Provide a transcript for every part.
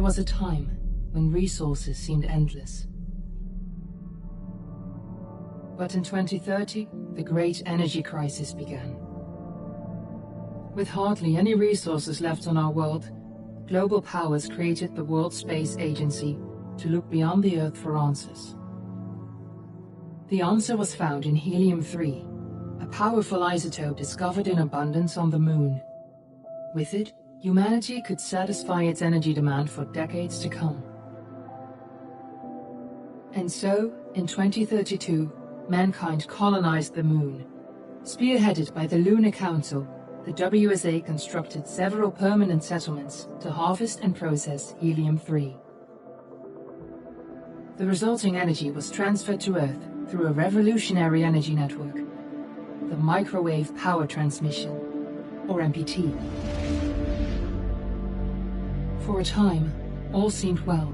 There was a time when resources seemed endless. But in 2030, the great energy crisis began. With hardly any resources left on our world, global powers created the World Space Agency to look beyond the Earth for answers. The answer was found in helium-3, a powerful isotope discovered in abundance on the Moon. With it, humanity could satisfy its energy demand for decades to come. And so, in 2032, mankind colonized the Moon. Spearheaded by the Lunar Council, the WSA constructed several permanent settlements to harvest and process helium-3. The resulting energy was transferred to Earth through a revolutionary energy network, the Microwave Power Transmission, or MPT. For a time, all seemed well.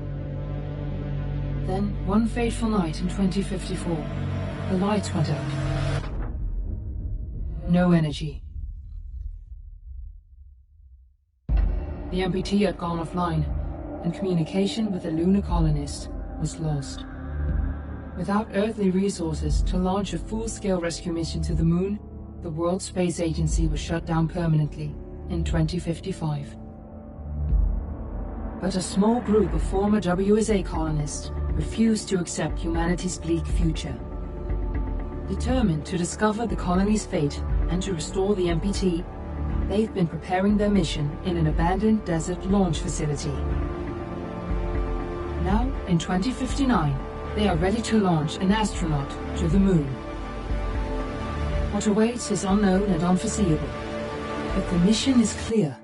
Then, one fateful night in 2054, the lights went out. No energy. The MPT had gone offline, and communication with the lunar colonists was lost. Without earthly resources to launch a full-scale rescue mission to the Moon, the World Space Agency was shut down permanently in 2055. But a small group of former WSA colonists refused to accept humanity's bleak future. Determined to discover the colony's fate and to restore the MPT, they've been preparing their mission in an abandoned desert launch facility. Now, in 2059, they are ready to launch an astronaut to the Moon. What awaits is unknown and unforeseeable, but the mission is clear.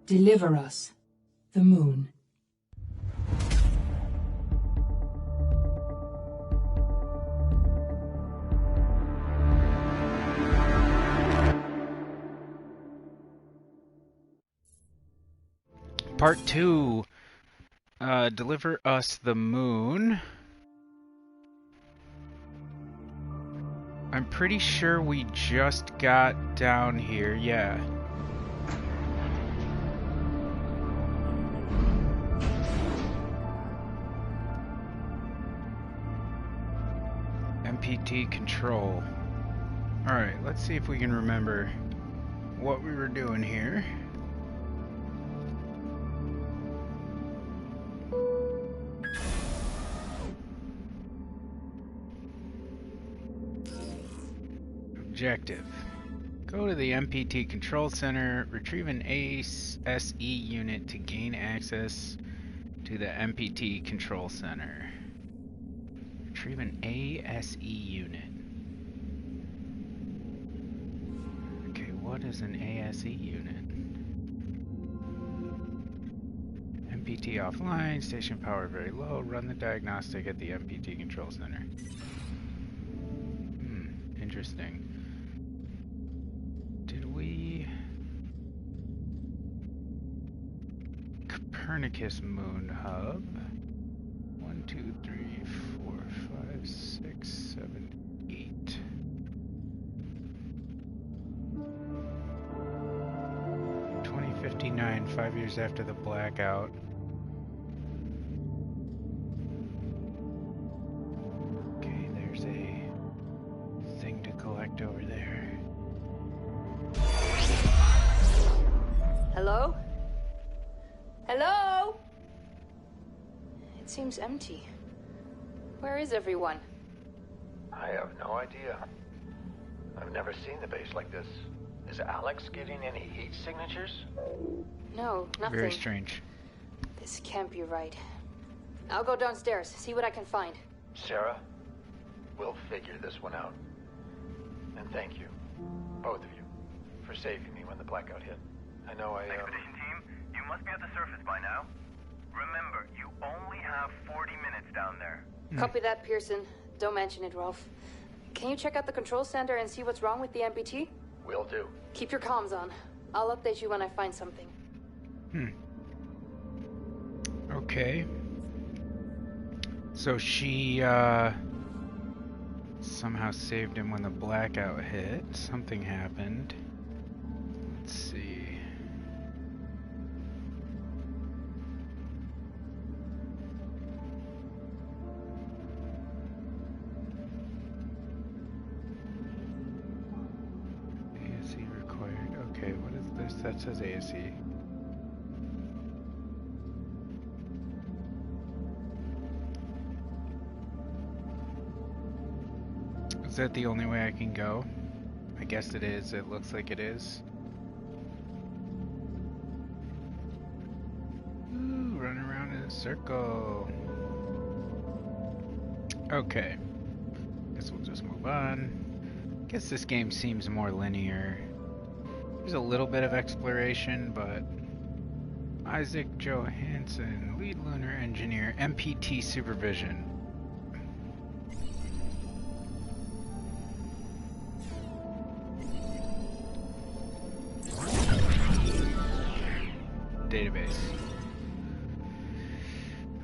Deliver us the Moon. Part 2. Deliver us the Moon. I'm pretty sure we just got down here, yeah. MPT control. Alright, let's see if we can remember what we were doing here. Objective. Go to the MPT Control Center, retrieve an ASE unit to gain access to the MPT Control Center. Retrieve an ASE unit. Okay, what is an ASE unit? MPT offline, station power very low, run the diagnostic at the MPT Control Center. Interesting. Copernicus Moon Hub. 1, 2, 3, 4, 5, 6, 7, 8. In 2059, 5 years after the blackout. Okay, there's a thing to collect over there. Hello? Hello? It seems empty. Where is everyone? I have no idea. I've never seen the base like this. Is Alex getting any heat signatures? No, nothing. Very strange. This can't be right. I'll go downstairs, see what I can find. Sarah, we'll figure this one out. And thank you, both of you, for saving me when the blackout hit. I know Expedition team, you must be at the surface by now. Remember, you only have 40 minutes down there. Copy that, Pearson. Don't mention it, Rolf. Can you check out the control center and see what's wrong with the MPT? Will do. Keep your comms on. I'll update you when I find something. Okay. So she, somehow saved him when the blackout hit. Something happened. Let's see. That says ASE. Is that the only way I can go? I guess it is. It looks like it is. Ooh, running around in a circle. Okay. Guess we'll just move on. Guess this game seems more linear. There's a little bit of exploration, but Isaac Johansson, lead lunar engineer, MPT supervision. Database.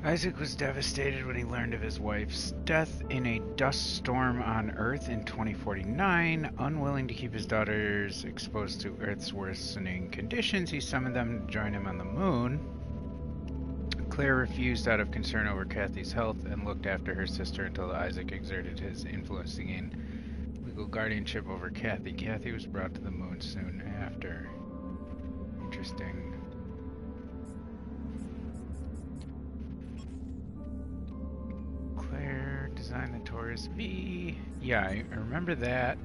Isaac was devastated when he learned of his wife's death in a dust storm on Earth in 2049. Unwilling to keep his daughters exposed to Earth's worsening conditions, he summoned them to join him on the moon. Claire refused out of concern over Kathy's health and looked after her sister until Isaac exerted his influence to gain legal guardianship over Kathy. Kathy was brought to the moon soon after. Interesting. Designed the Taurus V. Yeah, I remember that.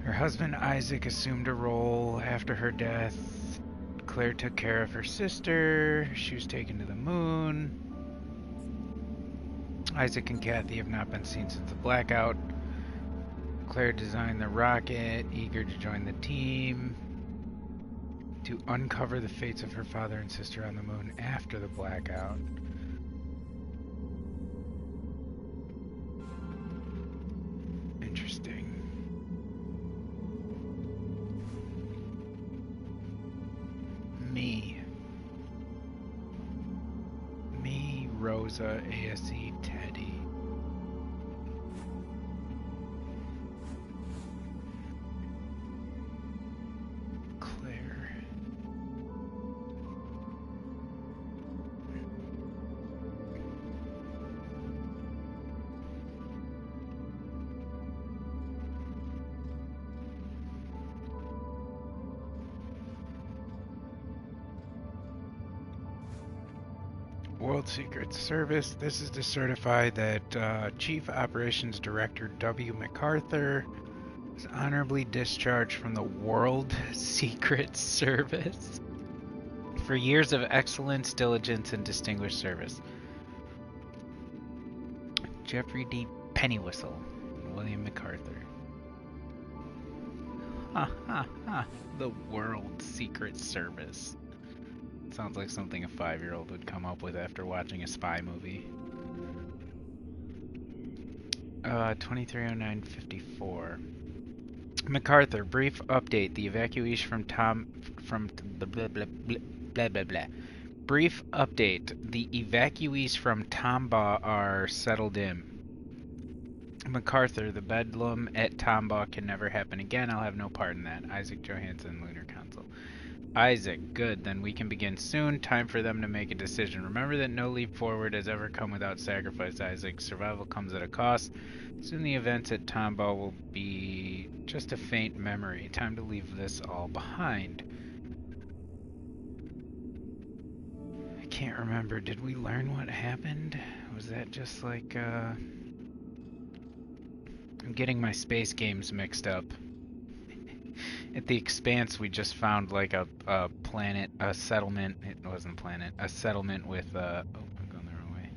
Her husband Isaac assumed a role after her death. Claire took care of her sister. She was taken to the moon. Isaac and Kathy have not been seen since the blackout. Claire designed the rocket, eager to join the team to uncover the fates of her father and sister on the moon after the blackout. Interesting. Me, Rosa, ASE, Teddy. Claire. World Secret Service. This is to certify that Chief Operations Director W. MacArthur was honorably discharged from the World Secret Service for years of excellence, diligence, and distinguished service. Jeffrey D. Pennywhistle, William MacArthur. Ha ha ha. The World Secret Service. Sounds like something a 5-year-old would come up with after watching a spy movie. 230954. MacArthur, brief update. The evacuees Brief update. The evacuees from Tombaugh are settled in. MacArthur, the bedlam at Tombaugh can never happen again. I'll have no part in that. Isaac Johansson, Lunar Council. Isaac, good, then we can begin soon. Time for them to make a decision. Remember that no leap forward has ever come without sacrifice, Isaac. Survival comes at a cost. Soon the events at Tombaugh will be just a faint memory. Time to leave this all behind. I can't remember. Did we learn what happened? Was that just like, I'm getting my space games mixed up. At the Expanse, we just found like a planet, a settlement. It wasn't a planet, a settlement with oh, I'm going the wrong way.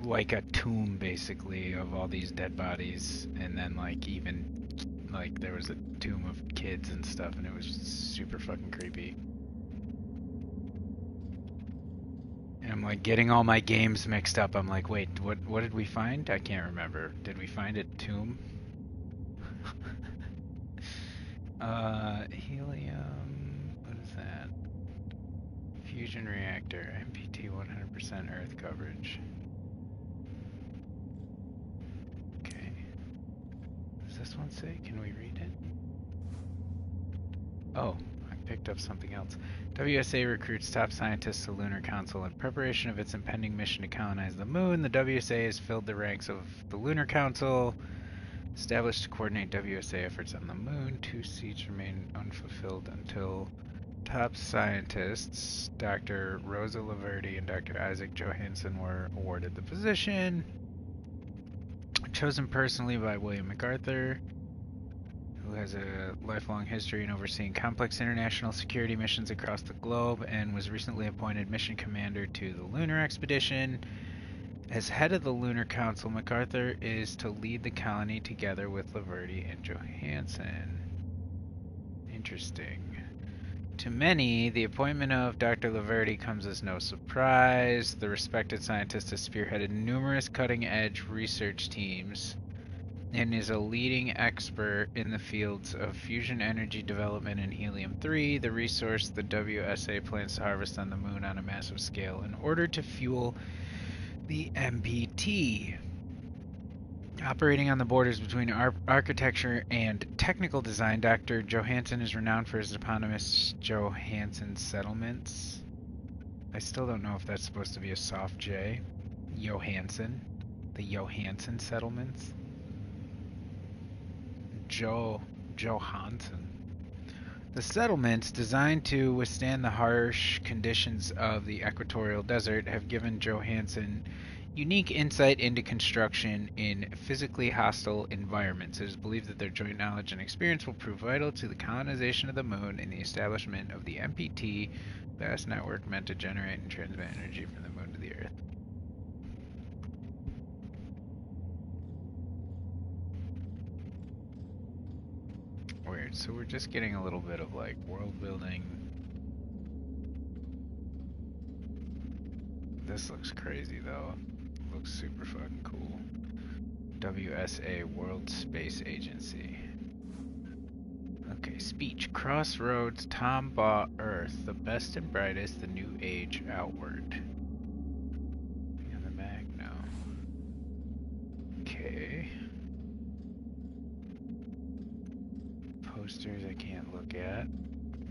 Like a tomb, basically, of all these dead bodies, and then like even like there was a tomb of kids and stuff, and it was super fucking creepy. And I'm like getting all my games mixed up. I'm like, wait, what did we find? I can't remember. Did we find a tomb? Helium, what is that? Fusion reactor, MPT 100% Earth coverage. Okay. Does this one say? Can we read it? Oh, I picked up something else. WSA recruits top scientists to Lunar Council in preparation of its impending mission to colonize the moon. The WSA has filled the ranks of the Lunar Council. Established to coordinate WSA efforts on the moon. 2 seats remain unfulfilled until top scientists Dr. Rosa Laverde and Dr. Isaac Johansson were awarded the position. Chosen personally by William MacArthur, who has a lifelong history in overseeing complex international security missions across the globe and was recently appointed mission commander to the lunar expedition. As head of the Lunar Council, MacArthur is to lead the colony together with Laverde and Johansson. Interesting. To many, the appointment of Dr. Laverde comes as no surprise. The respected scientist has spearheaded numerous cutting-edge research teams and is a leading expert in the fields of fusion energy development and helium-3, the resource the WSA plans to harvest on the moon on a massive scale in order to fuel the MPT. Operating on the borders between architecture and technical design, Dr. Johansson is renowned for his eponymous Johansson settlements. I still don't know if that's supposed to be a soft J. Johansson. The Johansson settlements. Johansson. The settlements, designed to withstand the harsh conditions of the equatorial desert, have given Johansson unique insight into construction in physically hostile environments. It is believed that their joint knowledge and experience will prove vital to the colonization of the moon and the establishment of the MPT, vast network meant to generate and transmit energy from the moon to the Earth. Weird. So we're just getting a little bit of like world building. This looks crazy though. Looks super fucking cool. WSA World Space Agency. Okay, speech. Crossroads, Tom Baugh, Earth. The best and brightest, the new age outward. On the back, no. Okay. Posters I can't look at.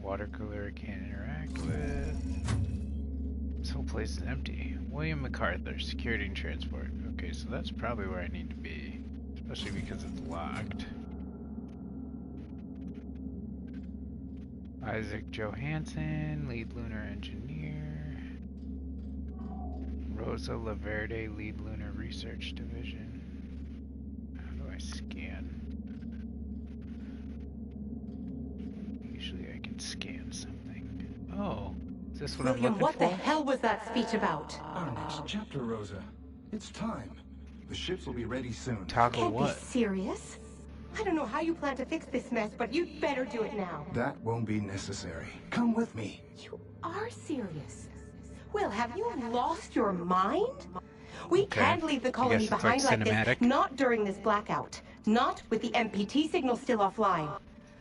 Water cooler I can't interact with. This whole place is empty. William MacArthur, security and transport. Okay, so that's probably where I need to be. Especially because it's locked. Isaac Johansson, lead lunar engineer. Rosa Laverde, lead lunar research division. How do I scan? Usually I can scan something. Oh, is this what I'm looking for? What the hell was that speech about? Our next chapter, Rosa. It's time. The ships will be ready soon. Toggle what? Can't be serious. I don't know how you plan to fix this mess, but you'd better do it now. That won't be necessary. Come with me. You are serious. Will, have you lost your mind? We can't leave the colony behind like this. Not during this blackout. Not with the MPT signal still offline.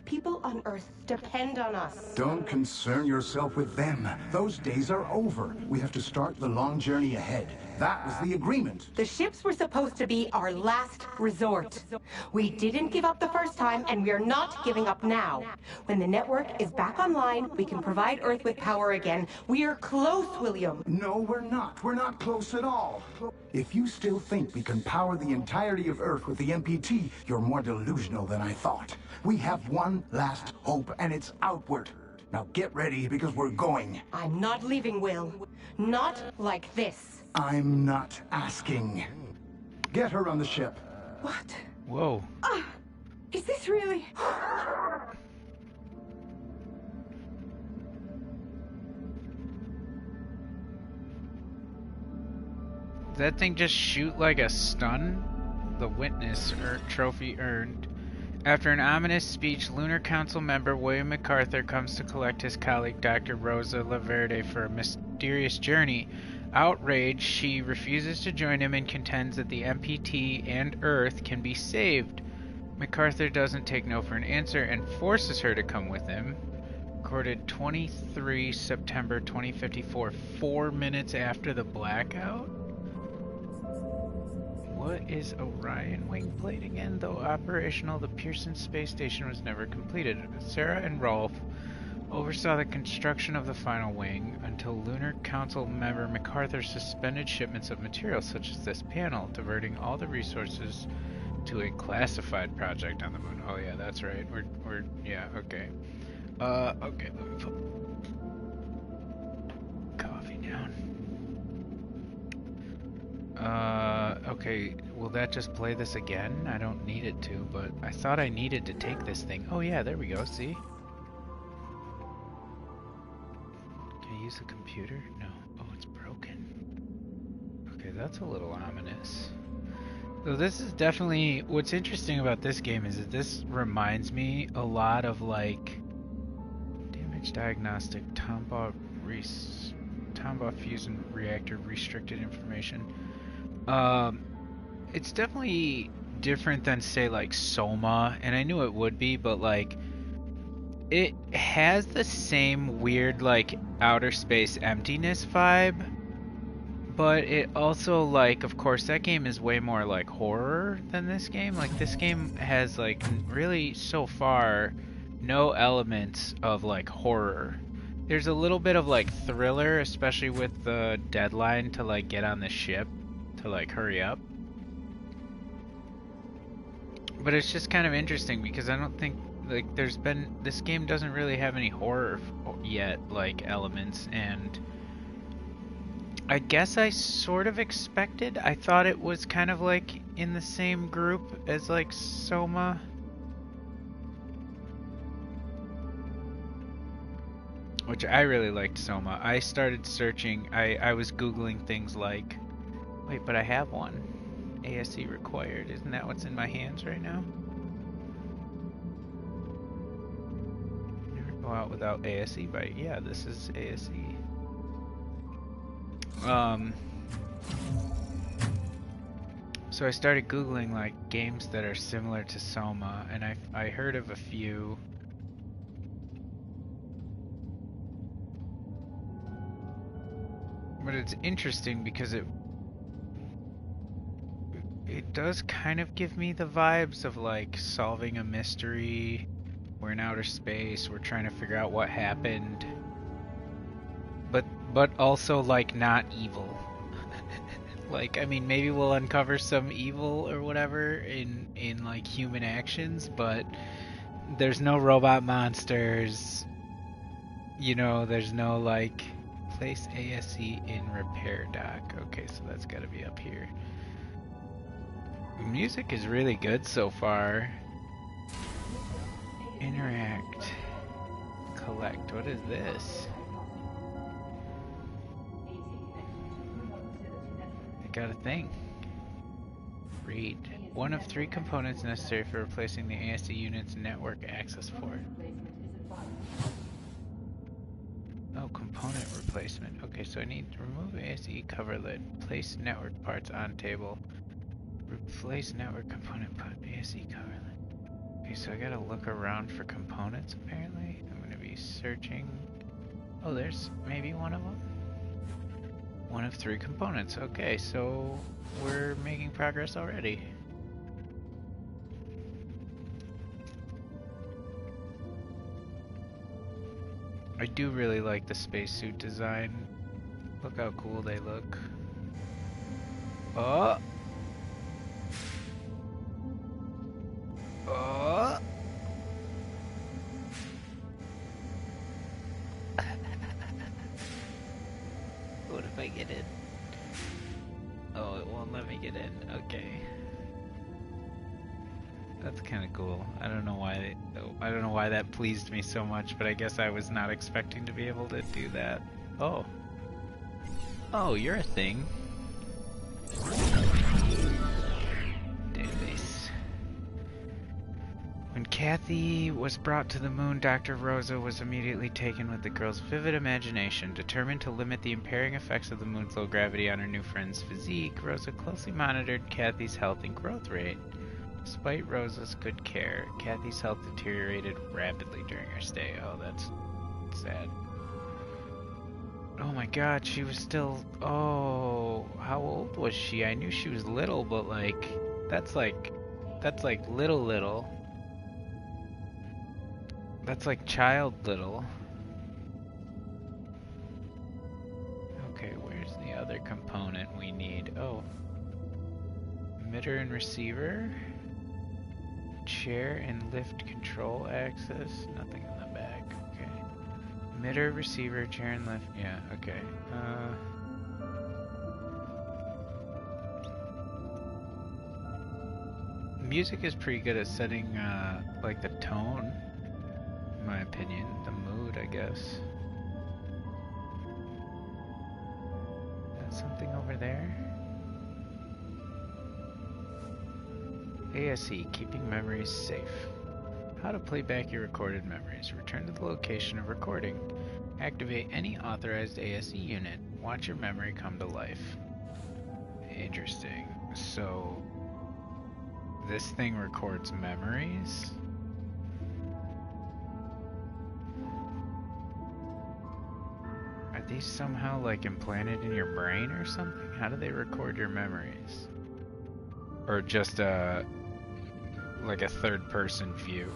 People on Earth depend on us. Don't concern yourself with them. Those days are over. We have to start the long journey ahead. That was the agreement. The ships were supposed to be our last resort. We didn't give up the first time, and we're not giving up now. When the network is back online, we can provide Earth with power again. We're close, William. No, we're not. We're not close at all. If you still think we can power the entirety of Earth with the MPT, you're more delusional than I thought. We have one last hope, and it's outward. Now get ready, because we're going. I'm not leaving, Will. Not like this. I'm not asking. Get her on the ship. What? Whoa. Is this really? Did that thing just shoot like a stun? The witness trophy earned. After an ominous speech, Lunar Council member William MacArthur comes to collect his colleague Dr. Rosa Laverde for a mysterious journey. Outraged, she refuses to join him and contends that the MPT and Earth can be saved. MacArthur doesn't take no for an answer and forces her to come with him. Recorded 23 September 2054, 4 minutes after the blackout? What is Orion wing plate again? Though operational, the Pearson space station was never completed. Sarah and Rolf oversaw the construction of the final wing until Lunar Council member MacArthur suspended shipments of materials such as this panel, diverting all the resources to a classified project on the moon. Oh yeah, that's right. We're yeah, okay. Okay, let me put coffee down. Okay, will that just play this again? I don't need it to, but I thought I needed to take this thing. Oh yeah, there we go, see? Can I use the computer? No. Oh, it's broken. Okay, that's a little ominous. So this is definitely, what's interesting about this game is that this reminds me a lot of like Damage Diagnostic, Tombaugh Fusion Reactor Restricted Information. It's definitely different than say like Soma, and I knew it would be, but like it has the same weird like outer space emptiness vibe, but it also like, of course that game is way more like horror than this game. Like this game has like really so far no elements of like horror. There's a little bit of like thriller, especially with the deadline to like get on the ship to like hurry up. But it's just kind of interesting because I don't think like this game doesn't really have any horror yet like elements, and I guess I sort of expected. I thought it was kind of like in the same group as like Soma. Which I really liked Soma. I started searching, I was Googling things like, wait, but I have one. ASE required. Isn't that what's in my hands right now? Never go out without ASE, but yeah, this is ASE. So I started Googling like games that are similar to Soma, and I heard of a few. But it's interesting because it does kind of give me the vibes of like solving a mystery. We're in outer space, we're trying to figure out what happened. But also like not evil. Like, I mean, maybe we'll uncover some evil or whatever in like human actions, but there's no robot monsters. You know, there's no like place ASE in repair dock. Okay, so that's got to be up here. Music is really good so far. Interact. Collect. What is this? I got a thing. Read. One of 3 components necessary for replacing the ASE unit's network access port. Oh, component replacement. Okay, so I need to remove ASE cover lid. Place network parts on table. Replace network component part. ASE cover lid. Okay, so I gotta look around for components apparently. I'm gonna be searching. Oh, there's maybe one of them. One of 3 components. Okay, so we're making progress already. I do really like the spacesuit design. Look how cool they look. Oh! Oh! What if I get in? Oh, it won't let me get in. Okay. That's kind of cool. I don't know why that pleased me so much, but I guess I was not expecting to be able to do that. Oh. Oh, you're a thing. Database. When Kathy was brought to the moon, Dr. Rosa was immediately taken with the girl's vivid imagination. Determined to limit the impairing effects of the moon's low gravity on her new friend's physique, Rosa closely monitored Kathy's health and growth rate. Despite Rosa's good care, Kathy's health deteriorated rapidly during her stay. Oh, that's sad. Oh my god, she was still... Oh, how old was she? I knew she was little, but like... That's like little. That's like child little. Okay, where's the other component we need? Oh. Emitter and receiver? chair and lift control access. Nothing in the back. Okay. Emitter, receiver, chair and lift. Yeah, okay. Music is pretty good at setting like the tone, in my opinion. The mood, I guess. Something over there? ASE, keeping memories safe. How to play back your recorded memories. Return to the location of recording. Activate any authorized ASE unit. Watch your memory come to life. Interesting. So, this thing records memories? Are these somehow like implanted in your brain or something? How do they record your memories? Or just like a third person view?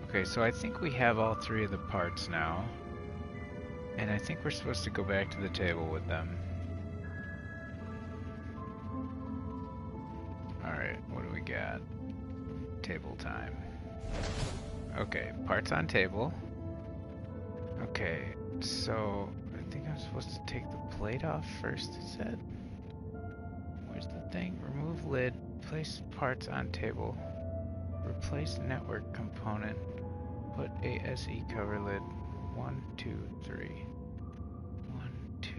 Okay, so I think we have all three of the parts now. And I think we're supposed to go back to the table with them. Alright, what do we got? Table time. Okay, parts on table. Okay, so I think I'm supposed to take the plate off first, it said. Where's the thing? Remove lid, place parts on table, replace network component, put ASE cover lid, 1, 2, 3. 1, 2,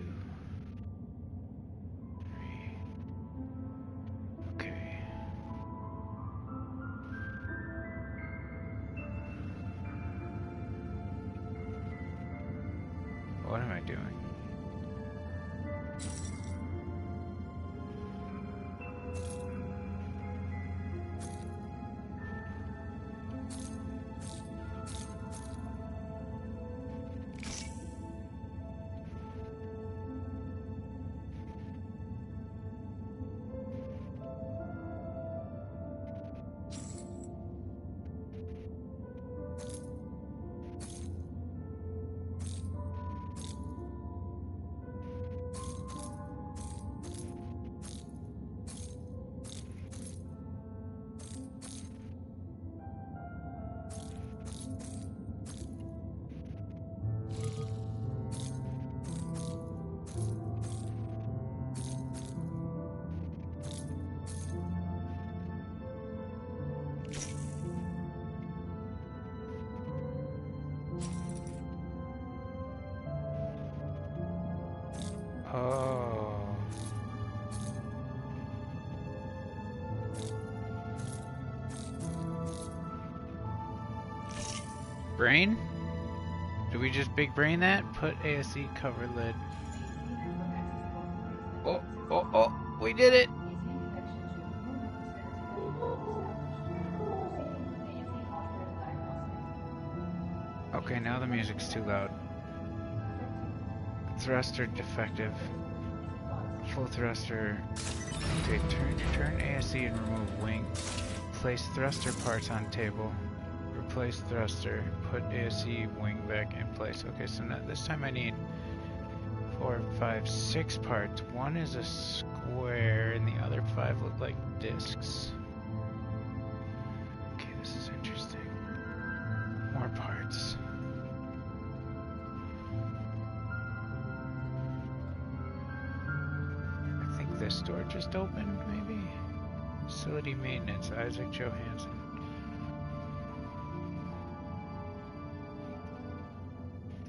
3. Okay. What am I doing? Oh. Brain? Did we just big brain that? Put ASE cover lid. Oh, we did it! Okay, now the music's too loud. Thruster defective. Full thruster. Okay, turn ASE and remove wing. Place thruster parts on table. Replace thruster. Put ASE wing back in place. Okay, so now this time I need 4, 5, 6 parts. One is a square and the other 5 look like discs. Okay, this is interesting. More parts. This door just opened, maybe? Facility maintenance, Isaac Johansson.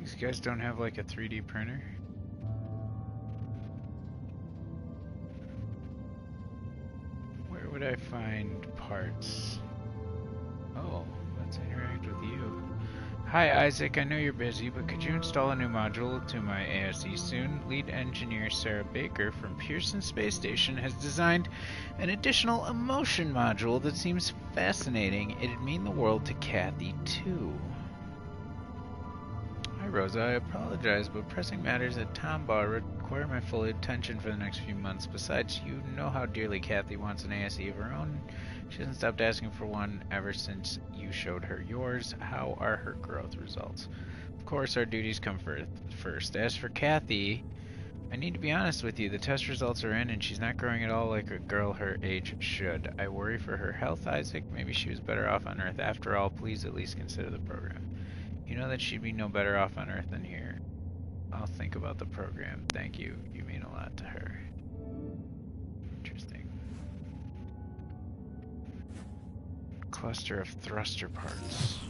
These guys don't have like a 3D printer? Where would I find parts? Oh, let's interact with you. Hi Isaac, I know you're busy, but could you install a new module to my ASE soon? Lead engineer Sarah Baker from Pearson Space Station has designed an additional emotion module that seems fascinating. It'd mean the world to Kathy too. Hi Rosa, I apologize, but pressing matters at Tombaugh require my full attention for the next few months. Besides, you know how dearly Kathy wants an ASE of her own. She hasn't stopped asking for one ever since you showed her yours. How are her growth results? Of course, our duties come first. As for Kathy, I need to be honest with you, the test results are in and she's not growing at all like a girl her age should. I worry for her health, Isaac. Maybe she was better off on Earth. After all, please at least consider the program. You know that she'd be no better off on Earth than here. I'll think about the program. Thank you. You mean a lot to her. Interesting. Cluster of thruster parts.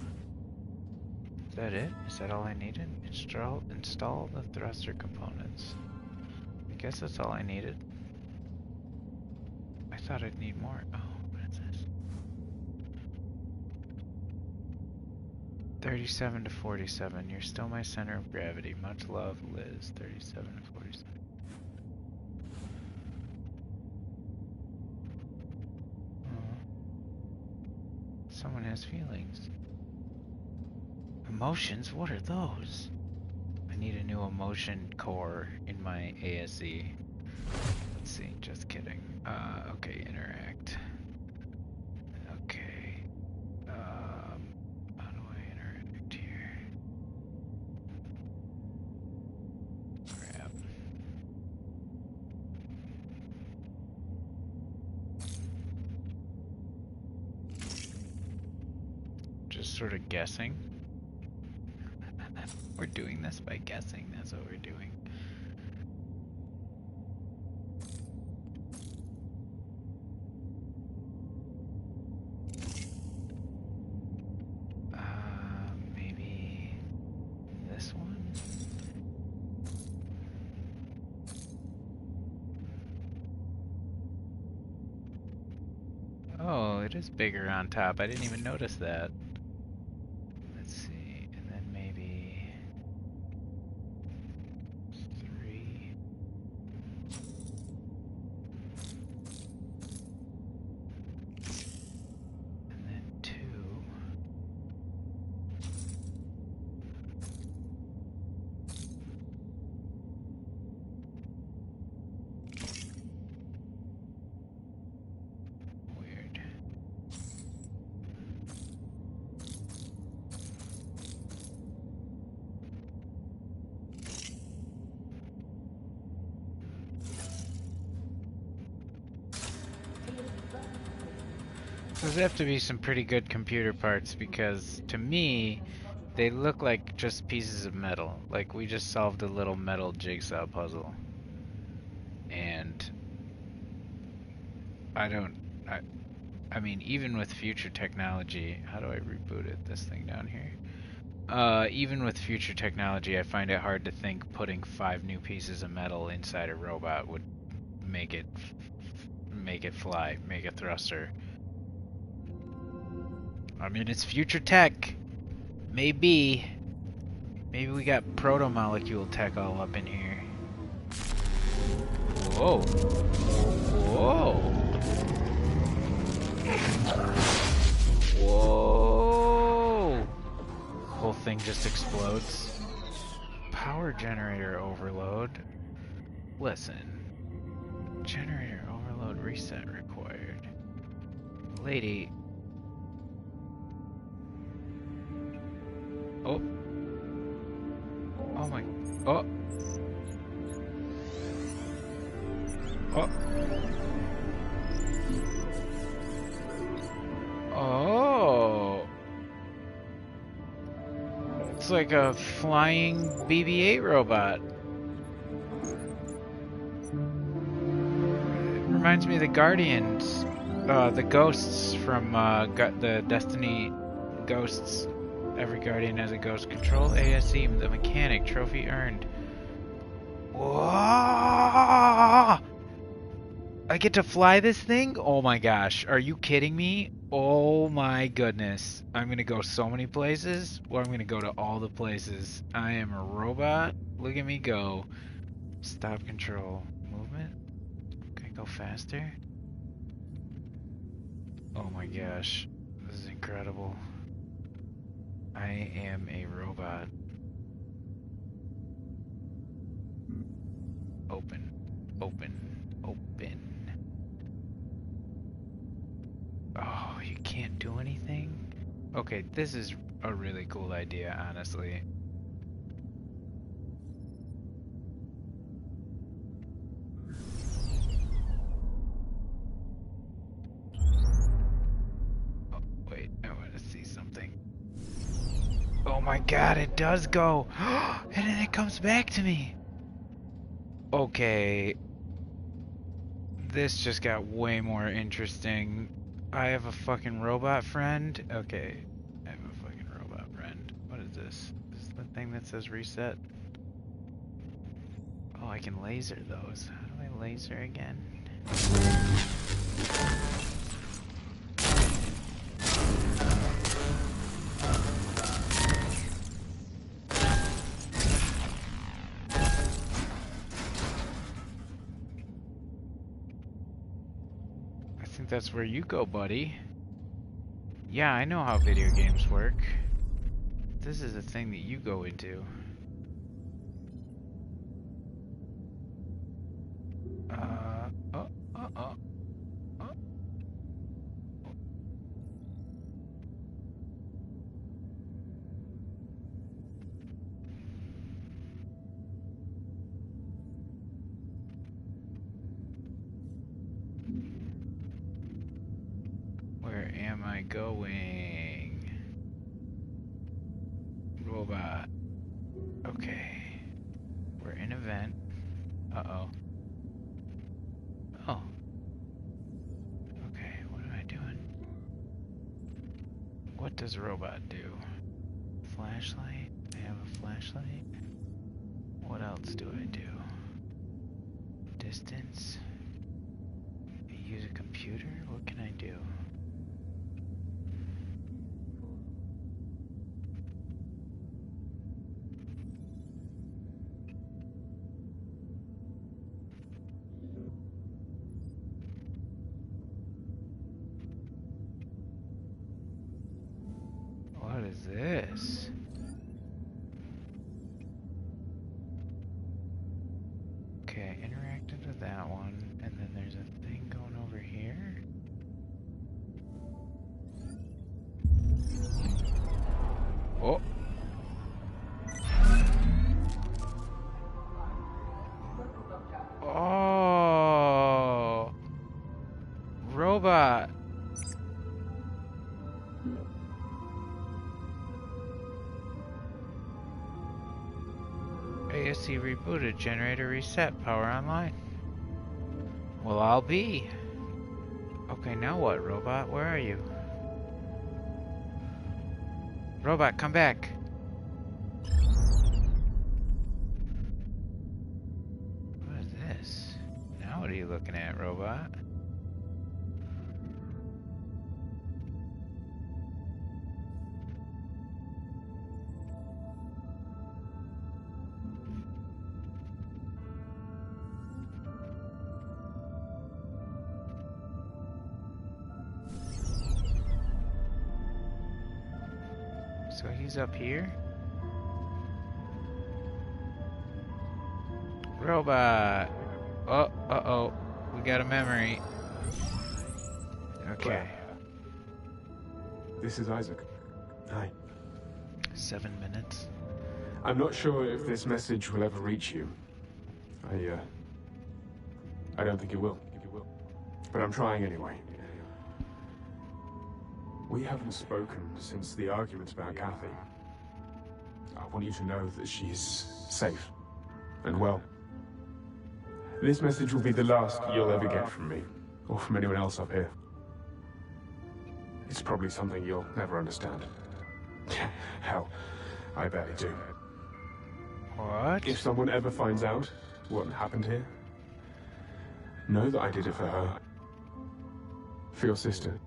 Is that it? Is that all I needed? Install the thruster components. I guess that's all I needed. I thought I'd need more. Oh, what is this? 37 to 47. You're still my center of gravity. Much love, Liz. 37 to 47. Someone has feelings. Emotions? What are those? I need a new emotion core in my ASE. Let's see, just kidding. Okay, interact. Okay. How do I interact here? Crap. Just sort of guessing. We're doing this by guessing, that's what we're doing. Maybe this one? Oh, it is bigger on top. I didn't even notice that. Those have to be some pretty good computer parts because, to me, they look like just pieces of metal. Like we just solved a little metal jigsaw puzzle. And I mean, even with future technology, how do I reboot it? This thing down here? Even with future technology, I find it hard to think putting 5 new pieces of metal inside a robot would make it fly, make a thruster. I mean, it's future tech. Maybe we got proto-molecule tech all up in here. Whoa. Whoa. Whoa. Whole thing just explodes. Power generator overload. Listen. Generator overload reset required. Lady. Oh. Oh my. Oh. Oh. Oh. It's like a flying BB-8 robot. It reminds me of the Guardians. The ghosts from the Destiny ghosts. Every Guardian has a ghost. Control ASE, the mechanic, trophy earned. Whoa! I get to fly this thing? Oh my gosh, are you kidding me? Oh my goodness. I'm gonna go so many places. Well, I'm gonna go to all the places. I am a robot. Look at me go. Stop control. Movement? Can I go faster? Oh my gosh. This is incredible. I am a robot. Open. Open. Open. Oh, you can't do anything? Okay, this is a really cool idea, honestly. my god, it does go! And then it comes back to me! Okay. This just got way more interesting. I have a fucking robot friend? Okay. I have a fucking robot friend. What is this? Is this the thing that says reset? Oh, I can laser those. How do I laser again? I think that's where you go, buddy. Yeah, I know how video games work. This is a thing that you go into. Where am I going? Robot. Okay. We're in a vent. Uh-oh. Oh. Okay, what am I doing? What does a robot do? Flashlight? I have a flashlight? What else do I do? Distance? Use a computer? What can I do? What is this? Okay, interacted with that one, and then there's a thing going over here. Oh! Oh! Robot! ASC rebooted, generator reset, power online. Well, I'll be. Okay, now what, robot? Where are you? Robot, come back. What is this? Now what are you looking at, robot? So he's up here? Robot! Oh, uh-oh. We got a memory. Okay. Claire. This is Isaac. Hi. 7 minutes. I'm not sure if this message will ever reach you. I don't think it will. But I'm trying anyway. We haven't spoken since the argument about Kathy. I want you to know that she's safe and well. This message will be the last you'll ever get from me, or from anyone else up here. It's probably something you'll never understand. Hell, I barely do. What? If someone ever finds out what happened here, know that I did it for her. For your sister.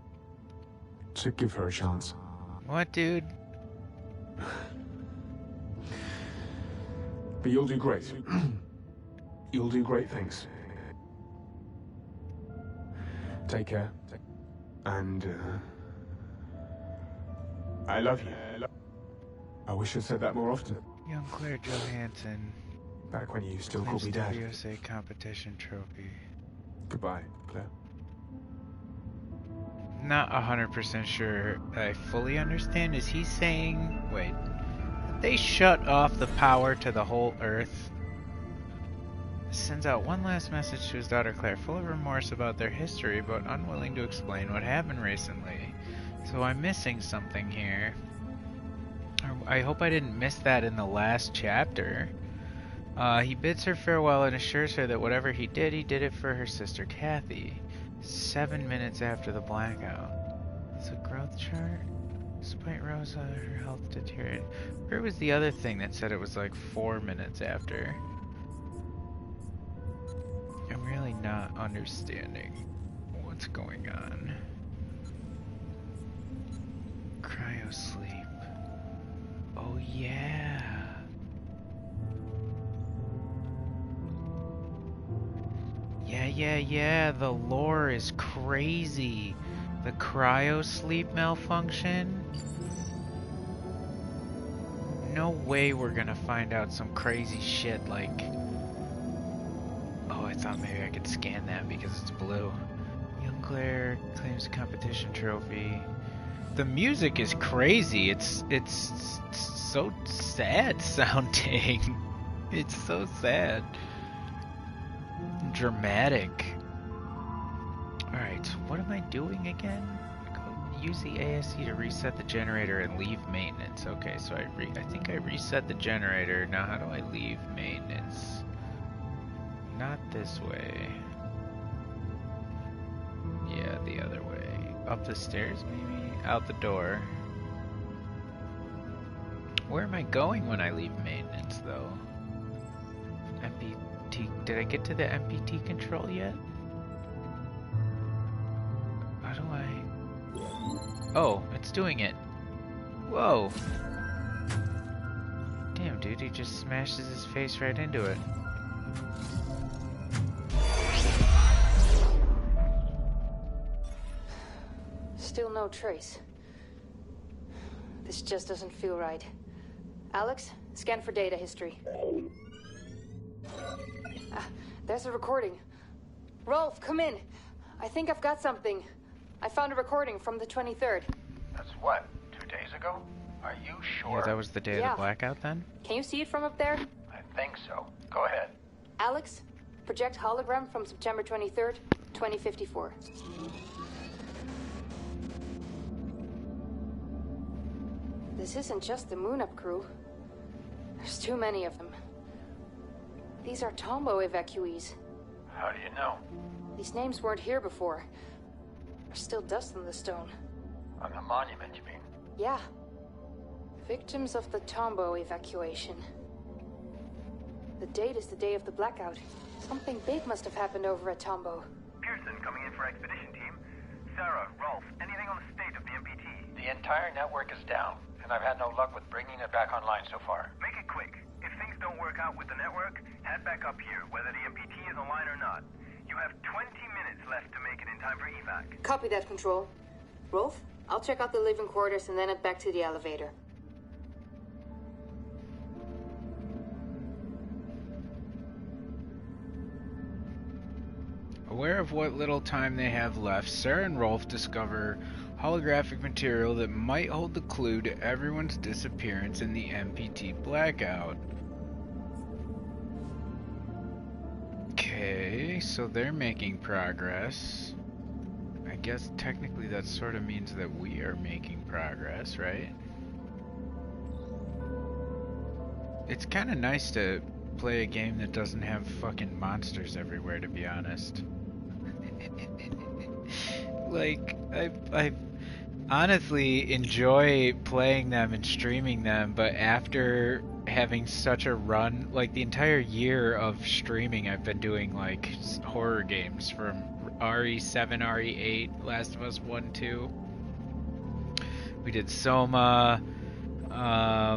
To give her a chance. What, dude? But you'll do great. You'll do great things. Take care. And, I love you. I wish I'd said that more often. Young Claire Johansson. Back when you still called me Dad. Dad. USA competition trophy. Goodbye, Claire. Not 100% sure I fully understand. Is he saying... Wait. They shut off the power to the whole Earth. Sends out one last message to his daughter Claire, full of remorse about their history, but unwilling to explain what happened recently. So I'm missing something here. I hope I didn't miss that in the last chapter. He bids her farewell and assures her that whatever he did it for her sister Kathy. 7 minutes after the blackout. It's a growth chart. Despite Rosa, her health deteriorated. Where was the other thing that said it was like 4 minutes after? I'm really not understanding what's going on. Cryosleep. Oh yeah. Yeah, the lore is crazy. The cryosleep malfunction? No way we're gonna find out some crazy shit like... Oh, I thought maybe I could scan that because it's blue. Young Claire claims a competition trophy. The music is crazy. It's so sad sounding. It's so sad. Dramatic. Alright, so what am I doing again? Use the ASC to reset the generator and leave maintenance. Okay, so I think I reset the generator. Now how do I leave maintenance? Not this way. Yeah, the other way. Up the stairs maybe? Out the door. Where am I going when I leave maintenance though? MPT. Did I get to the MPT control yet? How do I... Oh, it's doing it. Whoa. Damn, dude, he just smashes his face right into it. Still no trace. This just doesn't feel right. Alex, scan for data history. There's a recording. Rolf, come in. I think I've got something. I found a recording from the 23rd. That's what, 2 days ago? Are you sure? Yeah, that was the day of the blackout then? Can you see it from up there? I think so. Go ahead. Alex, project hologram from September 23rd, 2054. This isn't just the Moon Up crew. There's too many of them. These are Tombo evacuees. How do you know? These names weren't here before. There's still dust on the stone. On the monument, you mean? Yeah. Victims of the Tombo evacuation. The date is the day of the blackout. Something big must have happened over at Tombo. Pearson coming in for expedition team. Sarah, Rolf, anything on the state of the MPT? The entire network is down, and I've had no luck with bringing it back online so far. Make it quick. If things don't work out with the network, head back up here, whether the MPT is online or not. You have 20 minutes left to make it in time for evac. Copy that, Control. Rolf, I'll check out the living quarters and then head back to the elevator. Aware of what little time they have left, Sarah and Rolf discover holographic material that might hold the clue to everyone's disappearance in the MPT blackout. Okay, so they're making progress. I guess technically that sort of means that we are making progress, right? It's kind of nice to play a game that doesn't have fucking monsters everywhere, to be honest. Like, I honestly enjoy playing them and streaming them, but after having such a run, like the entire year of streaming, I've been doing like horror games from RE7, RE8, Last of Us 1, 2. We did Soma. I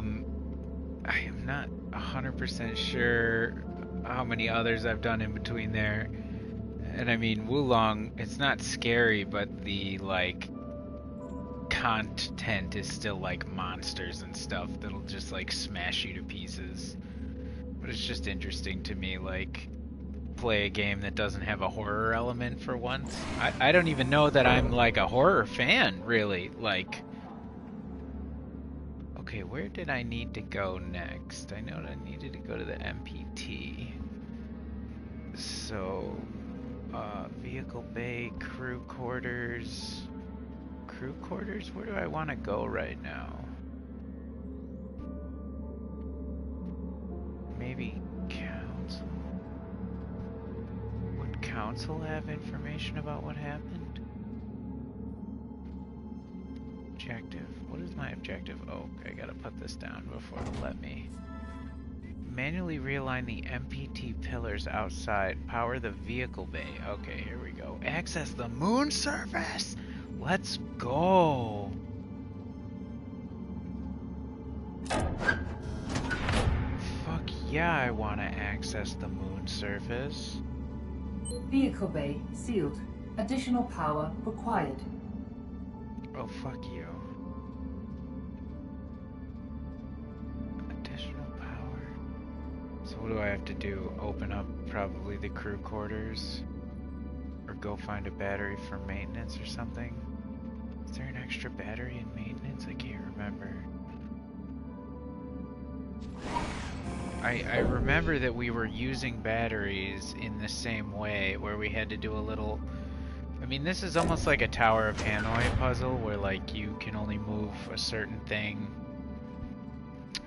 am not 100% sure how many others I've done in between there. And I mean, Wulong, it's not scary, but the like content is still like monsters and stuff that'll just like smash you to pieces. But it's just interesting to me, like, play a game that doesn't have a horror element for once. I don't even know that I'm like a horror fan, really. Like, okay, where did I need to go next? I know I needed to go to the MPT. So, vehicle bay, crew quarters. Crew quarters? Where do I want to go right now? maybe council? Would council have information about what happened? Objective. What is my objective? Oh, I gotta put this down before it'll let me. Manually realign the MPT pillars outside. Power the vehicle bay. Okay, here we go. Access the moon surface! Let's go! Fuck yeah, I wanna access the moon surface. Vehicle bay sealed. Additional power required. Oh, fuck you. Additional power. So what do I have to do? Open up probably the crew quarters? Or go find a battery for maintenance or something? Is there an extra battery in maintenance? I can't remember. I remember that we were using batteries in the same way, where we had to do a little... I mean, this is almost like a Tower of Hanoi puzzle, where like you can only move a certain thing.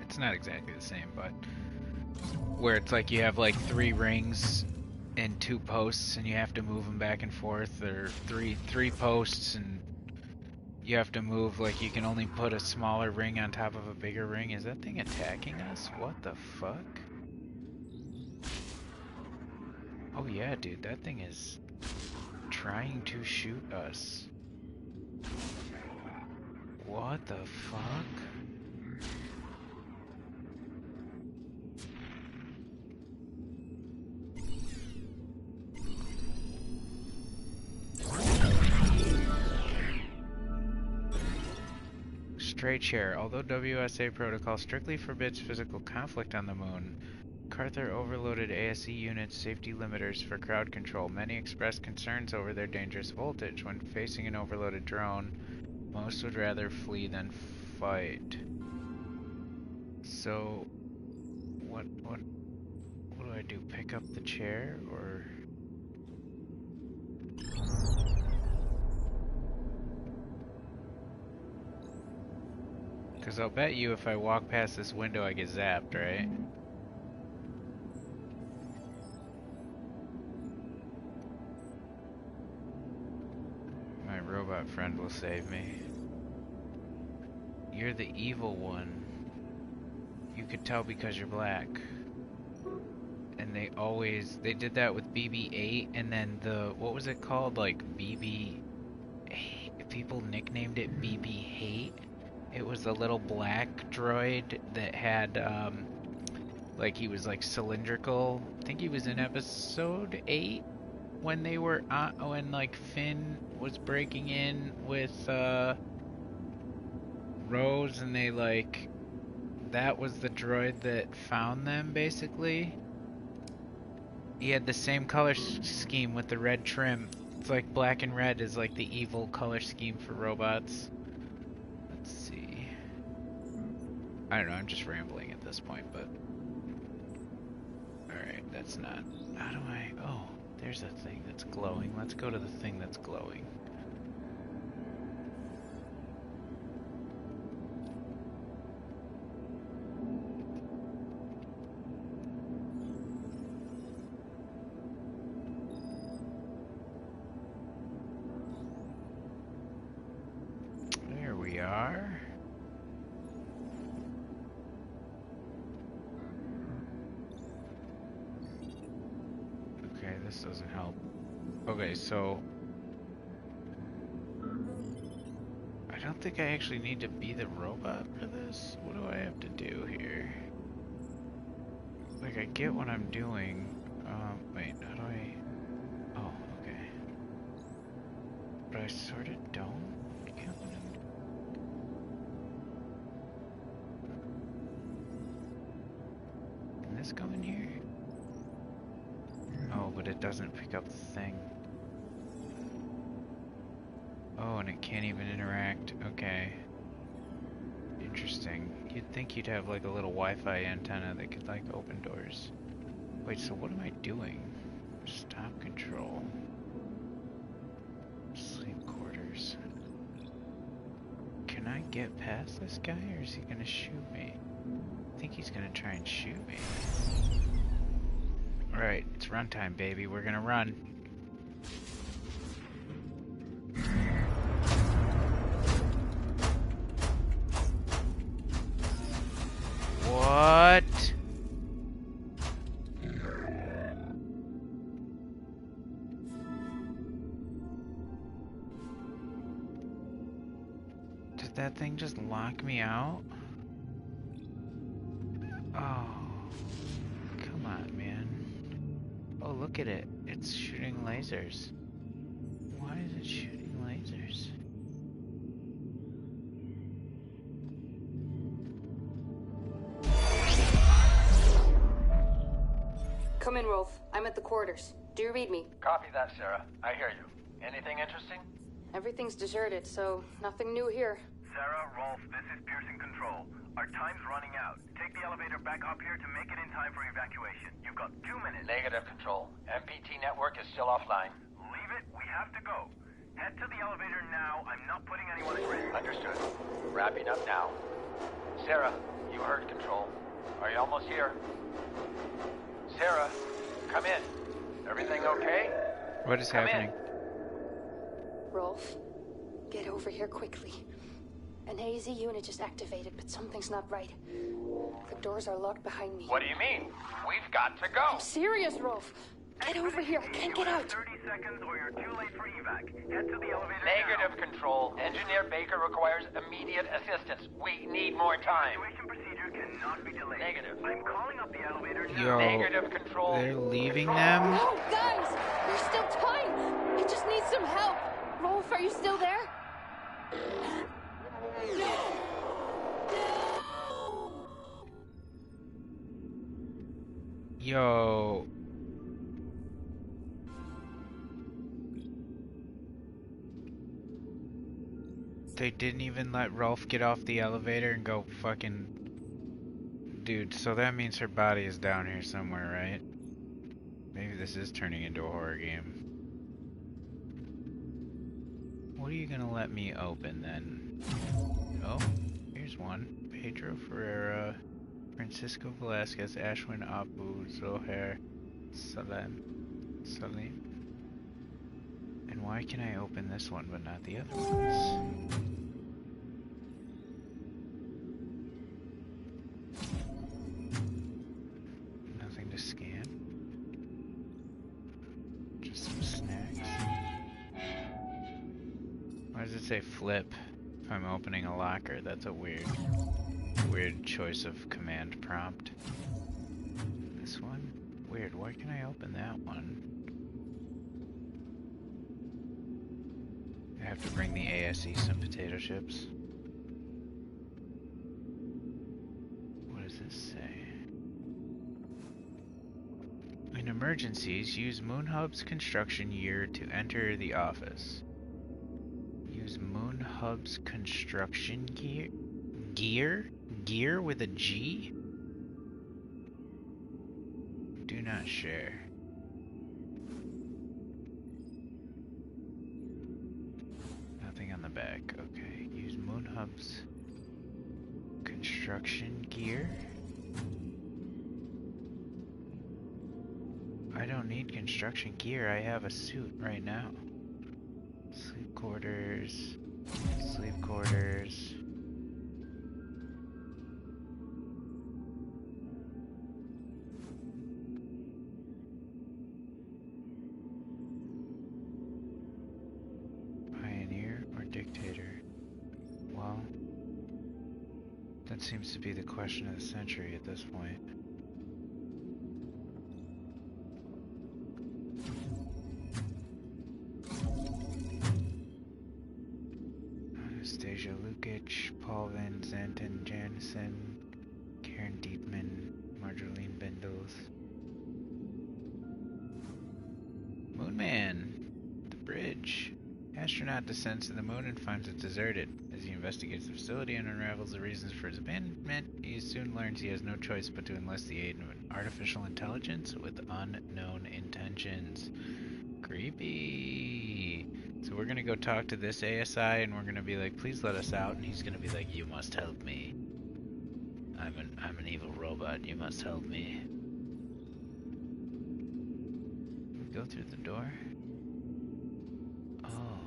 It's not exactly the same, but... where it's like you have like 3 rings and 2 posts, and you have to move them back and forth, or three posts, and you have to move, like you can only put a smaller ring on top of a bigger ring. Is that thing attacking us? What the fuck? Oh yeah, dude, that thing is trying to shoot us. What the fuck? Stray chair. Although WSA protocol strictly forbids physical conflict on the moon, Carter overloaded ASE units' safety limiters for crowd control. Many expressed concerns over their dangerous voltage. When facing an overloaded drone, most would rather flee than fight. So, what do I do? Pick up the chair, or... Because I'll bet you if I walk past this window I get zapped, right? My robot friend will save me. You're the evil one. You could tell because you're black. And they did that with BB-8, and then what was it called? Like BB... People nicknamed it BB-Hate. It was a little black droid that had, like he was like cylindrical. I think he was in episode 8 when they were when like Finn was breaking in with Rose, and they like, that was the droid that found them basically. He had the same color scheme with the red trim. It's like black and red is like the evil color scheme for robots. Let's see. I don't know, I'm just rambling at this point, but... Alright, that's not... How do I... Oh, there's a thing that's glowing. Let's go to the thing that's glowing. There we are. This doesn't help. Okay, so... I don't think I actually need to be the robot for this. What do I have to do here? Like, I get what I'm doing. Wait, how do I... Oh, okay. But I sort of don't get what I'm doing. Can this go in here? Oh, but it doesn't pick up the thing. Oh, and it can't even interact. Okay. Interesting. You'd think you'd have like a little Wi-Fi antenna that could like open doors. Wait, so what am I doing? Stop control. Sleep quarters. Can I get past this guy, or is he gonna shoot me? I think he's gonna try and shoot me. Alright, it's runtime, baby. We're gonna run. What? Did that thing just lock me out? Oh, come on, man. Oh, look at it. It's shooting lasers. Why is it shooting lasers? Come in, Rolf. I'm at the quarters. Do you read me? Copy that, Sarah. I hear you. Anything interesting? Everything's deserted, so nothing new here. Sarah, Rolf, this is Pearson Control. Our time's running out. Take the elevator back up here to make it in time for evacuation. You've got 2 minutes. Negative, Control. MPT network is still offline. Leave it. We have to go. Head to the elevator now. I'm not putting anyone at risk. Understood. Wrapping up now. Sarah, you heard Control. Are you almost here? Sarah, come in. Everything okay? What is happening? Rolf, get over here quickly. An AZ unit just activated, but something's not right. The doors are locked behind me. What do you mean? We've got to go. I'm serious, Rolf. Get over here. I can't get out. 30 seconds or you're too late for evac. Head to the elevator Negative, Control. Engineer Baker requires immediate assistance. We need more time. Evacuation procedure cannot be delayed. Negative. I'm calling up the elevator now. Yo, Negative, Control. they're leaving Control. them? No, guys! There's still time! I just need some help. Rolf, are you still there? Yo. They didn't even let Rolf get off the elevator and go fucking... Dude, so that means her body is down here somewhere, right? Maybe this is turning into a horror game. What are you gonna let me open then? Oh, here's one. Pedro Ferreira, Francisco Velasquez, Ashwin Abu, Zohair, Salim. And why can I open this one but not the other ones? Nothing to scan. Just some snacks. Why does it say flip if I'm opening a locker? That's a weird choice of command prompt. This one? Weird, why can I open that one? I have to bring the ASE some potato chips. What does this say? In emergencies, use Moonhub's construction gear to enter the office. Use Moonhub's construction gear? Gear with a G? Do not share. Nothing on the back. Okay. Use Moonhub's construction gear. I don't need construction gear. I have a suit right now. Sleep quarters. Sleep quarters. Pioneer or dictator? Well, that seems to be the question of the century at this point. Anastasia Lukic, Paul Van Zanten, Jansen, Karen Dietman, Marjolaine Bendels. Moonman! The bridge. Astronaut descends to the moon and finds it deserted. As he investigates the facility and unravels the reasons for his abandonment, he soon learns he has no choice but to enlist the aid of an artificial intelligence with unknown intentions. Creepy. So we're gonna go talk to this ASI and we're gonna be like, please let us out, and he's gonna be like, you must help me. I'm an evil robot. You must help me. Go through the door. Oh.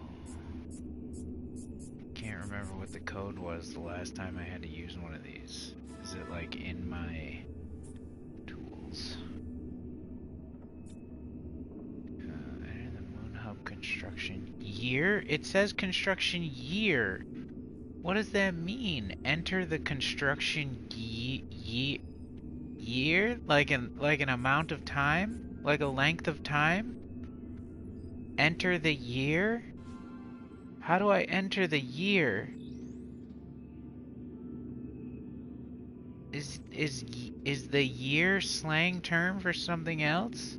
Can't remember what the code was the last time I had to use one of these. Is it like in my tools? Enter the Moon Hub construction year? It says construction year. What does that mean? Enter the construction year? Like an amount of time? Like a length of time? Enter the year? How do I enter the year? Is the year slang term for something else?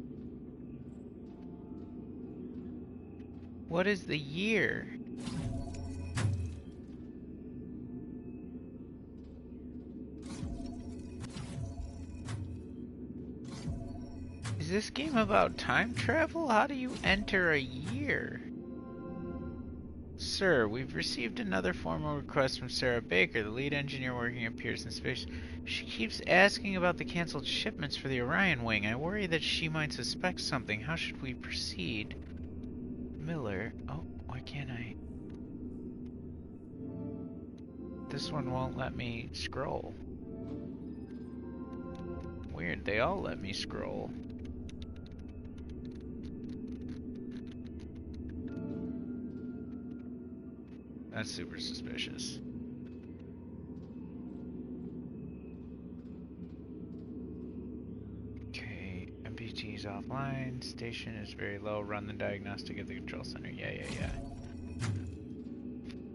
What is the year? Is this game about time travel? How do you enter a year? Sir, we've received another formal request from Sarah Baker, the lead engineer working at Pearson Space. She keeps asking about the canceled shipments for the Orion wing. I worry that she might suspect something. How should we proceed? Miller. Oh, why can't I? This one won't let me scroll. Weird, they all let me scroll. That's super suspicious. Okay, MPT's offline. Station is very low. Run the diagnostic at the control center. Yeah.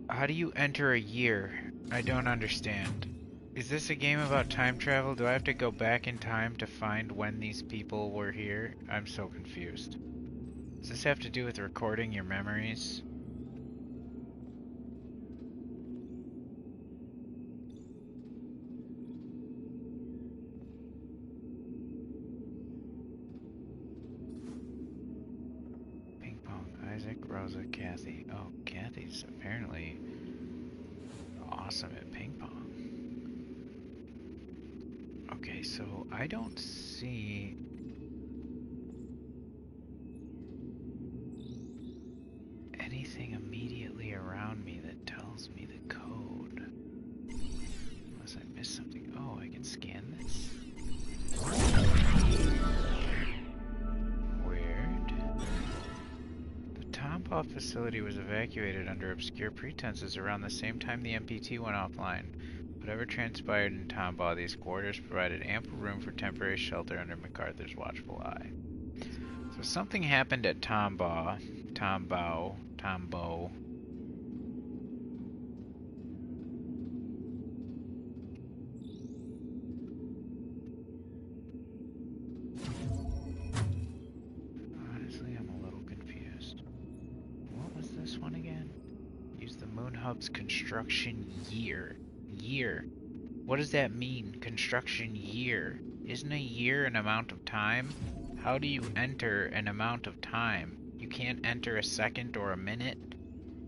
How do you enter a year? I don't understand. Is this a game about time travel? Do I have to go back in time to find when these people were here? I'm so confused. Does this have to do with recording your memories? Isaac, Rosa, Kathy. Oh, Kathy's apparently awesome at ping pong. Okay, so I don't see anything immediately around me that tells me the code. Unless I missed something. Oh, I can scan this? Tombaugh facility was evacuated under obscure pretenses around the same time the MPT went offline. Whatever transpired in Tombaugh, these quarters provided ample room for temporary shelter under MacArthur's watchful eye. So something happened at Tombaugh. Honestly, I'm a little confused. What was this one again? Use the Moon Hub's construction year. Year. What does that mean? Construction year. Isn't a year an amount of time? How do you enter an amount of time? You can't enter a second or a minute?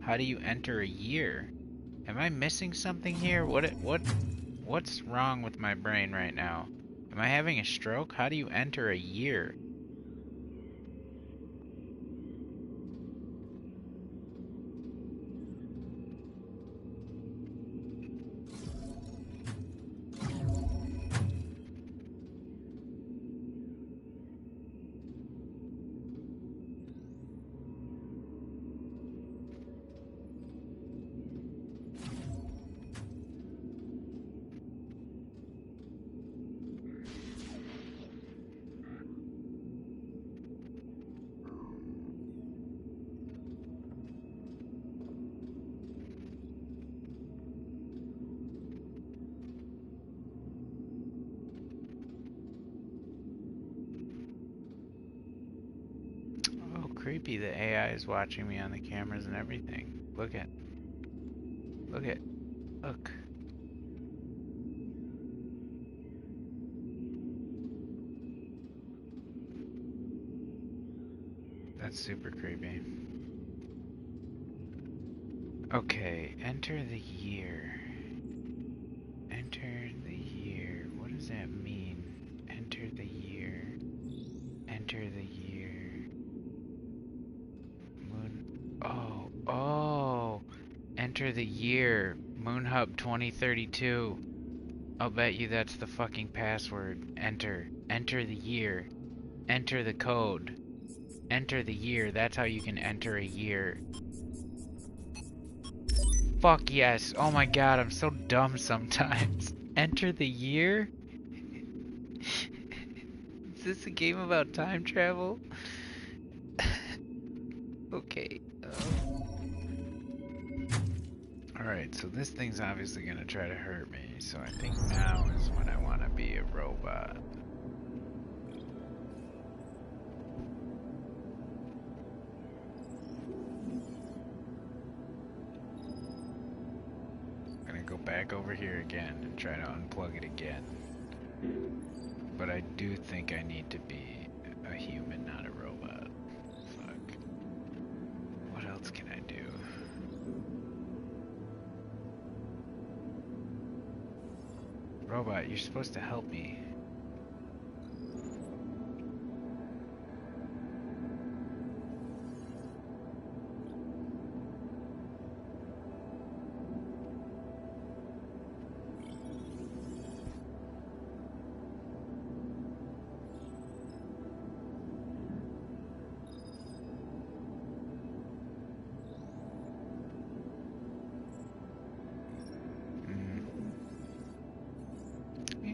How do you enter a year? Am I missing something here? What's wrong with my brain right now? Am I having a stroke? How do you enter a year? Creepy, the AI is watching me on the cameras and everything. Look. That's super creepy. Okay, enter the year. Enter the year. Oh, enter the year. Moonhub 2032. I'll bet you that's the fucking password. Enter. Enter the year. Enter the code. Enter the year. That's how you can enter a year. Fuck yes. Oh my god, I'm so dumb sometimes. Enter the year? Is this a game about time travel? Okay. Alright, so this thing's obviously gonna try to hurt me, so I think now is when I want to be a robot. I'm gonna go back over here again and try to unplug it again. But I do think I need to be a human, not a robot. Fuck. What else can I do? Robot, you're supposed to help me.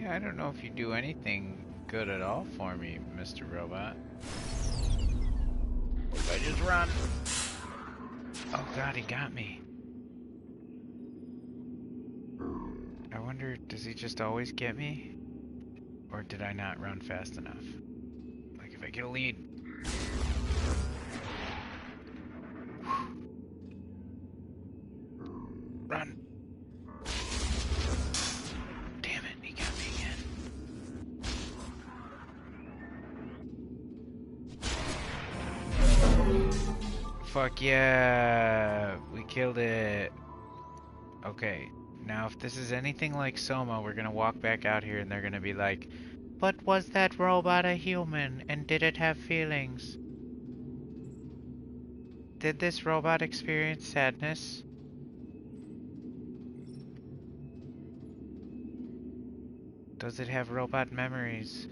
I don't know if you do anything good at all for me, Mr. Robot. If I just run. Oh god, he got me. I wonder, does he just always get me? Or did I not run fast enough? Like if I get a lead. Run. Fuck yeah, we killed it. Okay, now if this is anything like Soma, we're gonna walk back out here and they're gonna be like, but was that robot a human and did it have feelings? Did this robot experience sadness? Does it have robot memories?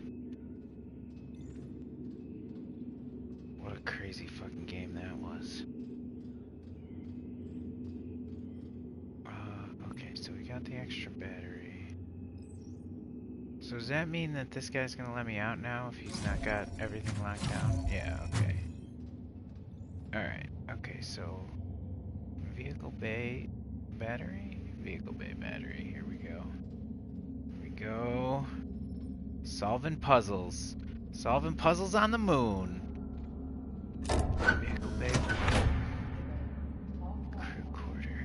What a crazy fucking game that was. Okay, so we got the extra battery. So does that mean that this guy's gonna let me out now if he's not got everything locked down? Yeah, okay. Alright, okay, so vehicle bay battery? Vehicle bay battery, here we go. Here we go. Solving puzzles. Solving puzzles on the moon. Vehicle bay. Crew quarter.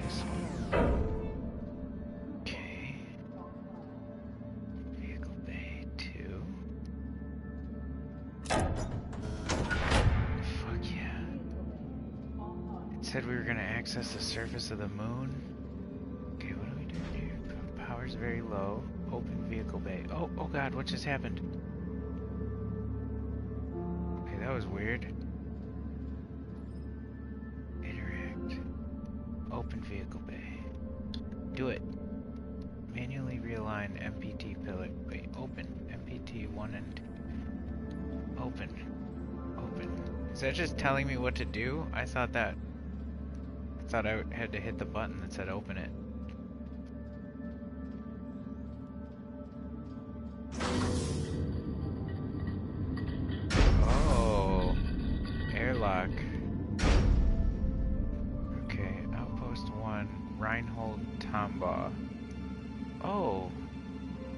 This one. Okay. Vehicle bay 2. Fuck yeah. It said we were gonna access the surface of the moon. Okay, what do we do here? Power's very low. Open vehicle bay. Oh god, what just happened? That was weird. Interact. Open vehicle bay. Do it. Manually realign MPT pillar. Wait, open. MPT 1 and 2. Open. Open. Is that just telling me what to do? I thought I had to hit the button that said open it. Airlock. Okay, Outpost 1, Reinhold Tombaugh. Oh,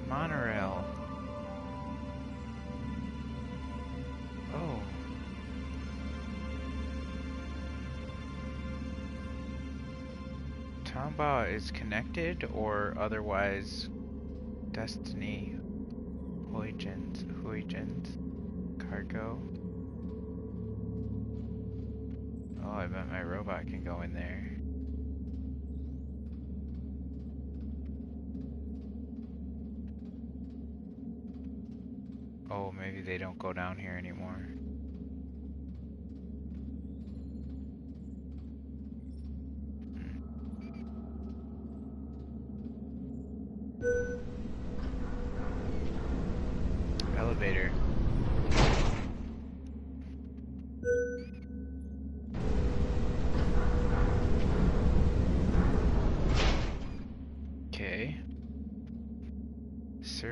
monorail. Oh. Tombaugh is connected or otherwise Destiny Huygens cargo. Oh, I bet my robot can go in there. Oh, maybe they don't go down here anymore.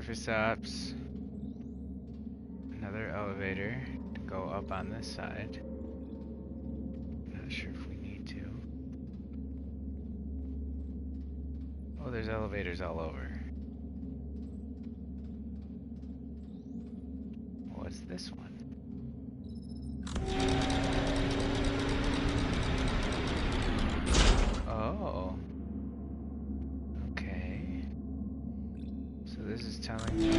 Surface ops. Another elevator to go up on this side. Not sure if we need to. Oh, there's elevators all over. What's this one? Oh. Okay. So this is telling me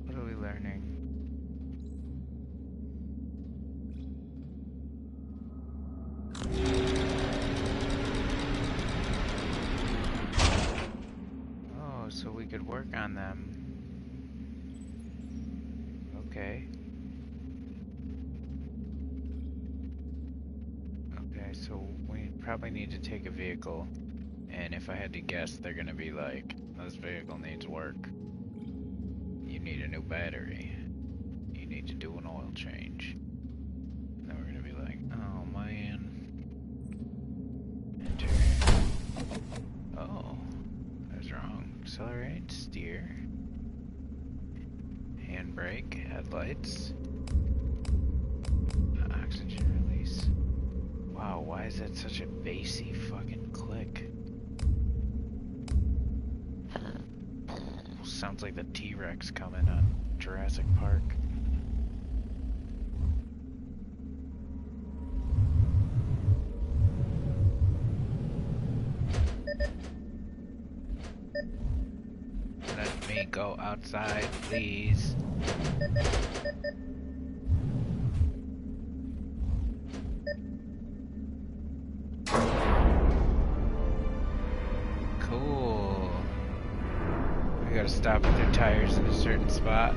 what are we learning? Oh, so we could work on them. Okay. Okay, so we probably need to take a vehicle, and if I had to guess, they're gonna be like, this vehicle needs work. You need a new battery. You need to do an oil change. And then we're gonna be like, oh man. Enter. Oh, I was wrong. Accelerate, steer. Handbrake, headlights, oxygen release. Wow, why is that such a bassy fucking click? Sounds like the T-Rex coming on Jurassic Park. Let me go outside, please. Cool. We gotta stop with their tires in a certain spot.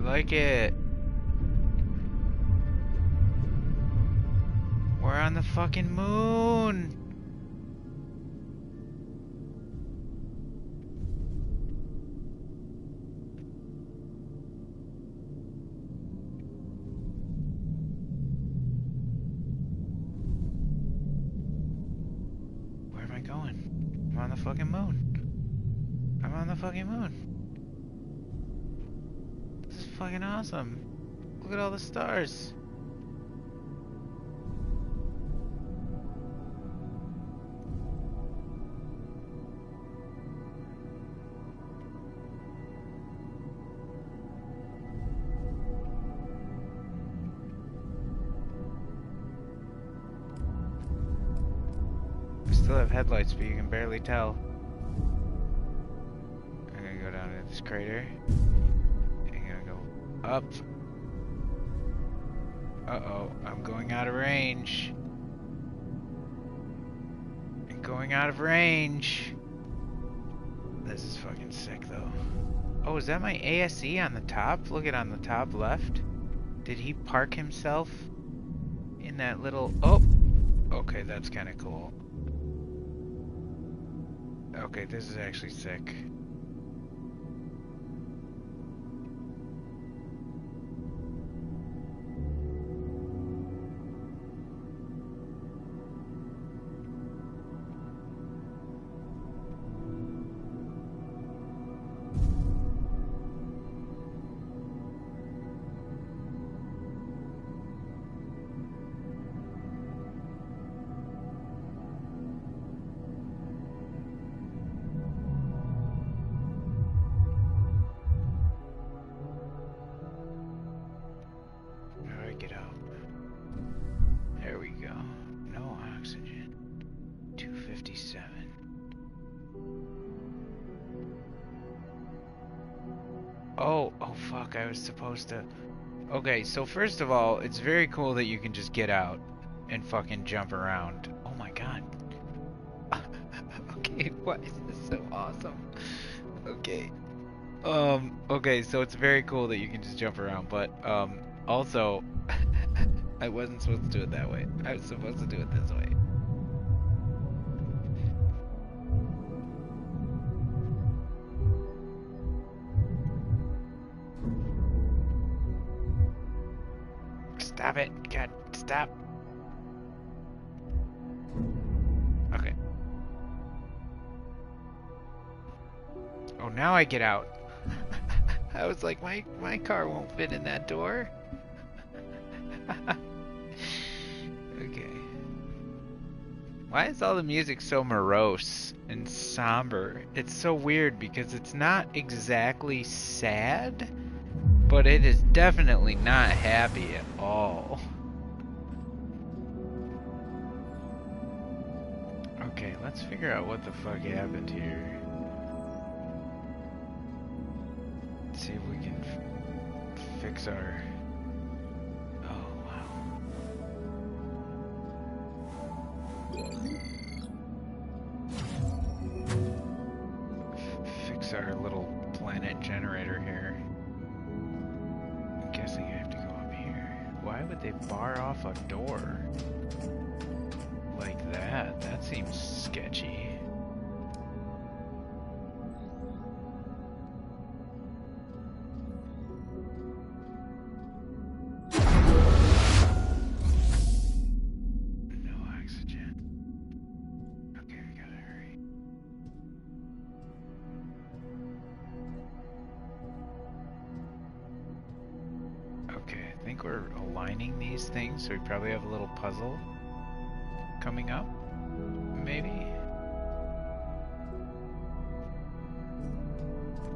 Like it. We're on the fucking moon. Where am I going? I'm on the fucking moon. I'm on the fucking moon. This is fucking awesome. Look at all the stars. I still have headlights, but you can barely tell. I'm gonna go down to this crater. Up. Uh-oh, I'm going out of range. I'm going out of range. This is fucking sick, though. Oh, is that my ASE on the top? Look at on the top left. Did he park himself in that little... Oh! Okay, that's kind of cool. Okay, this is actually sick. Oh fuck, I was supposed to... Okay, so first of all, it's very cool that you can just get out and fucking jump around. Oh my god. Okay, why is this so awesome? Okay. Okay, so it's very cool that you can just jump around, but also I wasn't supposed to do it that way. I was supposed to do it this way. Stop it. God, stop. Okay. Oh, now I get out. I was like, my car won't fit in that door. Okay. Why is all the music so morose and somber? It's so weird because it's not exactly sad, but it is definitely not happy at all. Okay, let's figure out what the fuck happened here. Let's see if we can fix our... Oh, wow. Fix our little planet generator here. I'm guessing I have to go up here. Why would they bar off a door like that? That seems sketchy. No oxygen. Okay, we gotta hurry. Okay, I think we're aligning these things, so we probably have a little puzzle coming up, maybe?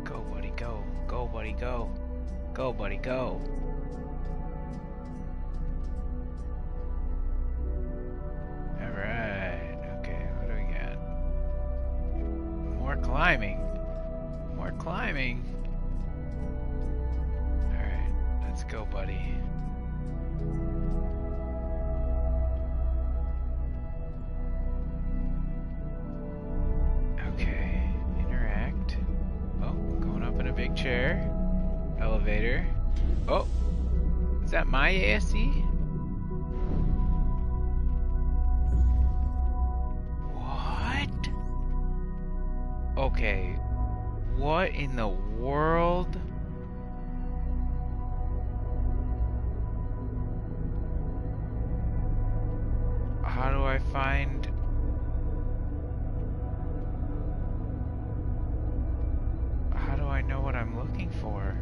Go, buddy, go. Go, buddy, go. Go, buddy, go. Alright, okay, what do we got? More climbing. More climbing. Alright, let's go, buddy. Okay, interact. Oh, going up in a big chair. Elevator. Oh, is that my ASC? What? Okay, what in the world? How do I find... How do I know what I'm looking for?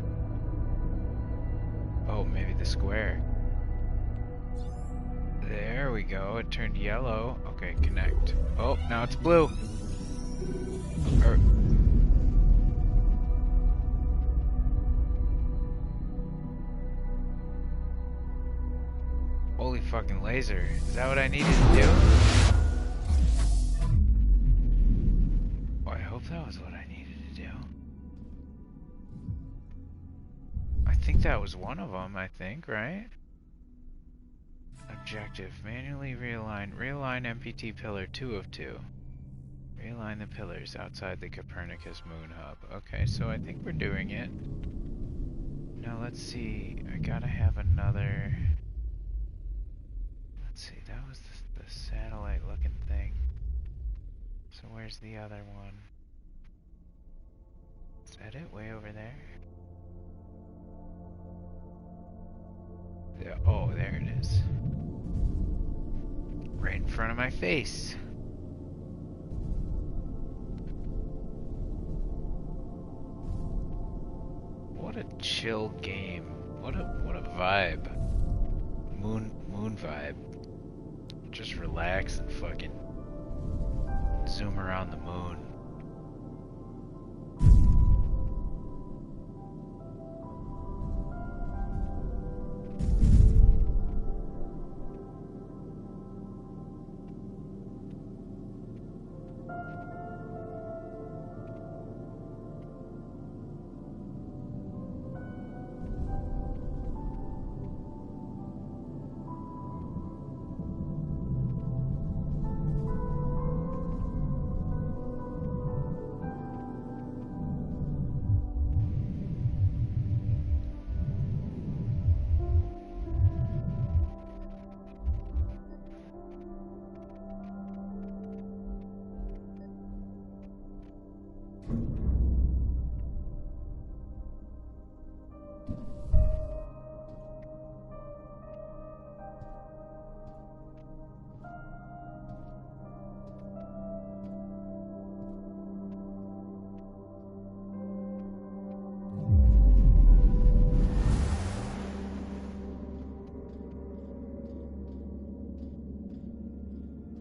Oh, maybe the square. There we go, it turned yellow. Okay, connect. Oh, now it's blue. Holy fucking laser. Is that what I needed to do? Oh, I hope that was what I needed to do. I think that was one of them, I think, right? Objective. Manually realign MPT pillar 2 of 2. Realign the pillars outside the Copernicus moon hub. Okay, so I think we're doing it. Now let's see. I gotta have another... Let's see, that was the satellite looking thing. So where's the other one? Is that it? Way over there? Oh, there it is. Right in front of my face. What a chill game. What a vibe. Moon vibe. Just relax and fucking zoom around the moon.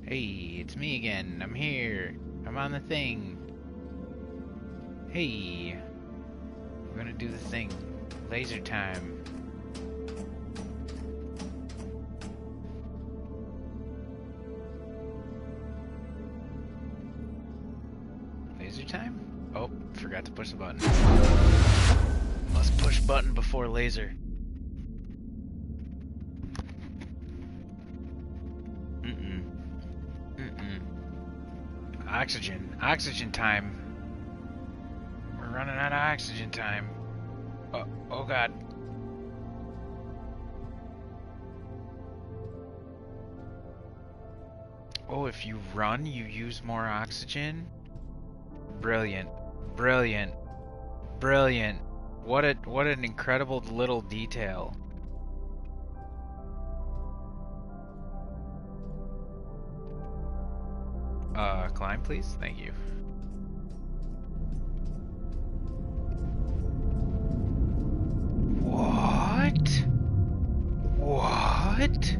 Hey, it's me again. I'm here. I'm on the thing. Hey. We're gonna do the thing. Laser time. Laser time? Oh, forgot to push the button. Must push button before laser. Oxygen time. We're running out of oxygen time. Oh god. Oh, if you run, you use more oxygen? Brilliant. Brilliant. Brilliant. What an incredible little detail. Climb, please. Thank you. What? What?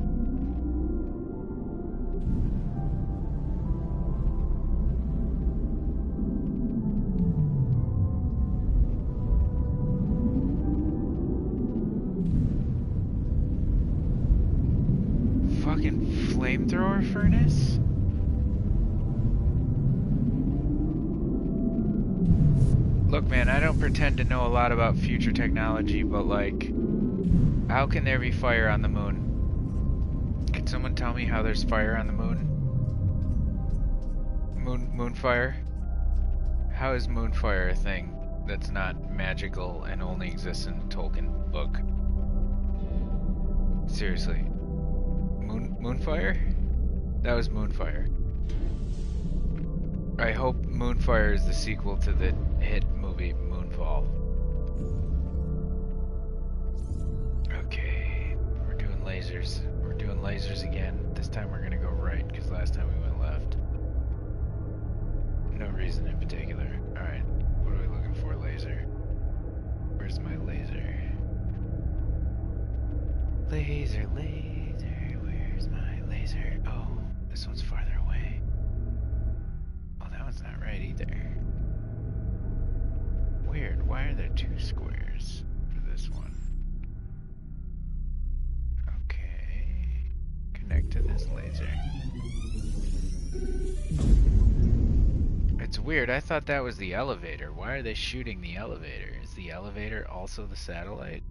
Fucking flamethrower furnace? Look, man, I don't pretend to know a lot about future technology, but like, how can there be fire on the moon? Can someone tell me how there's fire on the moon? Moon fire? How is moon fire a thing that's not magical and only exists in the Tolkien book? Seriously. Moonfire? That was Moonfire. I hope Moonfire is the sequel to the hit movie Moonfall. Okay, we're doing lasers. We're doing lasers again. This time we're gonna go right, because last time we went left. No reason in particular. Alright, what are we looking for? Laser. Where's my laser? Laser, laser, where's my laser? Oh, this one's farther away. Oh, that one's not right either. Weird, why are there two squares for this one? Okay, connect to this laser. It's weird, I thought that was the elevator. Why are they shooting the elevator? Is the elevator also the satellite?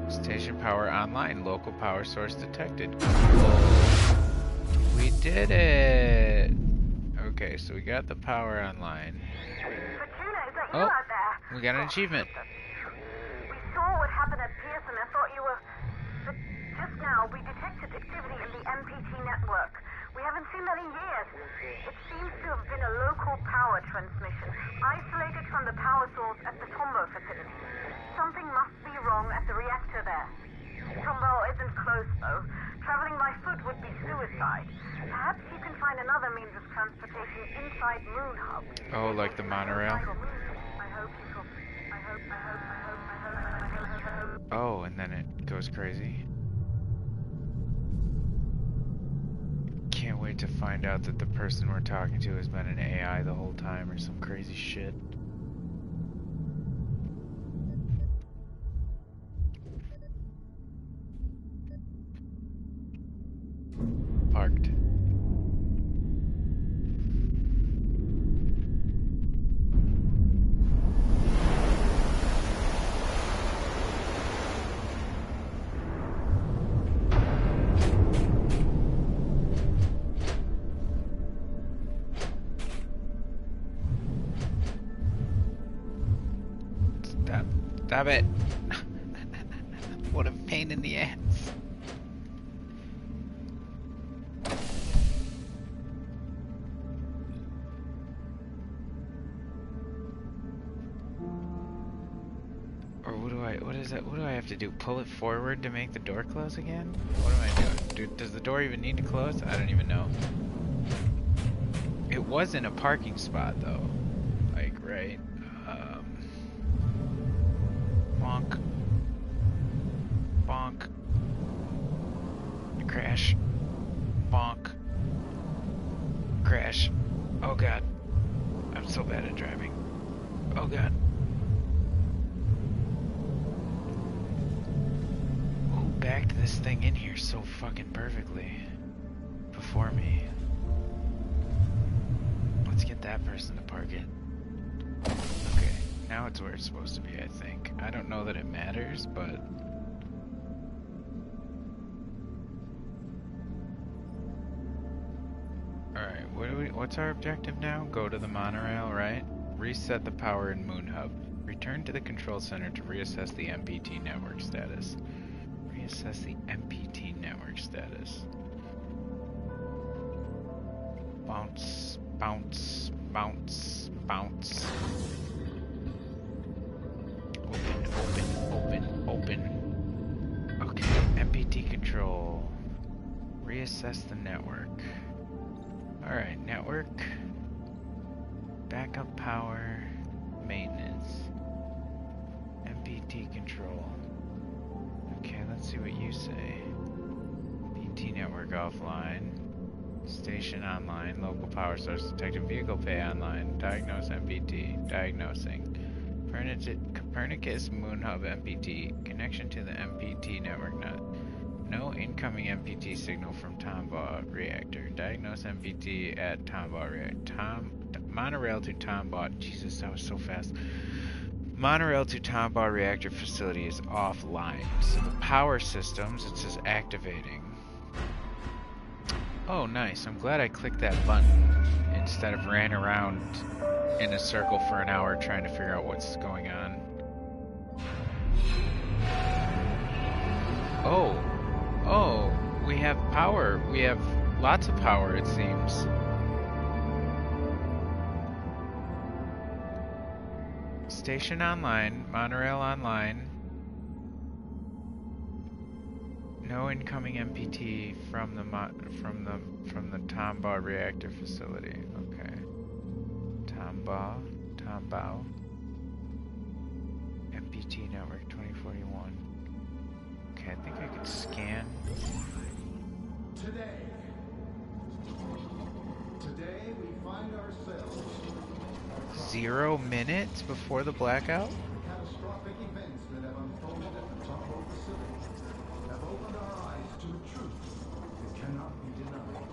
Station power online. Local power source detected. Cool. We did it! Okay, so we got the power online. Fortuna, is that you out there? We got an achievement. We saw what happened at Pearson. I thought you were... But just now, we detected activity in the MPT network. We haven't seen that in years. It seems to have been a local power transmission, isolated from the power source at the Tombow facility. Something must be wrong at the reactor there. Tombow isn't close, though. Traveling by foot would be suicide. Perhaps you can find another means of transportation inside Moon Hub. Oh, like the monorail? Oh, and then it goes crazy. Can't wait to find out that the person we're talking to has been an AI the whole time or some crazy shit. Parked. Stop it. What a pain in the ass. Or what do I have to do? Pull it forward to make the door close again? What am I doing? Does the door even need to close? I don't even know. It was in a parking spot though. Like, right? Bonk. Bonk. Crash. Bonk. Crash. Oh god. I'm so bad at driving. Oh god. Who backed this thing in here so fucking perfectly before me? Let's get that person to park it. Okay, now it's where it's supposed to be, I think. I don't know that it matters, but... Alright, what's our objective now? Go to the monorail, right? Reset the power in Moon Hub. Return to the control center to reassess the MPT network status. Reassess the MPT network status. Bounce, bounce, bounce, bounce. Open, open, open, open. Okay, MPT control. Reassess the network. Alright, network. Backup power. Maintenance. MPT control. Okay, let's see what you say. MPT network offline. Station online. Local power source detected. Vehicle pay online. Diagnose MPT. Diagnosing. Copernicus Moon Hub MPT. Connection to the MPT network net. No incoming MPT signal from Tombaugh reactor. Diagnose MPT at Tombaugh reactor. Monorail to Tombaugh. Jesus, that was so fast. Monorail to Tombaugh reactor facility is offline. So the power systems, it says activating. Oh, nice. I'm glad I clicked that button instead of ran around in a circle for an hour trying to figure out what's going on. Oh, we have power. We have lots of power, it seems. Station online, monorail online. No incoming MPT from the Tombaugh reactor facility. Okay. Tombaugh. MPT network 2041. Okay, I think I could scan. Today we find ourselves 0 minutes before the blackout? catastrophic events that have unfolded at the Tombaugh facility have opened our eyes to a truth that cannot be denied.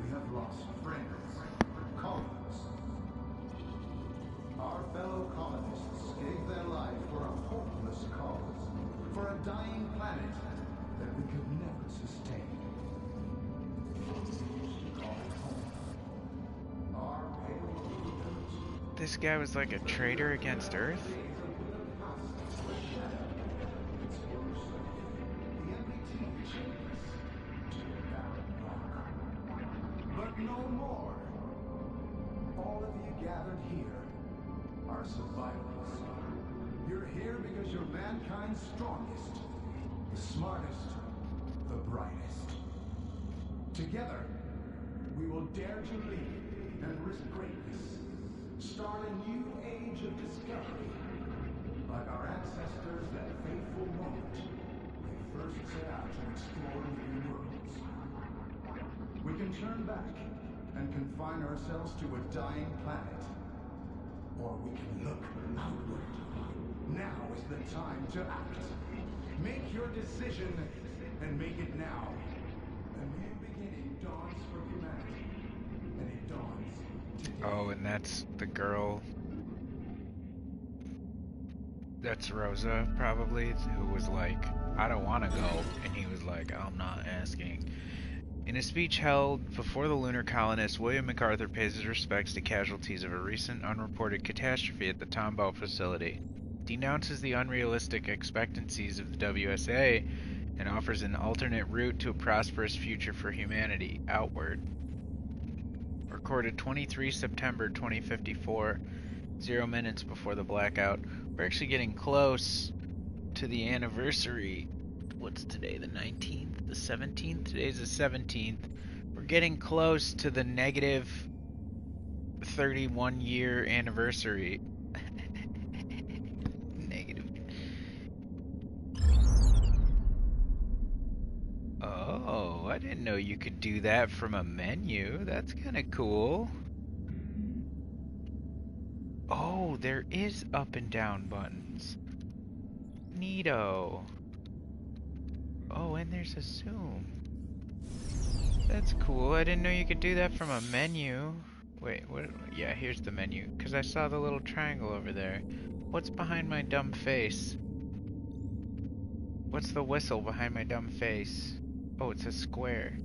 We have lost friends, colleagues. Our fellow colonists gave their life for a hopeless cause, for a dying planet that we could never sustain. This guy was like a traitor against Earth? But no more. All of you gathered here are survivors. You're here because you're mankind's strongest, the smartest, the brightest. Together, we will dare to lead and risk greatness. Start a new age of discovery, like our ancestors that fateful moment they first set out to explore new worlds. We can turn back and confine ourselves to a dying planet, or we can look outward. Now is the time to act. Make your decision and make it now. A new beginning dawns for humanity, and it dawns today. Oh, and that's the girl. That's Rosa, probably, who was like, I don't want to go. And he was like, I'm not asking. In a speech held before the lunar colonists, William MacArthur pays his respects to casualties of a recent unreported catastrophe at the Tombaugh facility, denounces the unrealistic expectancies of the WSA, and offers an alternate route to a prosperous future for humanity, outward. Recorded 23 September 2054, 0 minutes before the blackout. We're actually getting close to the anniversary. What's today, the 19th? The 17th? Today's the 17th We're getting close to the negative 31-year anniversary. Negative. Oh, I didn't know you could do that from a menu. That's kind of cool. Oh, there is up and down buttons. Neato. Oh, and there's a zoom. That's cool. I didn't know you could do that from a menu. Wait, what? Yeah, here's the menu. Because I saw the little triangle over there. What's behind my dumb face? What's the whistle behind my dumb face? Oh, it's a square.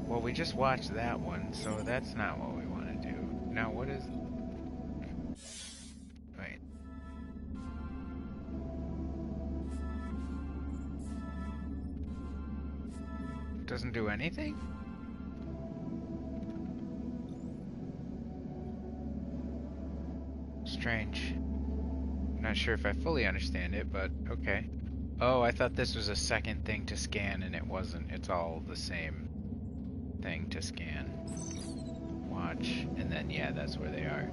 Well, we just watched that one, so that's not what we want to do. Now, what is... Wait. Doesn't do anything? Strange. I'm not sure if I fully understand it, but okay. Oh, I thought this was a second thing to scan, and it wasn't. It's all the same thing to scan. Watch, and then yeah, that's where they are.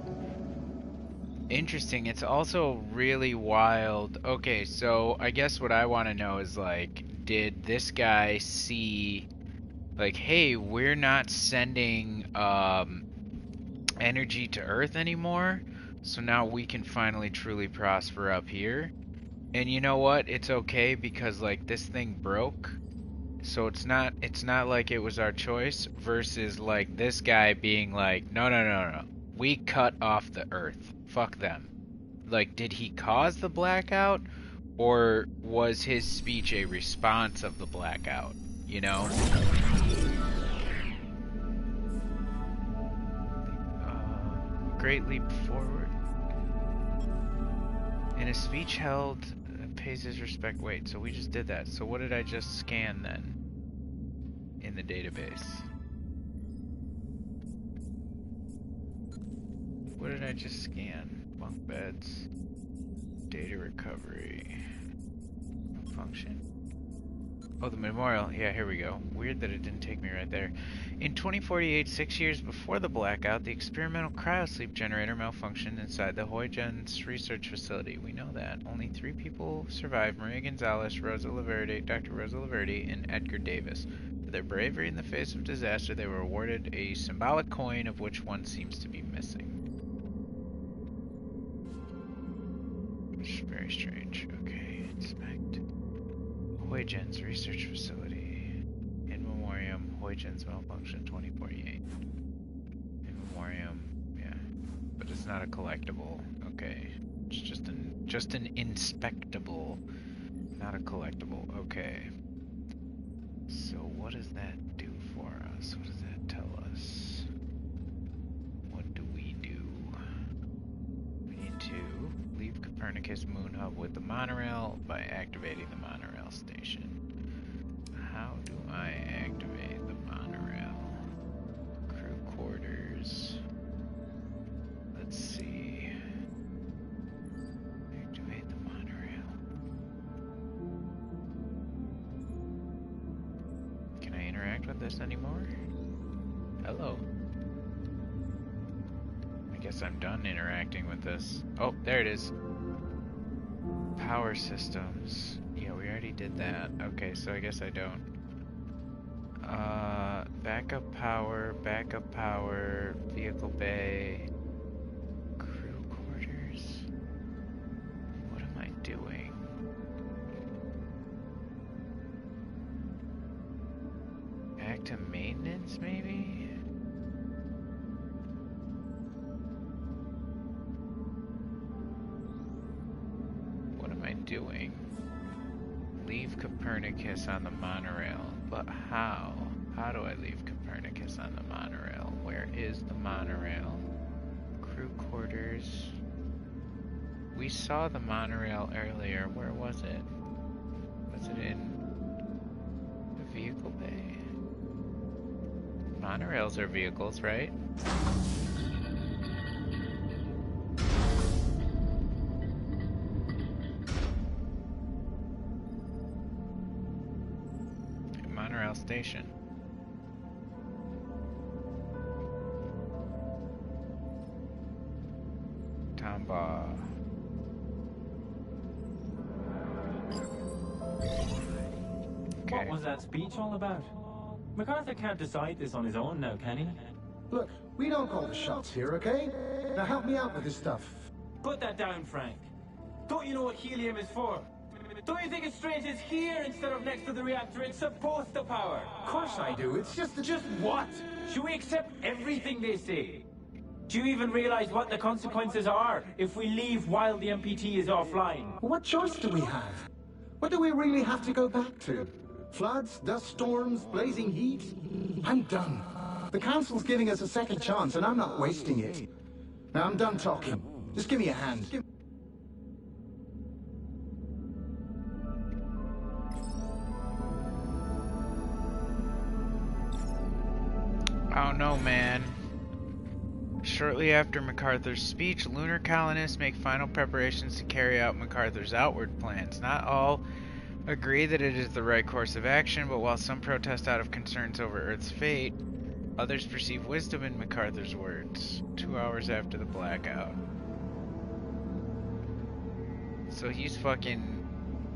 Interesting. It's also really wild. Okay, so I guess what I want to know is, like, did this guy see, like, hey, we're not sending energy to Earth anymore, so now we can finally truly prosper up here. And you know what? It's okay, because, like, this thing broke. So it's not like it was our choice, versus like this guy being like, no. We cut off the Earth. Fuck them. Like, did he cause the blackout, or was his speech a response of the blackout? You know? Great leap forward. In a speech held, pays his respect. Wait, so we just did that. So what did I just scan then? In the database. What did I just scan? Bunk beds. Data recovery. Function. Oh, the memorial. Yeah, here we go. Weird that it didn't take me right there. In 2048, 6 years before the blackout, the experimental cryosleep generator malfunctioned inside the Huygens research facility. We know that. Only 3 people survived: Maria Gonzalez, Rosa Laverde, Dr. Rosa Laverde, and Edgar Davis. For their bravery in the face of disaster, they were awarded a symbolic coin, of which one seems to be missing. Which is very strange. Okay, inspect. Huygens Research Facility. In memoriam, Huygens malfunction 2048. In memoriam, yeah. But it's not a collectible. Okay. It's just an inspectable. Not a collectible. Okay. So what does that do for us? What does that tell us? What do we do? We need to leave Copernicus Moon Hub with the monorail by activating the monorail station. How do I activate the monorail? Crew quarters. Let's see. Activate the monorail. Can I interact with this anymore? Hello. I guess I'm done interacting with this. Oh, there it is. Power systems. Yeah, we already did that. Okay, so I guess I don't. Backup power, vehicle bay, crew quarters. What am I doing? Back to maintenance, maybe? What am I doing? Leave Copernicus on the monorail. But how? How do I leave Copernicus on the monorail? Where is the monorail? Crew quarters. We saw the monorail earlier. Where was it? Was it in the vehicle bay? Monorails are vehicles, right? monorail station. Tombaugh. Okay. What was that speech all about? MacArthur can't decide this on his own now, can he? Look, we don't call the shots here, okay? Now help me out with this stuff. Put that down, Frank. Don't you know what helium is for? Don't you think it's strange it's here instead of next to the reactor it's supposed to power? Of course I do. It's just... Just what? Should we accept everything they say? Do you even realize what the consequences are if we leave while the MPT is offline? What choice do we have? What do we really have to go back to? Floods, dust storms, blazing heat? I'm done. The Council's giving us a second chance, and I'm not wasting it. Now I'm done talking. Just give me a hand. Oh no, man. Shortly after MacArthur's speech, lunar colonists make final preparations to carry out MacArthur's outward plans. Not all agree that it is the right course of action, but while some protest out of concerns over Earth's fate, others perceive wisdom in MacArthur's words. 2 hours after the blackout. So he's fucking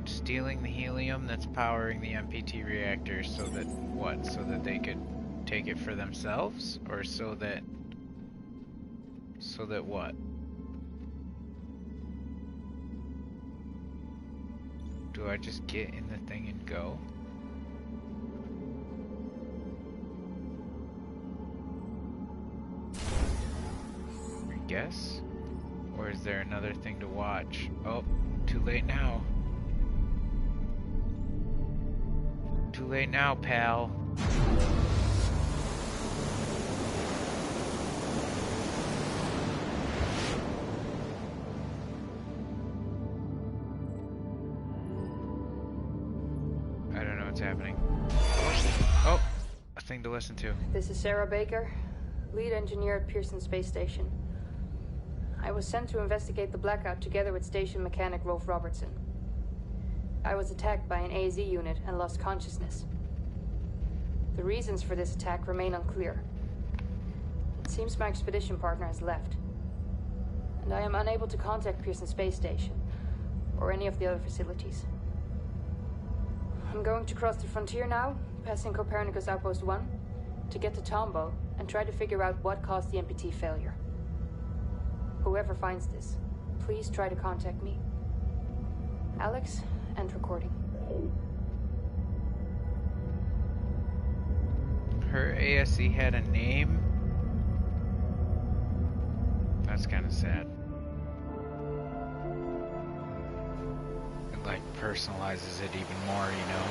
stealing the helium that's powering the MPT reactor so that what? So that they could take it for themselves? Or so that what? Do I just get in the thing and go? I guess? Or is there another thing to watch? Oh, too late now. Too late now, pal. Happening. Oh, a thing to listen to. This is Sarah Baker, lead engineer at Pearson Space Station. I was sent to investigate the blackout together with station mechanic Rolf Robertson. I was attacked by an AZ unit and lost consciousness. The reasons for this attack remain unclear. It seems my expedition partner has left, and I am unable to contact Pearson Space Station or any of the other facilities. I'm going to cross the frontier now, passing Copernicus Outpost 1, to get to Tombaugh and try to figure out what caused the MPT failure. Whoever finds this, please try to contact me. Alex, end recording. Her ASE had a name? That's kind of sad. Like personalizes it even more, you know.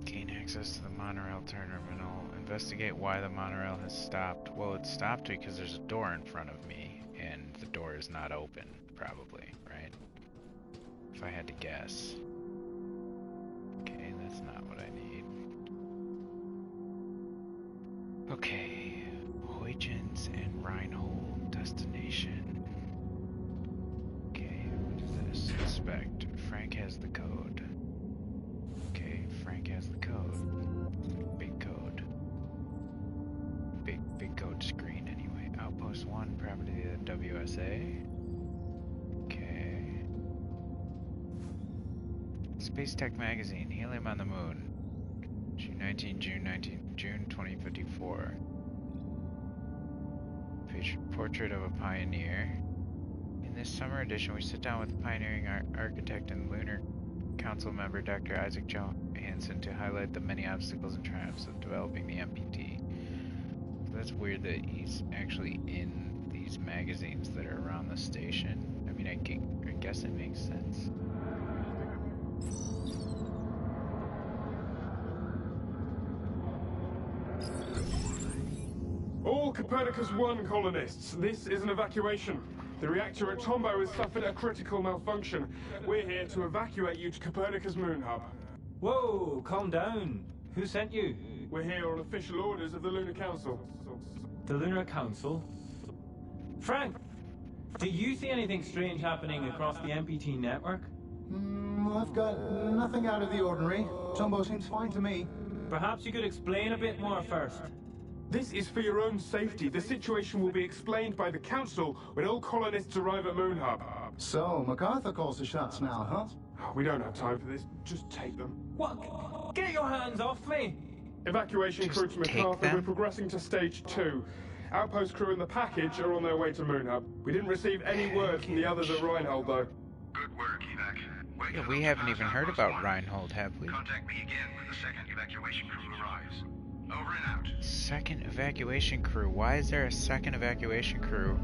Gain access to the monorail terminal. Investigate why the monorail has stopped. Well, it stopped because there's a door in front of me, and the door is not open, probably, right? If I had to guess. Okay, that's not what I need. Okay, Huygens and Reinhold destination. Suspect. Frank has the code. Okay, Frank has the code. Big code. Big code screen anyway. Outpost 1, property of the WSA. Okay. Space Tech Magazine, Helium on the Moon. June 2054. Portrait of a pioneer. In this summer edition, we sit down with pioneering architect and Lunar Council member Dr. Isaac Johansen to highlight the many obstacles and triumphs of developing the MPT. So that's weird that he's actually in these magazines that are around the station. I mean, I guess it makes sense. All Copernicus 1 colonists, this is an evacuation. The reactor at Tombaugh has suffered a critical malfunction. We're here to evacuate you to Copernicus Moon Hub. Whoa, calm down. Who sent you? We're here on official orders of the Lunar Council. The Lunar Council? Frank, do you see anything strange happening across the MPT network? I've got nothing out of the ordinary. Tombo seems fine to me. Perhaps you could explain a bit more first. This is for your own safety. The situation will be explained by the Council when all colonists arrive at Moon Hub. So, MacArthur calls the shots now, huh? We don't have time for this. Just take them. What? Get your hands off me! Evacuation crew to MacArthur. We're progressing to stage 2. Outpost crew and the package are on their way to Moon Hub. We didn't receive any word from the others at Reinhold, though. Good work, Evac. Yeah, we haven't even heard about Reinhold, have we? Contact me again when the second evacuation crew arrives. Over and out. Second evacuation crew? Why is there a second evacuation crew?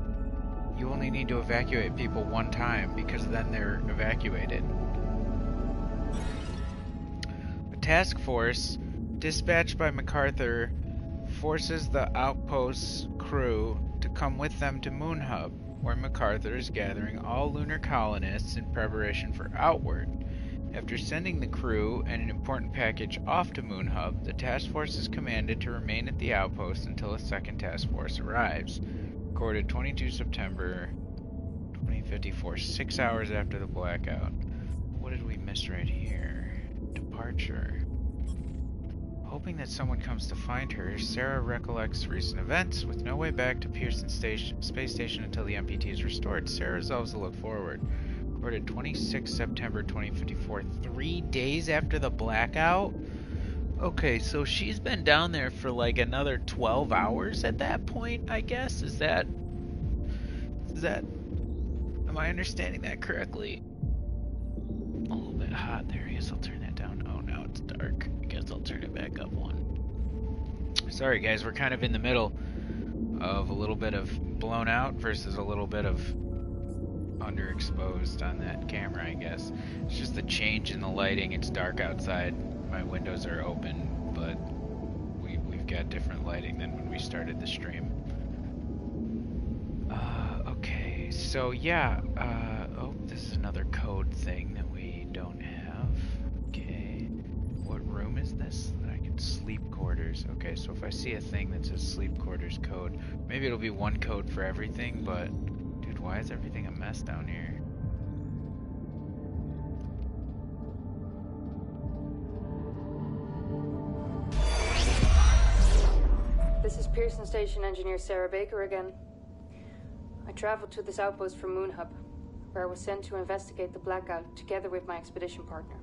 You only need to evacuate people one time, because then they're evacuated. A task force dispatched by MacArthur forces the outpost's crew to come with them to Moon Hub, where MacArthur is gathering all lunar colonists in preparation for Outward. After sending the crew and an important package off to Moon Hub, the task force is commanded to remain at the outpost until a second task force arrives. Recorded 22 September 2054, 6 hours after the blackout. What did we miss right here? Departure. Hoping that someone comes to find her, Sarah recollects recent events. With no way back to Pearson Space Station until the MPT is restored, Sarah resolves to look forward. Recorded 26 September 2054, 3 days after the blackout? Okay, so she's been down there for like another 12 hours at that point, I guess? Is that... Am I understanding that correctly? A little bit hot there. I guess I'll turn that down. Oh, now it's dark. I guess I'll turn it back up one. Sorry guys, we're kind of in the middle of a little bit of blown out versus a little bit of underexposed on that camera, I guess. It's just the change in the lighting. It's dark outside. My windows are open, but we've got different lighting than when we started the stream. Okay, so yeah. Oh, this is another code thing that we don't have. Okay. What room is this? I can sleep quarters. Okay, so if I see a thing that says sleep quarters code, maybe it'll be one code for everything, but dude, why is everything a mess down here? This is Pearson Station Engineer Sarah Baker again. I traveled to this outpost from Moon Hub, where I was sent to investigate the blackout together with my expedition partner.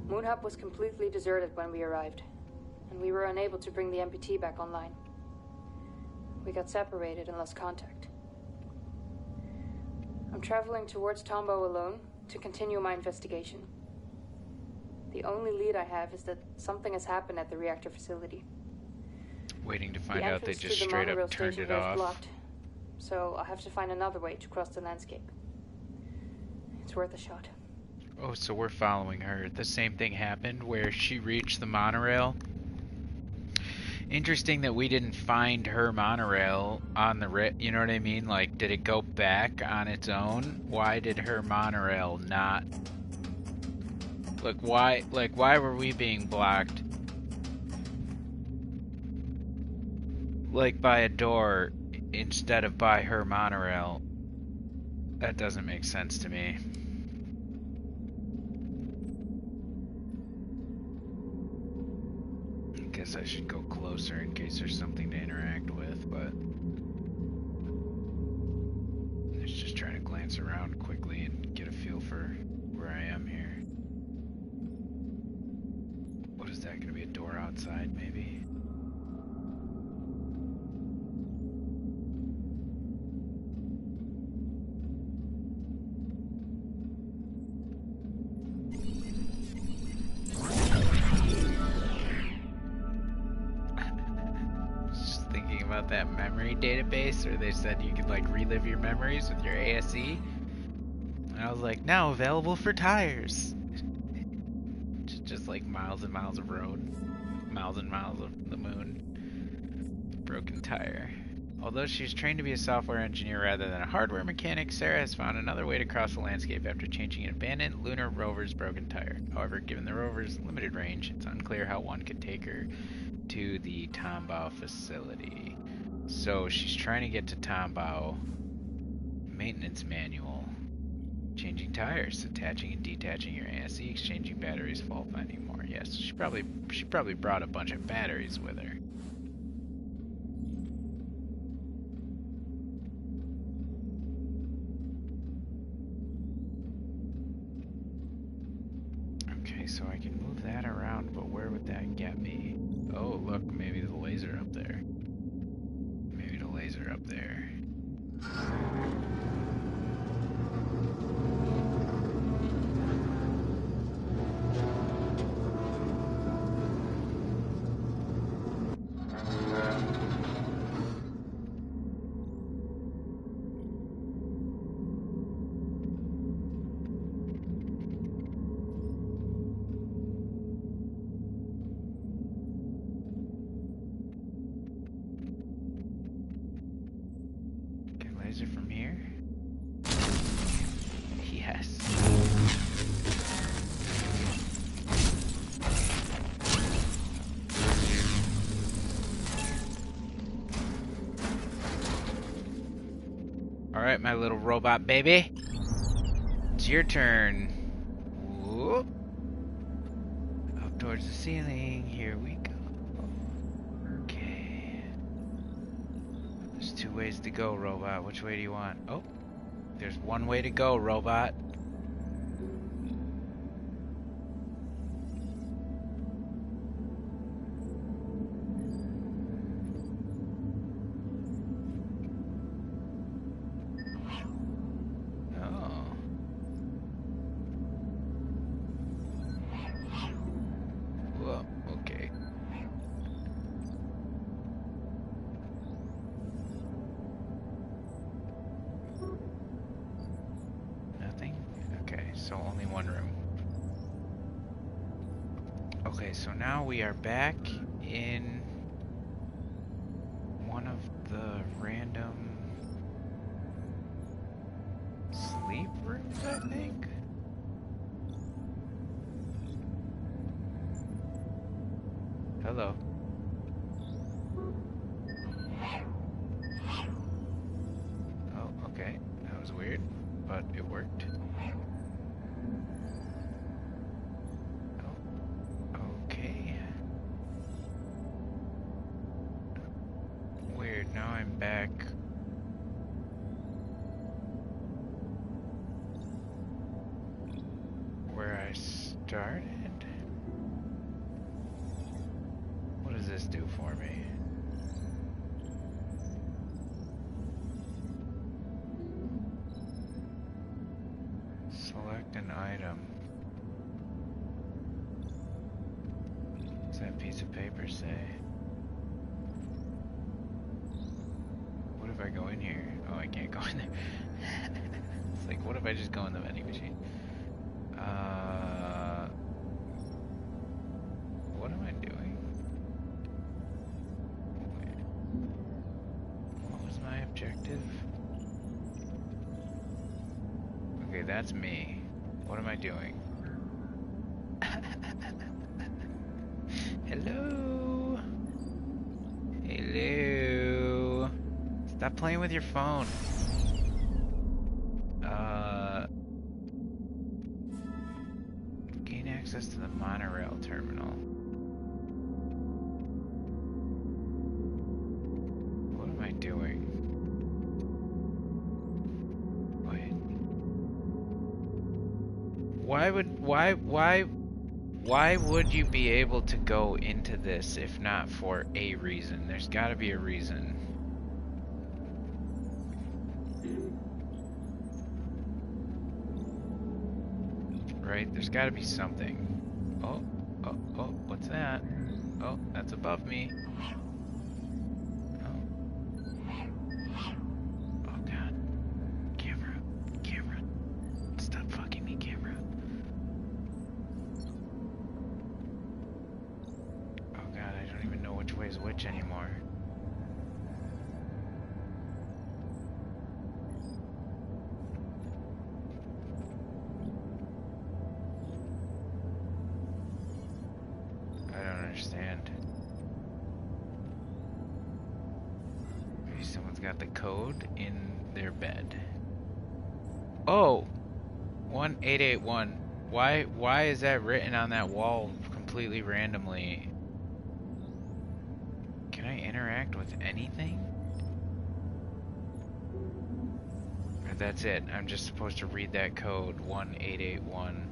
Moon Hub was completely deserted when we arrived, and we were unable to bring the MPT back online. We got separated and lost contact. I'm traveling towards Tombo alone to continue my investigation. The only lead I have is that something has happened at the reactor facility. Waiting to find out they just straight up turned it off. Blocked, so I'll have to find another way to cross the landscape. It's worth a shot. Oh, so we're following her. The same thing happened where she reached the monorail. Interesting that we didn't find her monorail on the you know what I mean? Like, did it go back on its own? Why did her monorail not... why were we being blocked? Like, by a door instead of by her monorail. That doesn't make sense to me. I guess I should go closer in case there's something to interact with, but let's just try to glance around quickly and get a feel for where I am here. What is that? Gonna be a door outside, maybe? That memory database where they said you could like relive your memories with your ASE, and I was like, now available for tires. Just like miles and miles of road, miles and miles of the moon. Broken tire. Although she's trained to be a software engineer rather than a hardware mechanic, Sarah has found another way to cross the landscape after changing an abandoned lunar rover's broken tire. However, given the rover's limited range, it's unclear how one could take her to the Tombo facility. So she's trying to get to Tombo. Maintenance manual. Changing tires, attaching and detaching your ASE, exchanging batteries, fault finding more. Yes, she probably brought a bunch of batteries with her. Okay, so I can move that around, but where would that get me? Oh, look, maybe the laser up there. Maybe the laser up there. From here? Yes. Alright, my little robot baby. It's your turn. Whoop. Up towards the ceiling. Here we go. Okay. There's 2 ways to go, robot. Which way do you want? Oh, there's 1 way to go, robot. Oh. Whoa, okay. So only 1 room. Okay, so now we are back in one of the random sleep rooms, I think. Hello. Oh, okay. That was weird, but it worked. Now I'm back. Where I started? What does this do for me? Select an item. What's that piece of paper say? What if I go in here? Oh, I can't go in there. It's like, what if I just go in the vending machine? What am I doing? Wait. What was my objective? Okay, that's me. What am I doing? Hello? Hello? Stop playing with your phone. Gain access to the monorail terminal. What am I doing? Wait. Why would you be able to go into this if not for a reason? There's gotta be a reason. Right? There's gotta be something. Oh, what's that? Oh, that's above me. Oh god. Camera. Stop fucking me, camera. Oh god, I don't even know which way is which anymore. Understand. Maybe someone's got the code in their bed. Oh! 1881. Why is that written on that wall completely randomly? Can I interact with anything? Or that's it. I'm just supposed to read that code. 1881.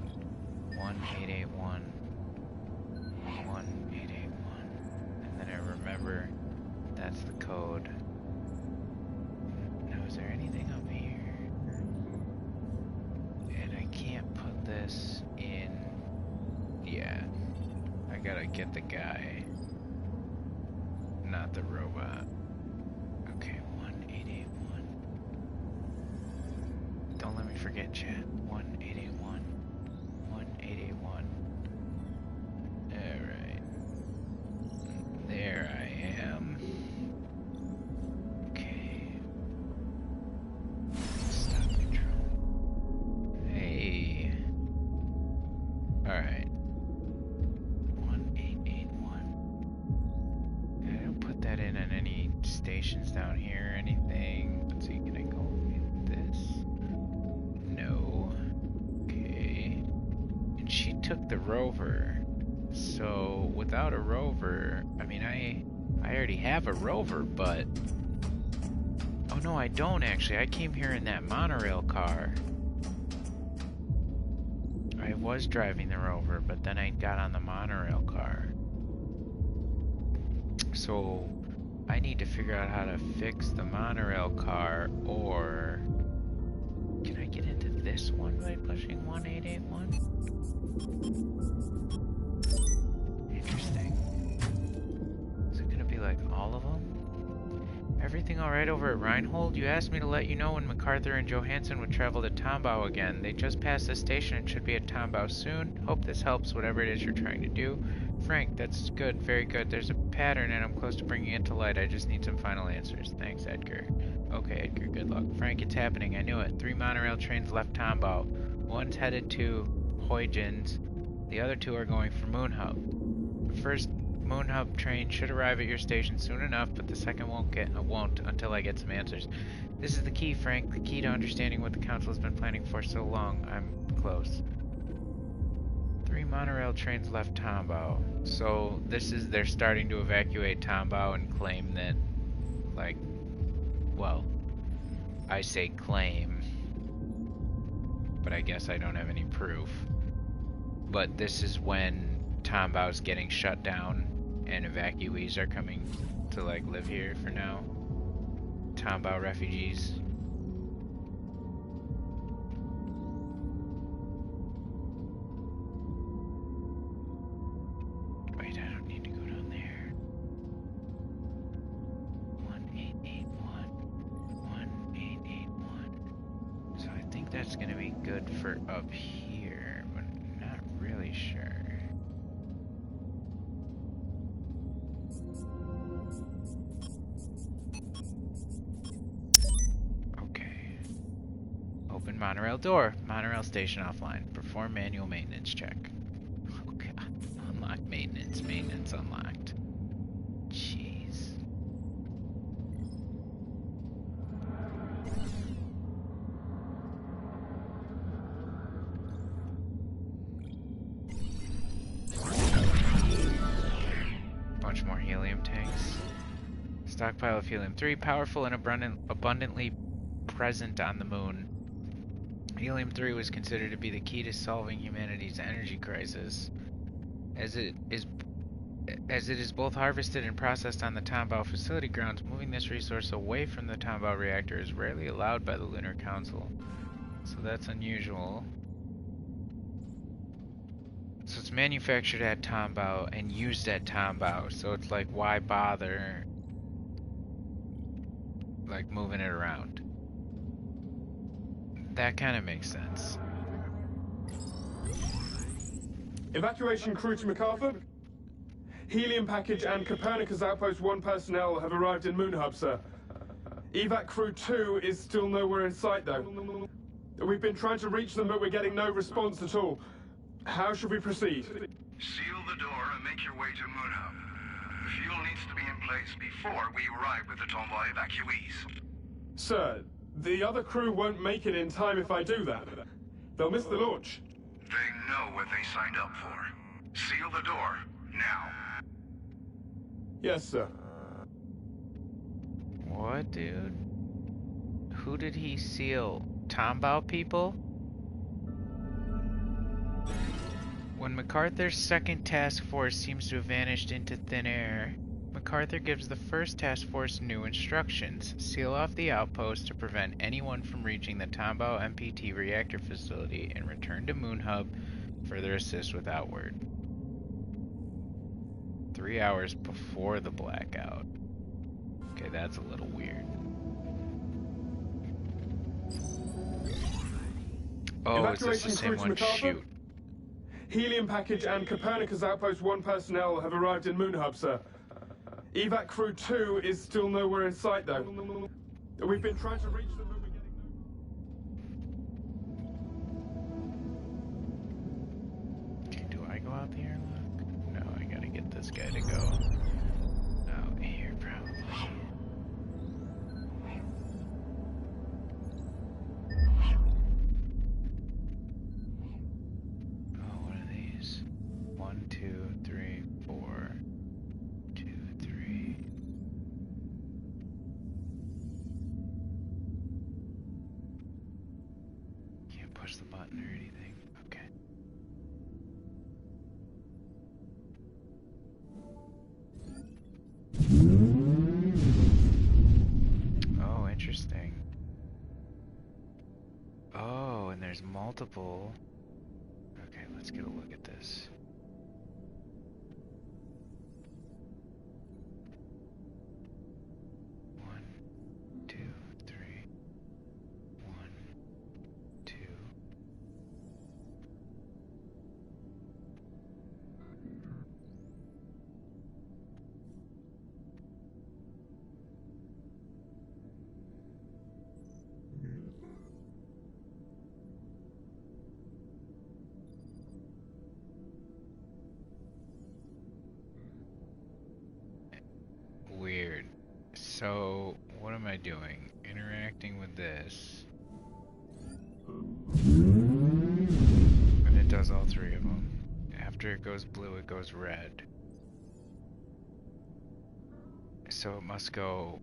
1881. 1881. And then I remember that's the code. Now, is there anything up here? And I can't put this in. Yeah. I gotta get the guy. Not the robot. Okay, 1881. Don't let me forget, chat. 1881. 1881. Alright. There I am. Okay. Stop control. Hey. Alright. 1881. I don't put that in on any stations down here or anything. Let's see, can I go with this? No. Okay. And she took the rover. So without a rover, I mean, I already have a rover, but oh no, I don't actually. I came here in that monorail car. I was driving the rover, but then I got on the monorail car. So I need to figure out how to fix the monorail car, or can I get into this one by pushing 1881? Interesting. Is it gonna be like all of them? Everything alright over at Reinhold? You asked me to let you know when MacArthur and Johansson would travel to Tombau again. They just passed the station and should be at Tombau soon. Hope this helps, whatever it is you're trying to do. Frank, that's good, very good. There's a pattern and I'm close to bringing it to light. I just need some final answers. Thanks, Edgar. Okay, Edgar, good luck. Frank, it's happening. I knew it. 3 monorail trains left Tombau. One's headed to Huygens. The other 2 are going for Moonhub. The first Moonhub train should arrive at your station soon enough, but the second won't until I get some answers. This is the key, Frank. The key to understanding what the council has been planning for so long. I'm close. 3 monorail trains left Tombau. So they're starting to evacuate Tombau and claim that, like, well, I say claim, but I guess I don't have any proof. But this is when Tombau's getting shut down and evacuees are coming to, like, live here for now. Tombau refugees. Wait, I don't need to go down there. 1881. 1881. So I think that's gonna be good for up here, but I'm not really sure. Open monorail door. Monorail station offline. Perform manual maintenance check. Oh god. Unlock maintenance. Maintenance unlocked. Jeez. Bunch more helium tanks. Stockpile of helium-3, powerful and abundantly present on the moon. Helium-3 was considered to be the key to solving humanity's energy crisis, as it is both harvested and processed on the Tombau facility grounds. Moving this resource away from the Tombau reactor is rarely allowed by the Lunar Council, so that's unusual. So it's manufactured at Tombau and used at Tombau, so it's like, why bother, like, moving it around? That kind of makes sense. Evacuation crew to MacArthur. Helium package and Copernicus Outpost 1 personnel have arrived in Moonhub, sir. Evac crew 2 is still nowhere in sight, though. We've been trying to reach them, but we're getting no response at all. How should we proceed? Seal the door and make your way to Moonhub. The fuel needs to be in place before we arrive with the Tombau evacuees. Sir, the other crew won't make it in time if I do that. They'll miss the launch. They know what they signed up for. Seal the door, now. Yes, sir. What, dude? Who did he seal? Tombow people? When MacArthur's second task force seems to have vanished into thin air, MacArthur gives the first task force new instructions. Seal off the outpost to prevent anyone from reaching the Tombow MPT reactor facility and return to Moon Hub. Further assist with Outward. 3 hours before the blackout. Okay, that's a little weird. Oh, is this the same one? Shoot. Helium package and Copernicus Outpost 1 personnel have arrived in Moon Hub, sir. Evac Crew 2 is still nowhere in sight, though. We've been trying to reach them, but we're getting... Okay, do I go out there and look? No, I gotta get this guy to go out here, probably. Oh, what are these? 1, 2, 3, 4. 2, 3. Can't push the button or anything. Okay. Oh, interesting. Oh, and there's multiple. Okay, let's get a look at this. Weird. So, what am I doing? Interacting with this. And it does all three of them. After it goes blue, it goes red. So it must go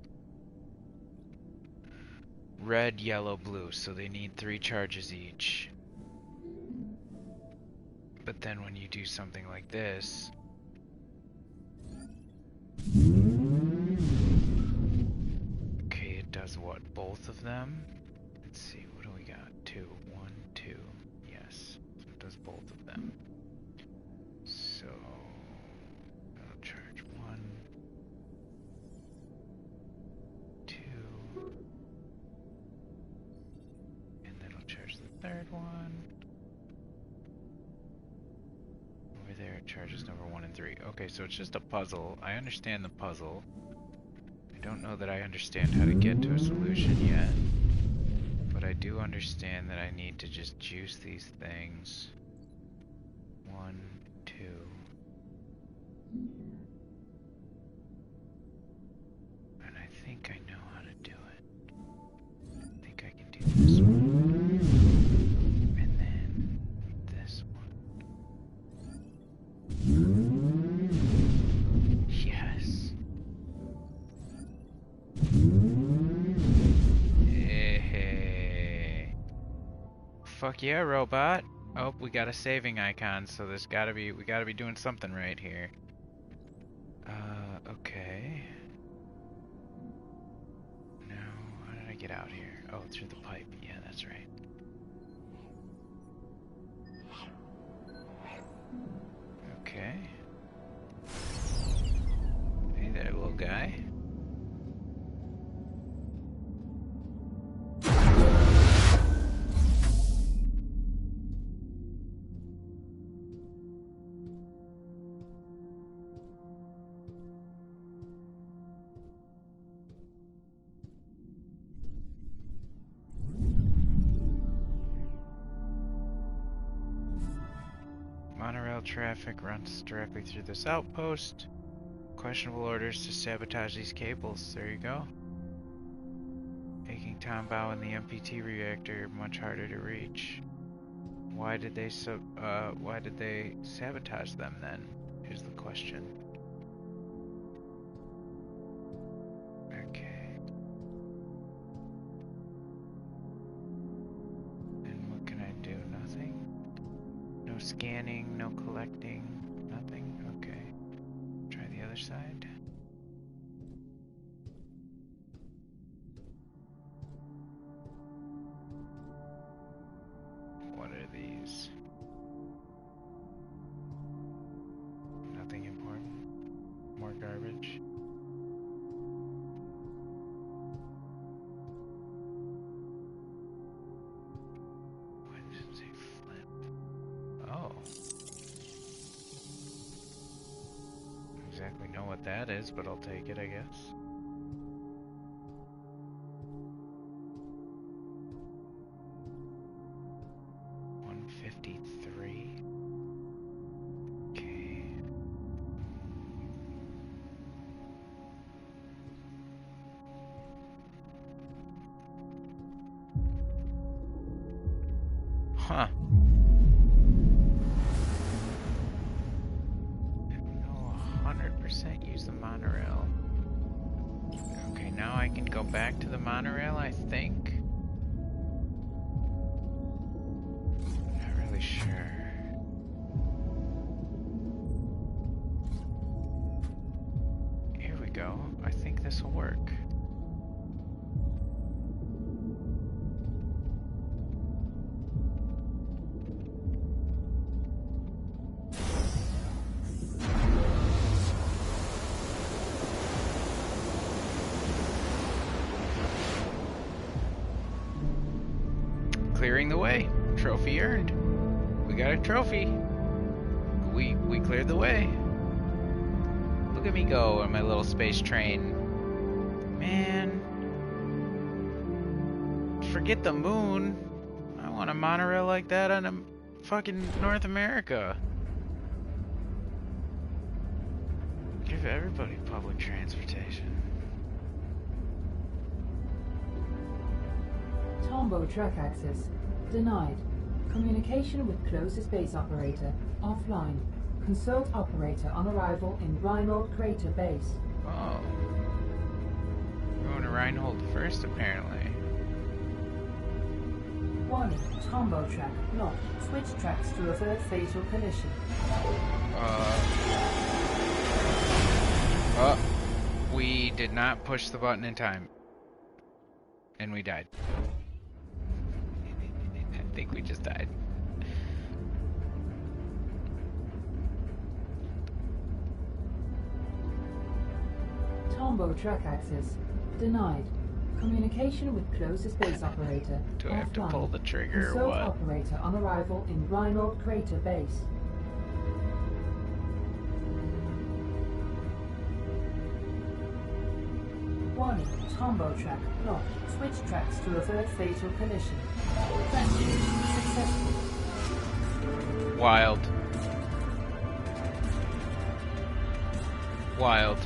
red, yellow, blue. So they need 3 charges each. But then when you do something like this, okay, it does what? Both of them? Let's see, what do we got? 2, 1, 2. Yes, so it does both of them. So I'll charge 1, 2, and then I'll charge the third one. Over there it charges number 1 and 3. Okay, so it's just a puzzle. I understand the puzzle. I don't know that I understand how to get to a solution yet. But I do understand that I need to just juice these things. 1, 2. And I think I know how to do it. I think I can do this one. And then this one. Yes. Hey. Fuck yeah, robot. Oh, we got a saving icon, so we gotta be doing something right here. Okay. Now, how did I get out here? Oh, through the pipe. Yeah, that's right. Okay. Hey there, little guy. Monorail traffic runs directly through this outpost. Questionable orders to sabotage these cables. There you go. Making Tombow and the MPT reactor much harder to reach. Why did they sabotage them then? Here's the question. Okay. And what can I do? Nothing? No scanning, no collecting, nothing? Okay. Try the other side. What are these? Nothing important. More garbage. Why does it say flip? Oh. Don't exactly know what that is, but I'll take it, I guess. Huh. No, 100% use the monorail. Okay, now I can go back to the monorail, I think. Not really sure. Here we go. I think this will work. Clearing the way. Trophy earned. We got a trophy. We cleared the way. Look at me go on my little space train. Man. Forget the moon. I want a monorail like that on a fucking North America. Give everybody public transportation. Tombow track access denied. Communication with closest base operator offline. Consult operator on arrival in Reinhold Crater Base. Oh. We're going to Reinhold first, apparently. Warning, Tombow track locked. Switch tracks to avert fatal collision. We did not push the button in time. And we died. I think we just died. Tombow track access denied. Communication with closest base operator Do I have to pull the trigger Consult or what? operator on arrival in Reinhold Crater Base. Warning, Tombow track locked. Switch tracks to avert fatal collision. Rescue successful. Wild. Wild.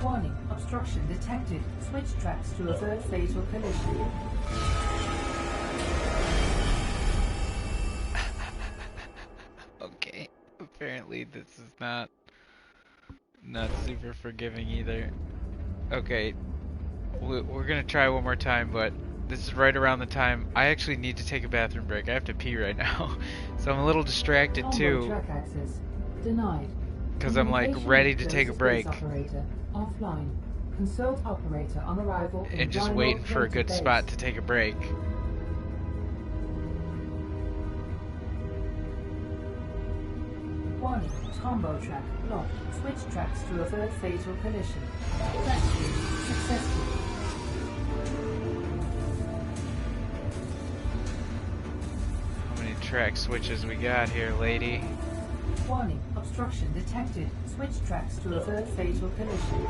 Warning, obstruction detected. Switch tracks to avert fatal collision. Okay. Apparently this is not super forgiving either. Okay. We're gonna try one more time, but this is right around the time I actually need to take a bathroom break. I have to pee right now. So I'm a little distracted too. Track access denied. Because I'm like ready to take a break. Operator offline. Consult operator on arrival in And just waiting for a good spot to take a break. Warning, Tombow track locked. Switch tracks to avert fatal collision. Rescue successful. How many track switches we got here, lady? Warning, obstruction detected. Switch tracks to avert fatal collision.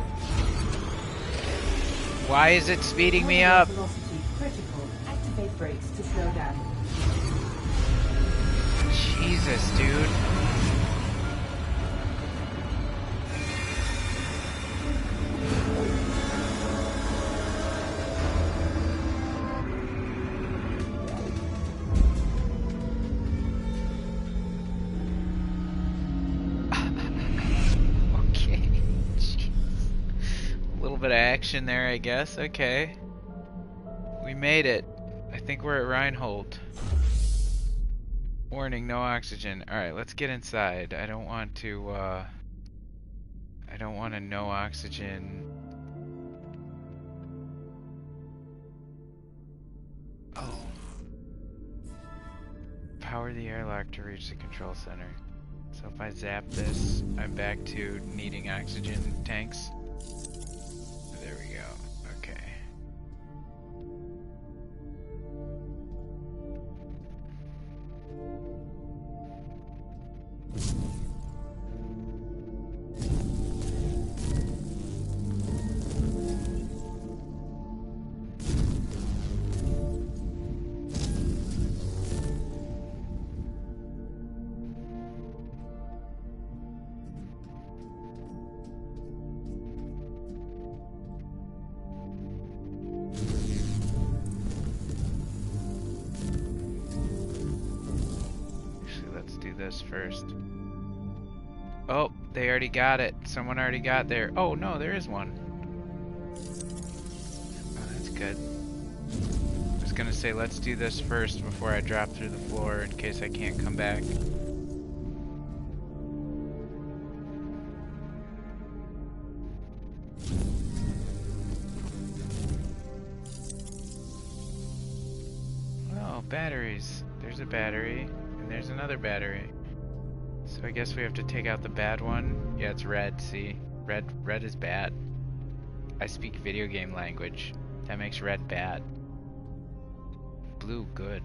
Why is it speeding me up? Velocity critical. Activate brakes to slow down. Jesus, dude. mission there, I guess. Okay. We made it. I think we're at Reinhold. Warning, no oxygen. Alright, let's get inside. I don't want to, I don't want to no oxygen. Oh. Power the airlock to reach the control center. So if I zap this, I'm back to needing oxygen tanks. There we go. Okay. First. Oh, they already got it. Someone already got there. Oh no, there is one. Oh, that's good. I was gonna say let's do this first before I drop through the floor in case I can't come back. Oh, batteries. There's a battery. And there's another battery. So I guess we have to take out the bad one. Yeah, it's red, see? Red is bad. I speak video game language. That makes red bad. Blue, good.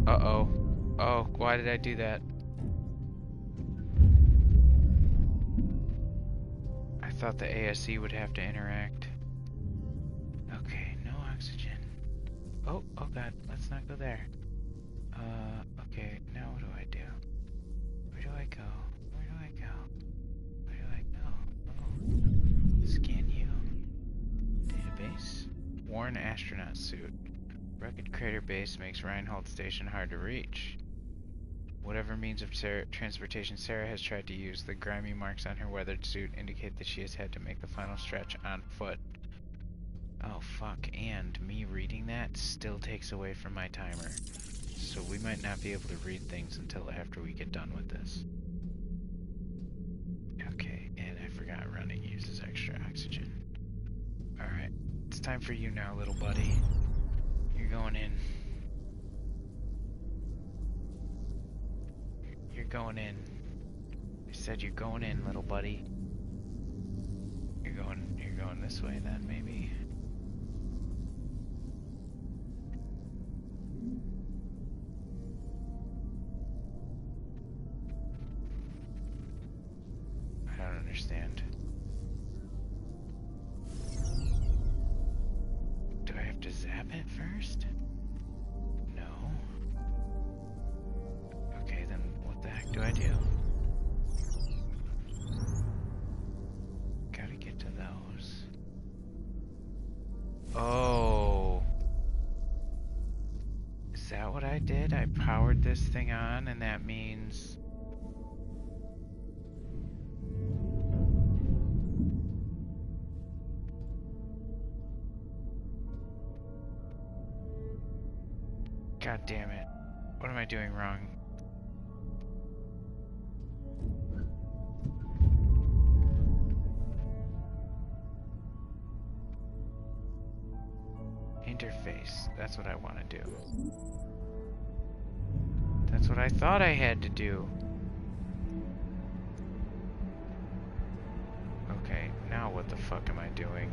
Uh-oh. Oh, why did I do that? I thought the ASE would have to interact. Okay, no oxygen. Oh god, let's not go there. Okay, now what do I do? Where do I go? Where do I go? Where do I go? Oh. Scan you. Database. Worn astronaut suit. Rugged crater base makes Reinhold Station hard to reach. Whatever means of transportation Sarah has tried to use, the grimy marks on her weathered suit indicate that she has had to make the final stretch on foot. Oh fuck, and me reading that still takes away from my timer. So we might not be able to read things until after we get done with this. Okay, and I forgot running uses extra oxygen. Alright, it's time for you now, little buddy. You're going in. You're going in. I said you're going in, little buddy. You're going this way then, maybe? I don't understand. Do I have to zap it first? No. Okay, then what the heck do I do? Gotta get to those. Oh. Is that what I did? I powered this thing on, and that means... God damn it. What am I doing wrong? Interface. That's what I want to do. That's what I thought I had to do. Okay, now what the fuck am I doing?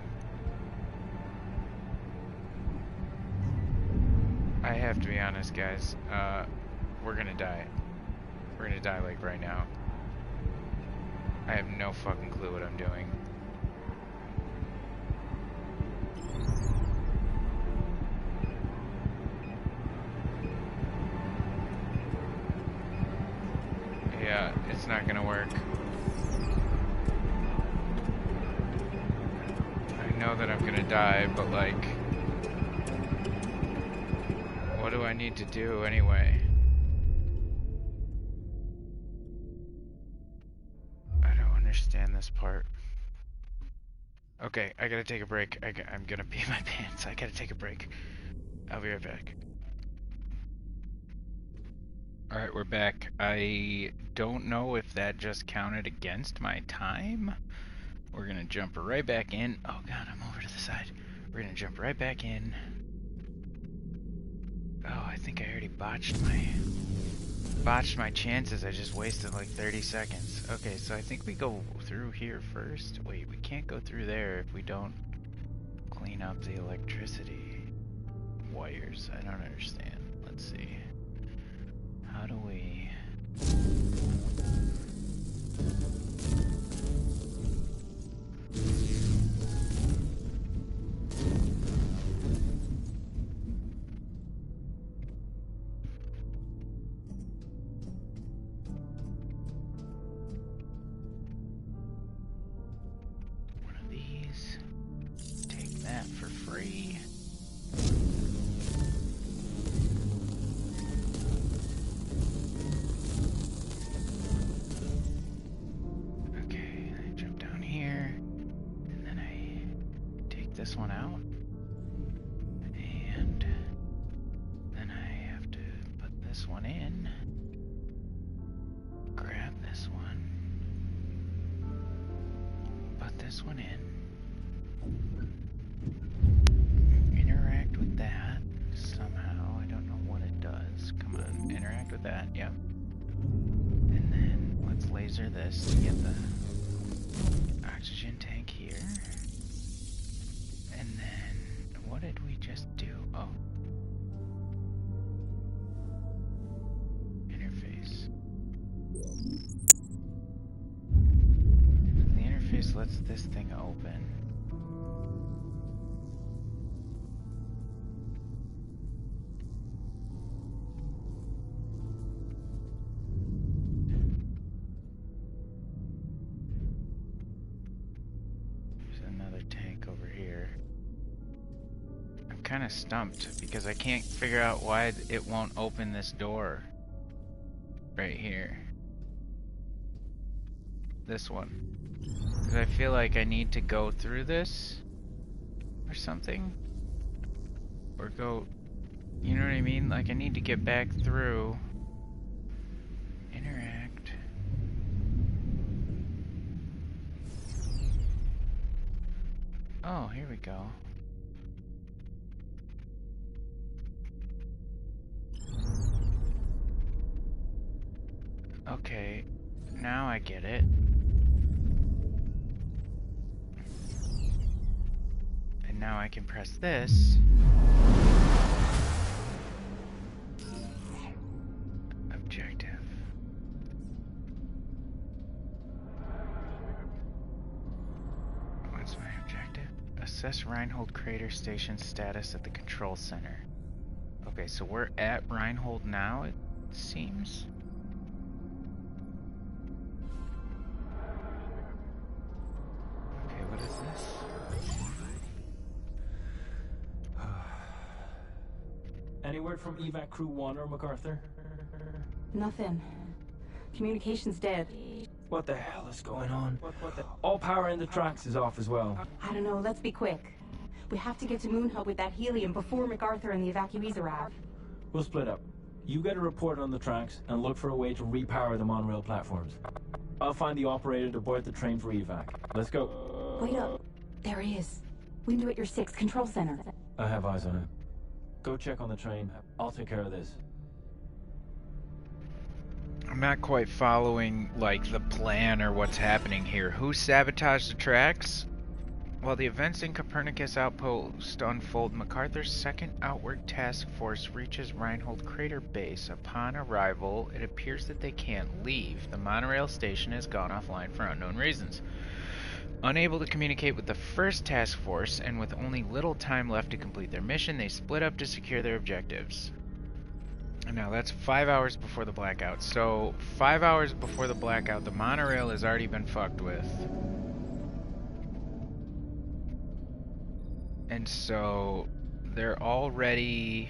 I have to be honest, guys. We're gonna die. We're gonna die like right now. I have no fucking clue what I'm doing. Yeah, it's not gonna work. I know that I'm gonna die, but like... what do I need to do anyway? understand this part. Okay, I gotta take a break. I'm gonna pee my pants. I gotta take a break. I'll be right back. Alright, we're back. I don't know if that just counted against my time. We're gonna jump right back in. Oh god, I'm over to the side. We're gonna jump right back in. Oh, I think I already botched my chances. I just wasted like 30 seconds. Okay, so I think we go through here first. Wait, we can't go through there if we don't clean up the electricity wires. I don't understand. Let's see. How do we... One of these. Take that for free. This one out, and then I have to put this one in, grab this one, put this one in, interact with that somehow. I don't know what it does. Come on, interact with that. Yep. And then let's laser this to get the oxygen tank here. And then, what did we just do? Oh. Interface. The interface lets this thing open. There's another tank over here. Kind of stumped because I can't figure out why it won't open this door right here. This one. Because I feel like I need to go through this or something. Or go, you know what I mean? Like I need to get back through. Interact. Oh, here we go. Okay, now I get it. And now I can press this. Objective. What's my objective? Assess Reinhold Crater Station status at the control center. Okay, so we're at Reinhold now, it seems. What is this? Any word from evac crew 1 or MacArthur? Nothing. Communication's dead. What the hell is going on? All power in the tracks is off as well. I don't know, let's be quick. We have to get to Moon Hub with that helium before MacArthur and the evacuees arrive. We'll split up. You get a report on the tracks and look for a way to repower the monorail platforms. I'll find the operator to board the train for evac. Let's go. Wait up. There he is. Window at your 6, control center. I have eyes on it. Go check on the train. I'll take care of this. I'm not quite following, like, the plan or what's happening here. Who sabotaged the tracks? While the events in Copernicus Outpost unfold, MacArthur's second outward task force reaches Reinhold Crater Base. Upon arrival, it appears that they can't leave. The monorail station has gone offline for unknown reasons. Unable to communicate with the first task force, and with only little time left to complete their mission, they split up to secure their objectives. Now, that's 5 hours before the blackout. So, 5 hours before the blackout, the monorail has already been fucked with. And so, they're already...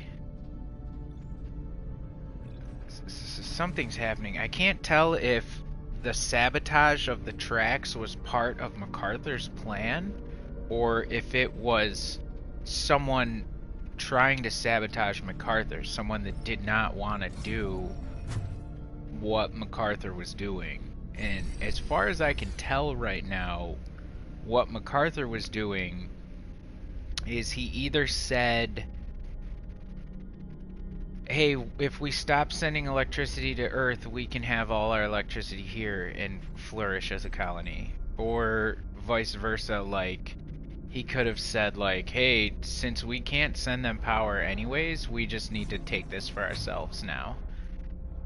something's happening. I can't tell if the sabotage of the tracks was part of MacArthur's plan, or if it was someone trying to sabotage MacArthur, someone that did not want to do what MacArthur was doing. And as far as I can tell right now, what MacArthur was doing is he either said, hey, if we stop sending electricity to Earth, we can have all our electricity here and flourish as a colony. Or vice versa, like, he could have said, like, hey, since we can't send them power anyways, we just need to take this for ourselves now.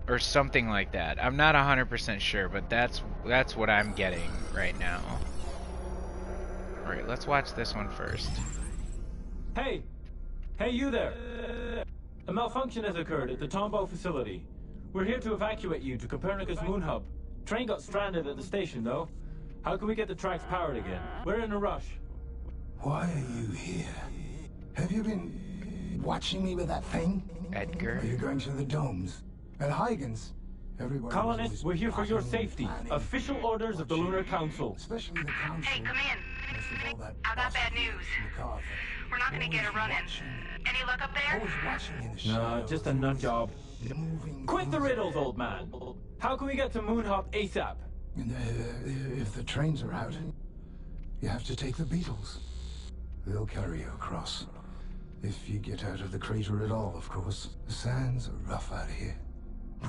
Or something like that. I'm not 100% sure, but that's what I'm getting right now. Alright, let's watch this one first. Hey! Hey, you there! A malfunction has occurred at the Tombow facility. We're here to evacuate you to Copernicus Moon Hub. Train got stranded at the station, though. How can we get the tracks powered again? We're in a rush. Why are you here? Have you been watching me with that thing? Edgar? Are you going to the domes? At Huygens? Everybody Colonists, we're here for your safety. Official orders of the Lunar Council. Especially the Council. Hey, come in. I got bad news. We're not gonna get a run-in. Any luck up there? No, just a nut job. Quit the riddles, old man. How can we get to Moon Hub ASAP? If the trains are out, you have to take the Beetles. They'll carry you across. If you get out of the crater at all, of course. The sands are rough out here.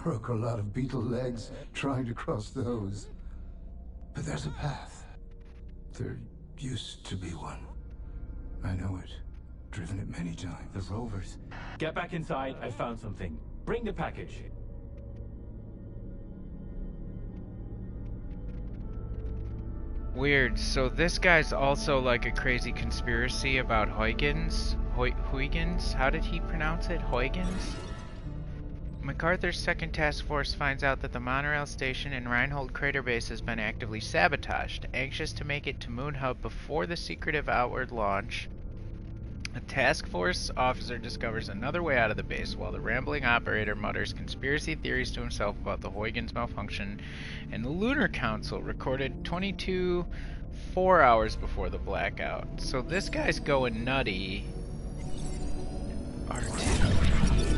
Broke a lot of beetle legs trying to cross those. But there's a path. There used to be one. I know it. Driven it many times. The Rovers. Get back inside. I found something. Bring the package. Weird. So this guy's also like a crazy conspiracy about Huygens. Huygens? How did he pronounce it? Huygens? MacArthur's second task force finds out that the monorail station in Reinhold Crater Base has been actively sabotaged. Anxious to make it to Moon Hub before the secretive outward launch, a task force officer discovers another way out of the base, while the rambling operator mutters conspiracy theories to himself about the Huygens malfunction, and the Lunar Council recorded 4 hours before the blackout. So this guy's going nutty. R2.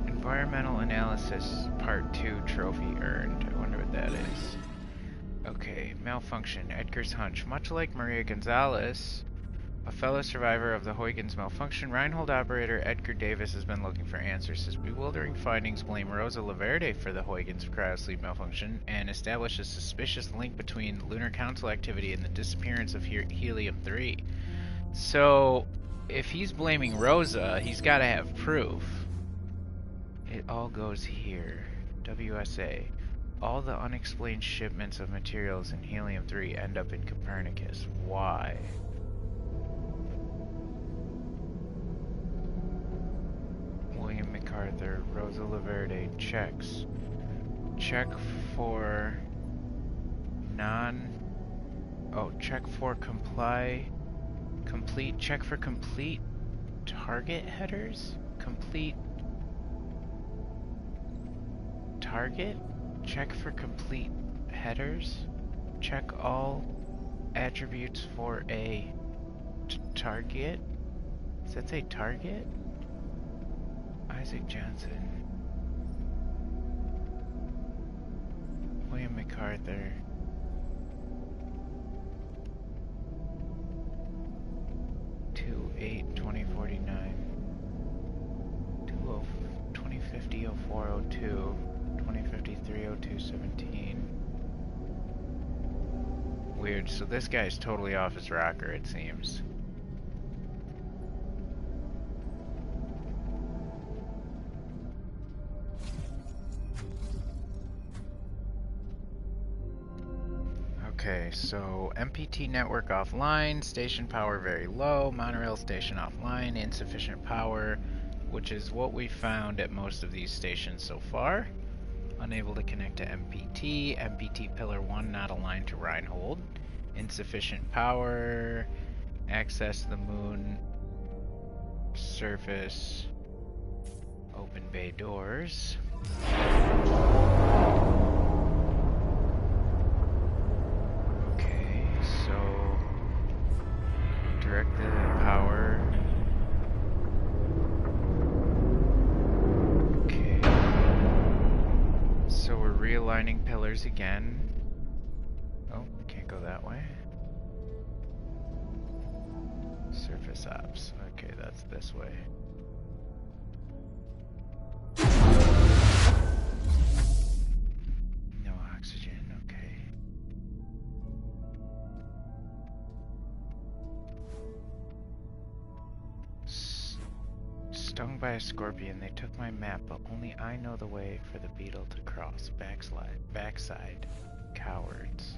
Environmental Analysis Part 2 trophy earned. I wonder what that is. Okay, malfunction. Edgar's hunch. Much like Maria Gonzalez, a fellow survivor of the Huygens malfunction, Reinhold operator Edgar Davis has been looking for answers. His bewildering findings blame Rosa Laverde for the Huygens cryosleep malfunction and establish a suspicious link between Lunar Council activity and the disappearance of Helium-3. So, if he's blaming Rosa, he's got to have proof. It all goes here. WSA. All the unexplained shipments of materials in Helium-3 end up in Copernicus. Why? William MacArthur, Rosa Laverde, checks. Check for check for complete, check for complete target headers? Complete target? Check for complete headers? Check all attributes for a target? Does that say target? Isaac Johnson. William MacArthur. 2/8/2049. 2050-0402. 2053-0217. Weird, so this guy's totally off his rocker, it seems. Okay, so MPT network offline, station power very low, monorail station offline, insufficient power, which is what we found at most of these stations so far. Unable to connect to MPT, MPT pillar 1 not aligned to Reinhold, insufficient power, access the moon surface, open bay doors. controllers again. Oh, can't go that way. Surface ops. Okay, that's this way. No oxygen, okay. Stung by a scorpion, they took my map, but only I know the way for the beetle to cross. Backside. Cowards.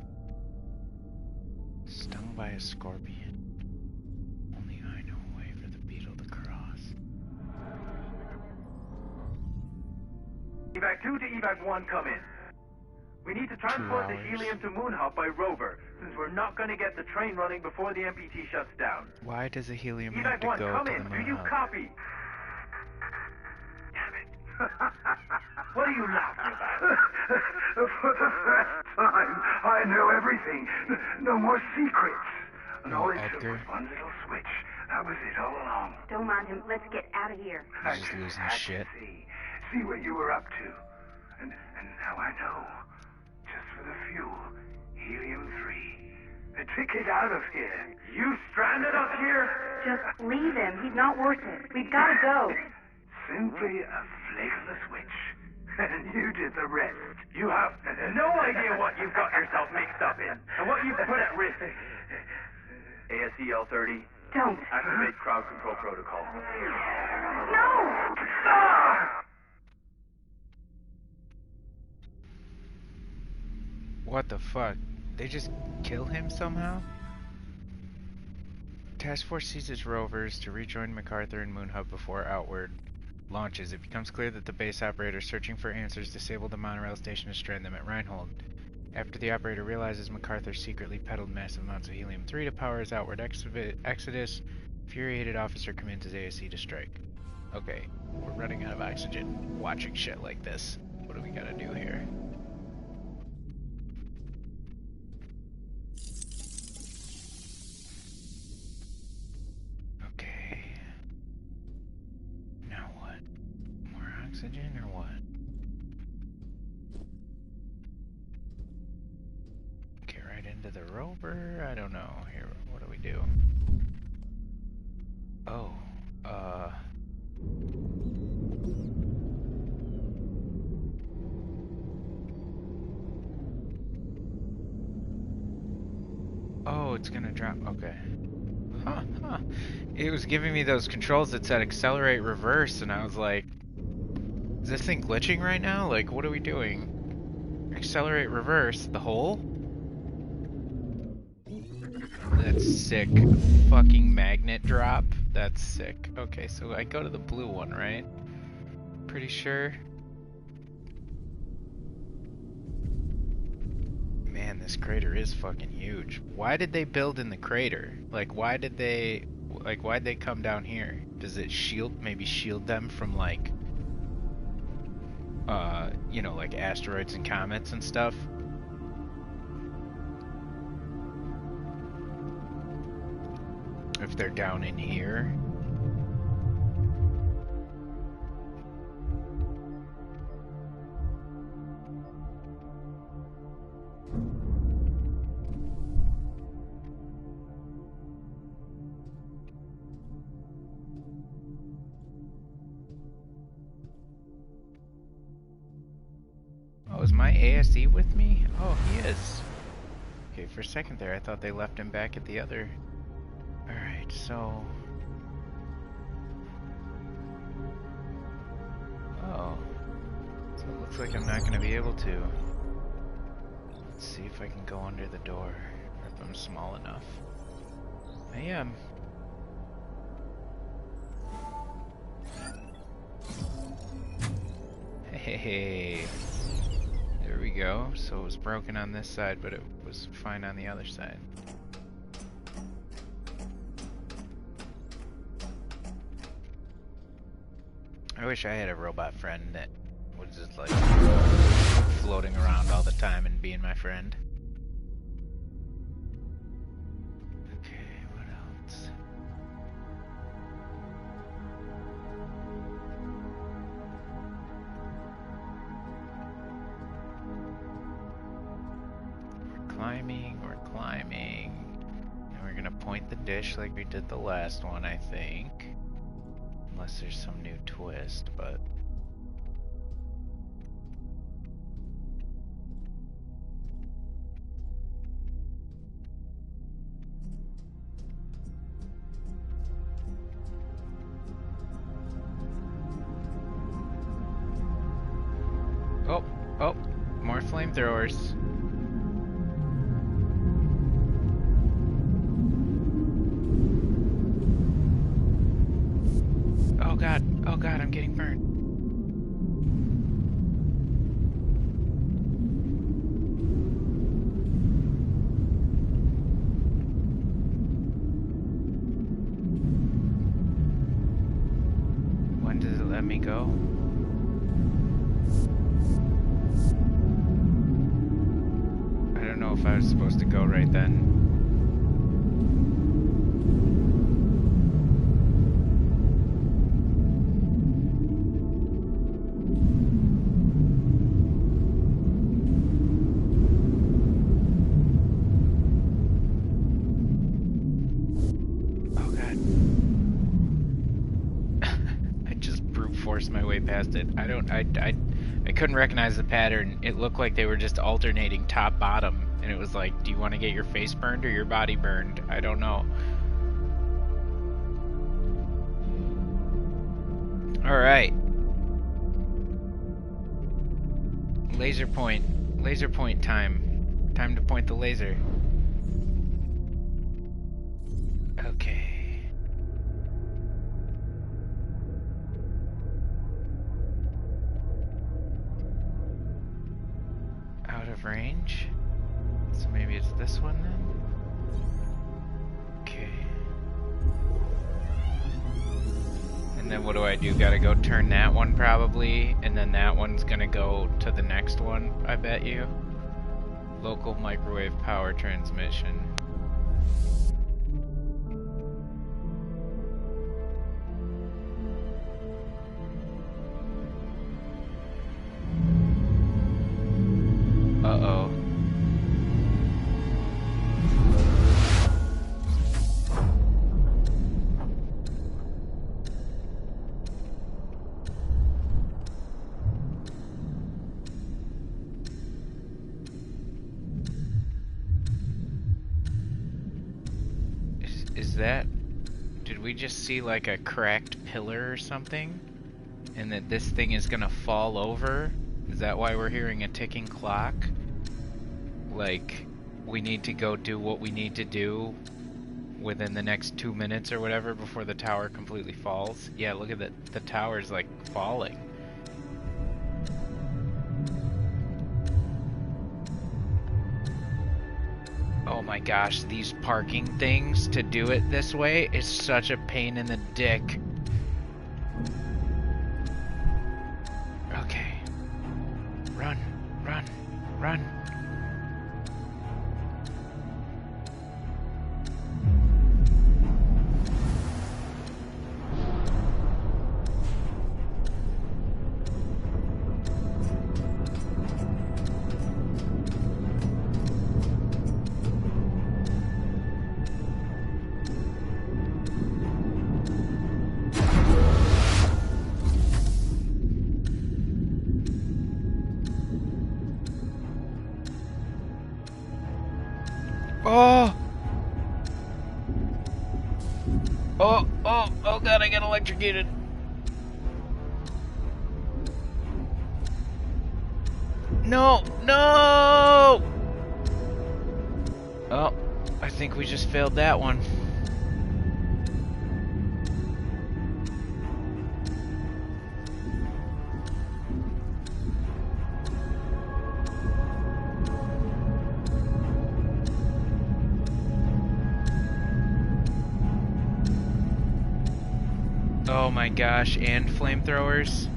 Stung by a scorpion. Only I know a way for the beetle to cross. Evac 2 to Evac 1, come in. We need to transport the helium to Moon Hub by rover, since we're not going to get the train running before the MPT shuts down. Why does the helium Evac have to 1, go come to in. the Do Moon you Hub? copy? Damn it. What are you laughing about? For the first time, I know everything. No more secrets. And all it took was one little switch. That was it all along. Don't mind him. Let's get out of here. He's just losing shit. See what you were up to. And now I know. Just for the fuel. Helium-3. A ticket out of here. You stranded us here? Just leave him. He's not worth it. We've got to go. Simply a flick of the switch. And you did the rest. You have no idea what you've got yourself mixed up in, and what you've put at risk. ASCL-30. Don't. Activate crowd control protocol. No! What the fuck? They just kill him somehow? Task Force seizes rovers to rejoin MacArthur and Moon Hub before Outward launches. It becomes clear that the base operator searching for answers disabled the monorail station to strand them at Reinhold. After the operator realizes MacArthur secretly peddled massive amounts of helium-3 to power his outward exodus, infuriated officer commands his ASC to strike. Okay, we're running out of oxygen watching shit like this. What do we gotta do here? Okay. Now what? More oxygen or what? Get right into the rover? I don't know. Here, what do we do? Oh, oh, it's gonna drop. Okay. Huh. It was giving me those controls that said accelerate reverse, and I was like, is this thing glitching right now? Like, what are we doing? Accelerate reverse, the hole? That's sick. Fucking magnet drop. That's sick. Okay, so I go to the blue one, right? Pretty sure. Man, this crater is fucking huge. Why did they build in the crater? Like, why'd they come down here? Does it maybe shield them from, like, you know, like asteroids and comets and stuff? If they're down in here. Oh, is my ASE with me? Oh, he is. Okay, for a second there, I thought they left him back at the other. Alright, so... Oh. So it looks like I'm not going to be able to. Let's see if I can go under the door, or if I'm small enough. I am. Hey, there we go. So it was broken on this side, but it was fine on the other side. I wish I had a robot friend that was just like floating around all the time and being my friend. Okay, what else? climbing, we're climbing. And we're gonna point the dish like we did the last one, I think. Unless there's some new twist, but... Oh, more flamethrowers. Oh god, I'm getting burned. When does it let me go? I don't know if I was supposed to go right then. Past it. I couldn't recognize the pattern. It looked like they were just alternating top bottom, and it was like, do you want to get your face burned or your body burned? I don't know. Alright. Laser point time. Time to point the laser. Okay. Range, so maybe it's this one then. Okay, and then what do I do? Gotta go turn that one probably, and then that one's gonna go to the next one, I bet you. Local microwave power transmission. Uh-oh. Is that... Did we just see like a cracked pillar or something? And that this thing is gonna fall over? Is that why we're hearing a ticking clock? Like, we need to go do what we need to do within the next 2 minutes or whatever before the tower completely falls? Yeah, look at the tower's like falling. Oh my gosh, these parking things to do it this way is such a pain in the dick. Okay. Run, run, run. Oh god, I got electrocuted. No! Oh, I think we just failed that one. Oh my gosh, and flamethrowers.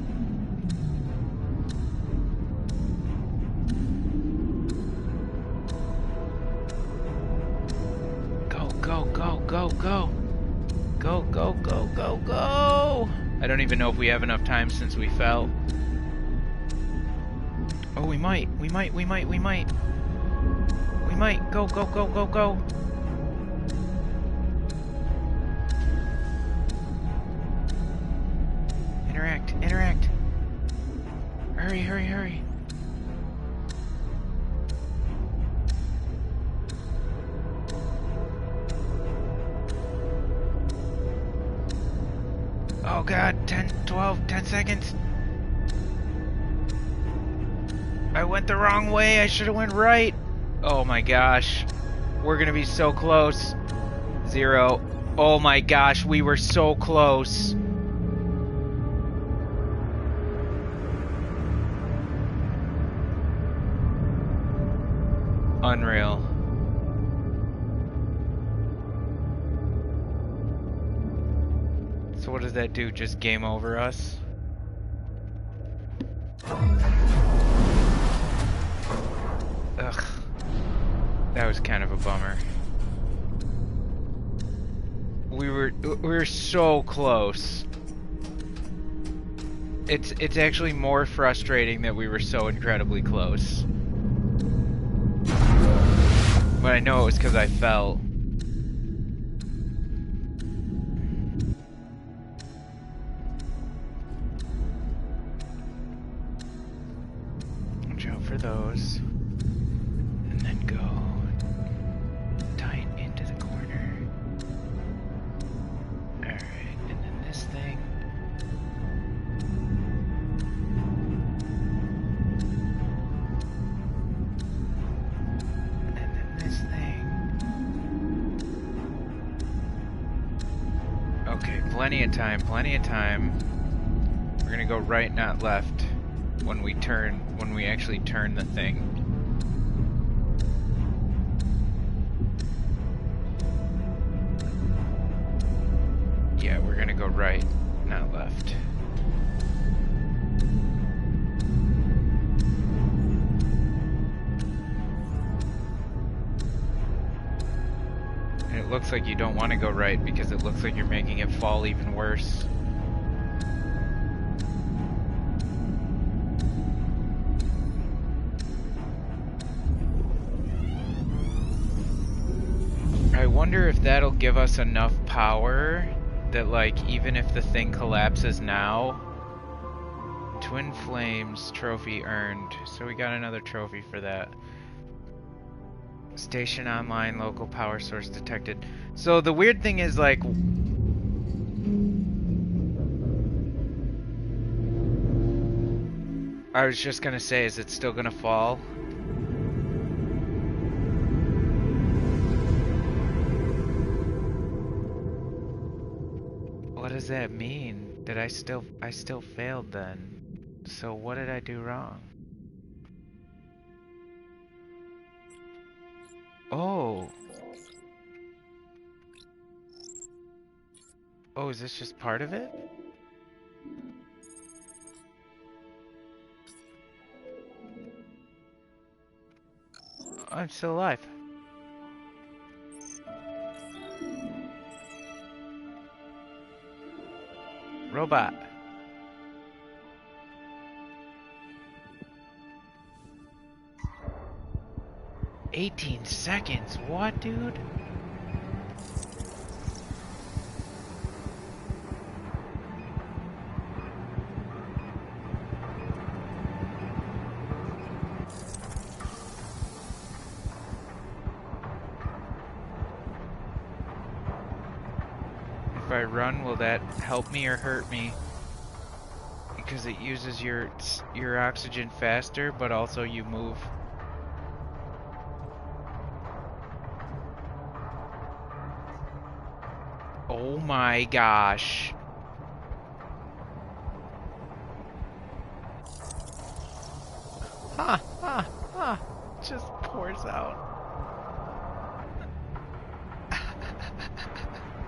Go, go, go, go, go. Go, go, go, go, go. I don't even know if we have enough time since we fell. Oh, we might. might. Go, go, go, go, go. Interact, interact. Hurry, hurry, hurry. Oh god, 10, 12, 10 seconds. I went the wrong way, I should have went right. Oh my gosh. We're gonna be so close. 0. Oh my gosh, we were so close. Unreal. So what does that do? Just game over us? Ugh. That was kind of a bummer. We were so close. It's actually more frustrating that we were so incredibly close. But I know it was because I fell. Watch out for those. And then go tight into the corner. Alright, and then this thing. Plenty of time, plenty of time. We're gonna go right, not left when we actually turn the thing. Yeah, we're gonna go right, not left. It looks like you don't want to go right because it looks like you're making it fall even worse. I wonder if that'll give us enough power that, like, even if the thing collapses now, Twin Flames trophy earned. So we got another trophy for that. Station online, local power source detected. So the weird thing is, like, I was just gonna say, is it still gonna fall? What does that mean? Did I still failed then? So what did I do wrong? Oh. Oh, is this just part of it? I'm still alive. Robot. $18 seconds. What, dude? If I run, will that help me or hurt me? Because it uses your oxygen faster, but also you move. Oh my gosh. Ha ha ha. Just pours out.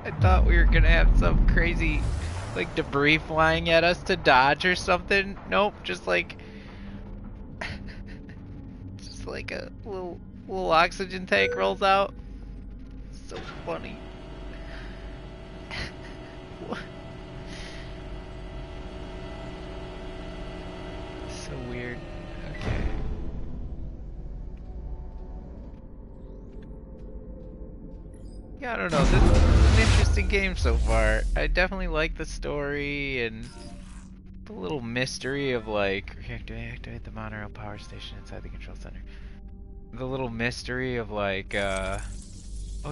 I thought we were gonna have some crazy, like, debris flying at us to dodge or something. Nope, just like just like a little oxygen tank rolls out. So funny. So weird. Okay. Yeah, I don't know. This is an interesting game so far. I definitely like the story and the little mystery of like activate the monorail power station inside the control center. The little mystery of like, oh,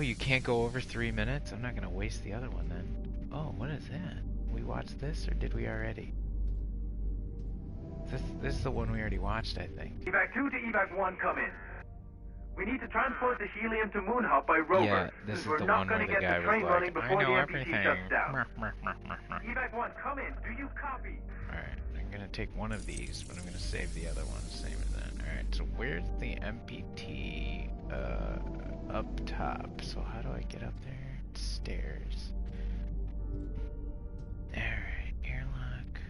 you can't go over 3 minutes? I'm not gonna waste the other one then. Oh, what is that? We watched this or did we already? This is the one we already watched, I think. Evac 2 to Evac 1, come in. We need to transport the helium to Moon Hub by rover. Yeah, this is the one where the guy was like, I know everything. Evac 1, come in. Do you copy? Alright, I'm gonna take one of these, but I'm gonna save the other one. Save it then. Alright, so where's the MPT up top? So how do I get up there? Stairs. Alright, airlock.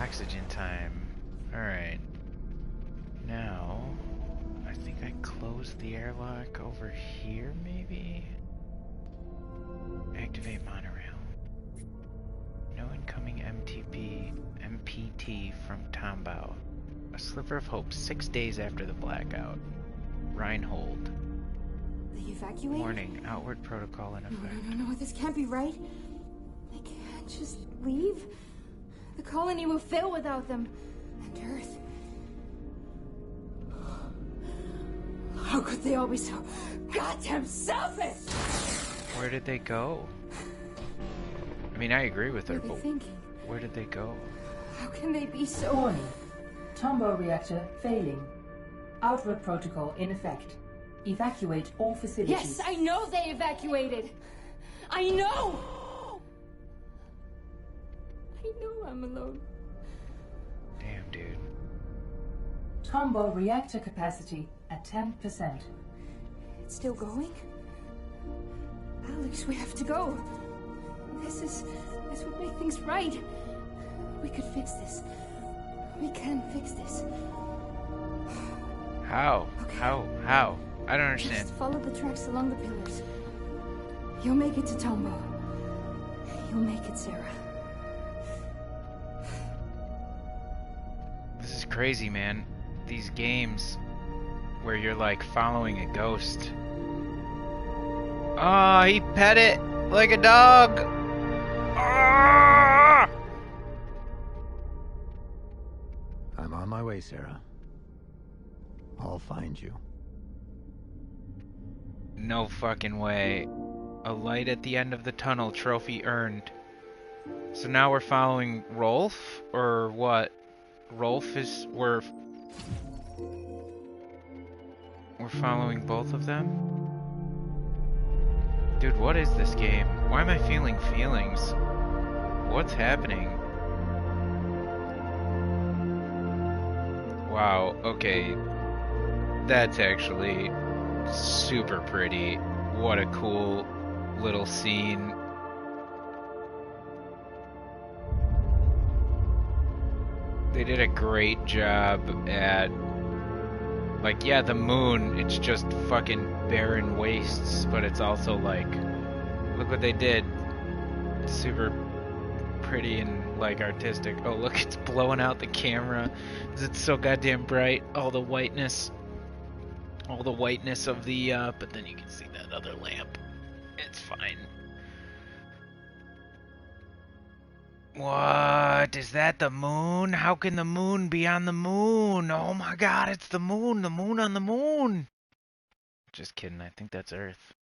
Oxygen time. Alright. Now, I think I closed the airlock over here, maybe? Activate monorail. No incoming MPT from Tombao. A sliver of hope 6 days after the blackout. Reinhold. They evacuate? Warning, outward protocol in effect. No, this can't be right. They can't just leave. The colony will fail without them. And Earth. How could they all be so goddamn selfish? Where did they go? I mean, I agree with her, but thinking? Where did they go? How can they be so... Warning. Tombow reactor failing. Outward protocol in effect. Evacuate all facilities. Yes, I know they evacuated. I know! I know I'm alone. Damn, dude. Tombow reactor capacity at 10%. It's still going? Alex, we have to go. This would make things right. We could fix this. We can fix this. How? Okay. How? I don't understand. Just follow the tracks along the pillars. You'll make it to Tombow. You'll make it, Sarah. This is crazy, man. These games where you're like following a ghost. Oh, he pet it like a dog. Ah! I'm on my way, Sarah. I'll find you. No fucking way. A light at the end of the tunnel, trophy earned. So now we're following Rolf, or what? Rolf is... We're following both of them? Dude, what is this game? Why am I feeling feelings? What's happening? Wow, okay. That's actually super pretty. What a cool little scene. They did a great job at, like, yeah, the moon, it's just fucking barren wastes, but it's also like, look what they did. Super pretty and like artistic. Oh, look, it's blowing out the camera. It's so goddamn bright. All the whiteness of the, but then you can see that other lamp. It's fine. What? Is that the moon? How can the moon be on the moon? Oh my god, it's the moon on the moon! Just kidding, I think that's Earth.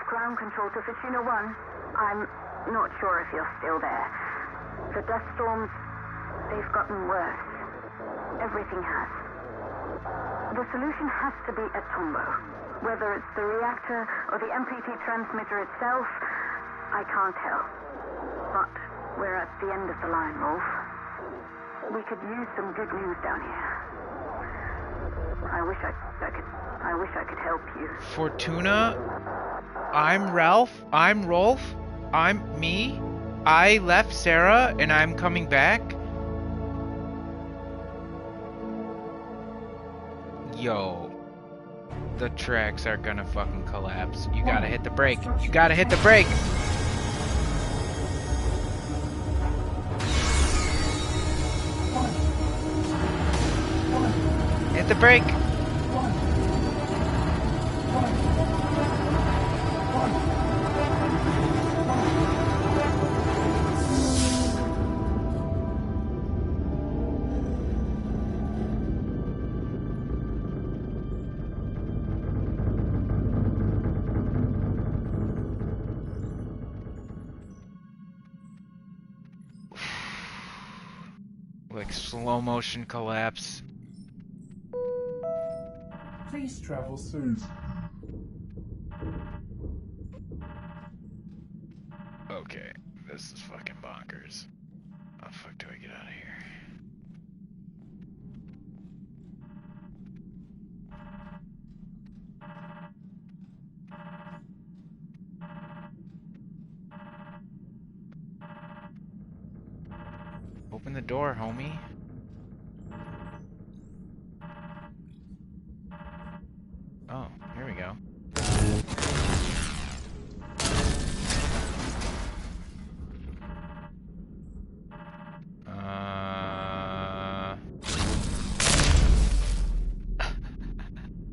Ground control to Ficino 1. I'm not sure if you're still there. The dust storms, they've gotten worse. Everything has. The solution has to be at Tombow. Whether it's the reactor or the MPT transmitter itself, I can't tell. But we're at the end of the line, Rolf. We could use some good news down here. I wish I could help you. Fortuna? I'm Ralph. I'm Rolf. I'm me. I left Sarah and I'm coming back. Yo. The tracks are gonna fucking collapse. You gotta hit the brake. You gotta hit the brake. the brake! Like slow motion collapse. Please travel soon. Okay, this is fucking bonkers. How the fuck do I get out of here? Open the door, homie. Oh, here we go.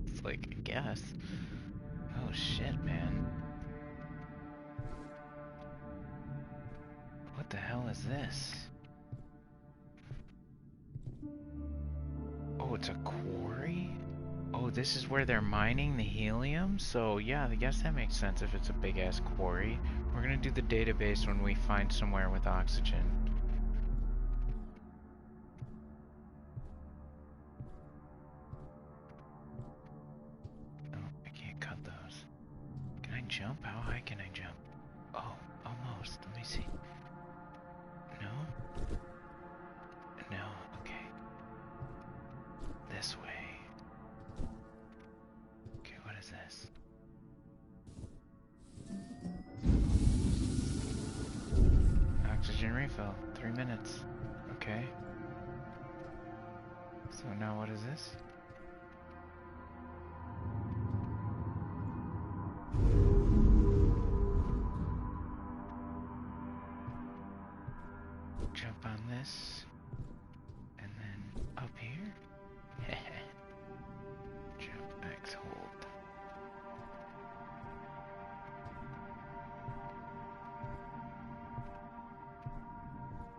It's like, I guess. Oh shit, man. What the hell is this? Oh, it's a quarry? Oh, this is where they're mining the helium? So, yeah, I guess that makes sense if it's a big-ass quarry. We're gonna do the database when we find somewhere with oxygen. Oh, I can't cut those. Can I jump? How high can I jump? Oh, almost. Let me see. No? No, okay. This way. Okay, what is this? Oxygen refill, 3 minutes. Okay. So now what is this? Jump on this. And then up here. Jump X hold.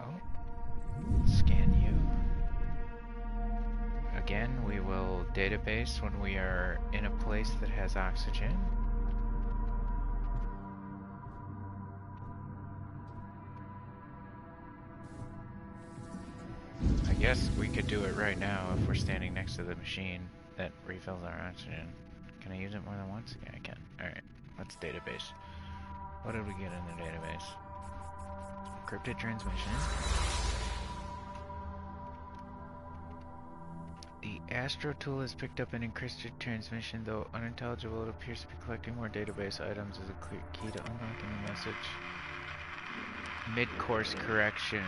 Oh. Scan you. Again, we will database when we are in a place that has oxygen. I guess we could do it right now if we're standing next to the machine that refills our oxygen. Can I use it more than once? Yeah, I can. Alright, let's database. What did we get in the database? Encrypted transmission. The Astro tool has picked up an encrypted transmission, though unintelligible. It appears to be collecting more database items as a clear key to unlocking the message. Mid-course correction.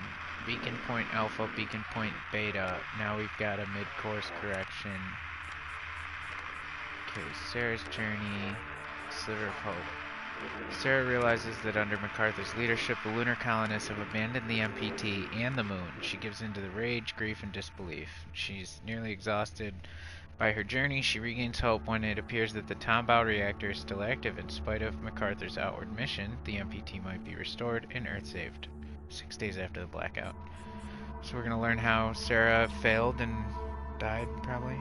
Beacon point alpha, beacon point beta. Now we've got a mid-course correction. Okay, Sarah's journey. Sliver of hope. Sarah realizes that under MacArthur's leadership, the lunar colonists have abandoned the MPT and the moon. She gives in to the rage, grief, and disbelief. She's nearly exhausted by her journey. She regains hope when it appears that the Tombaugh reactor is still active. In spite of MacArthur's outward mission, the MPT might be restored and Earth saved. 6 days after the blackout. So we're going to learn how Sarah failed and died, probably.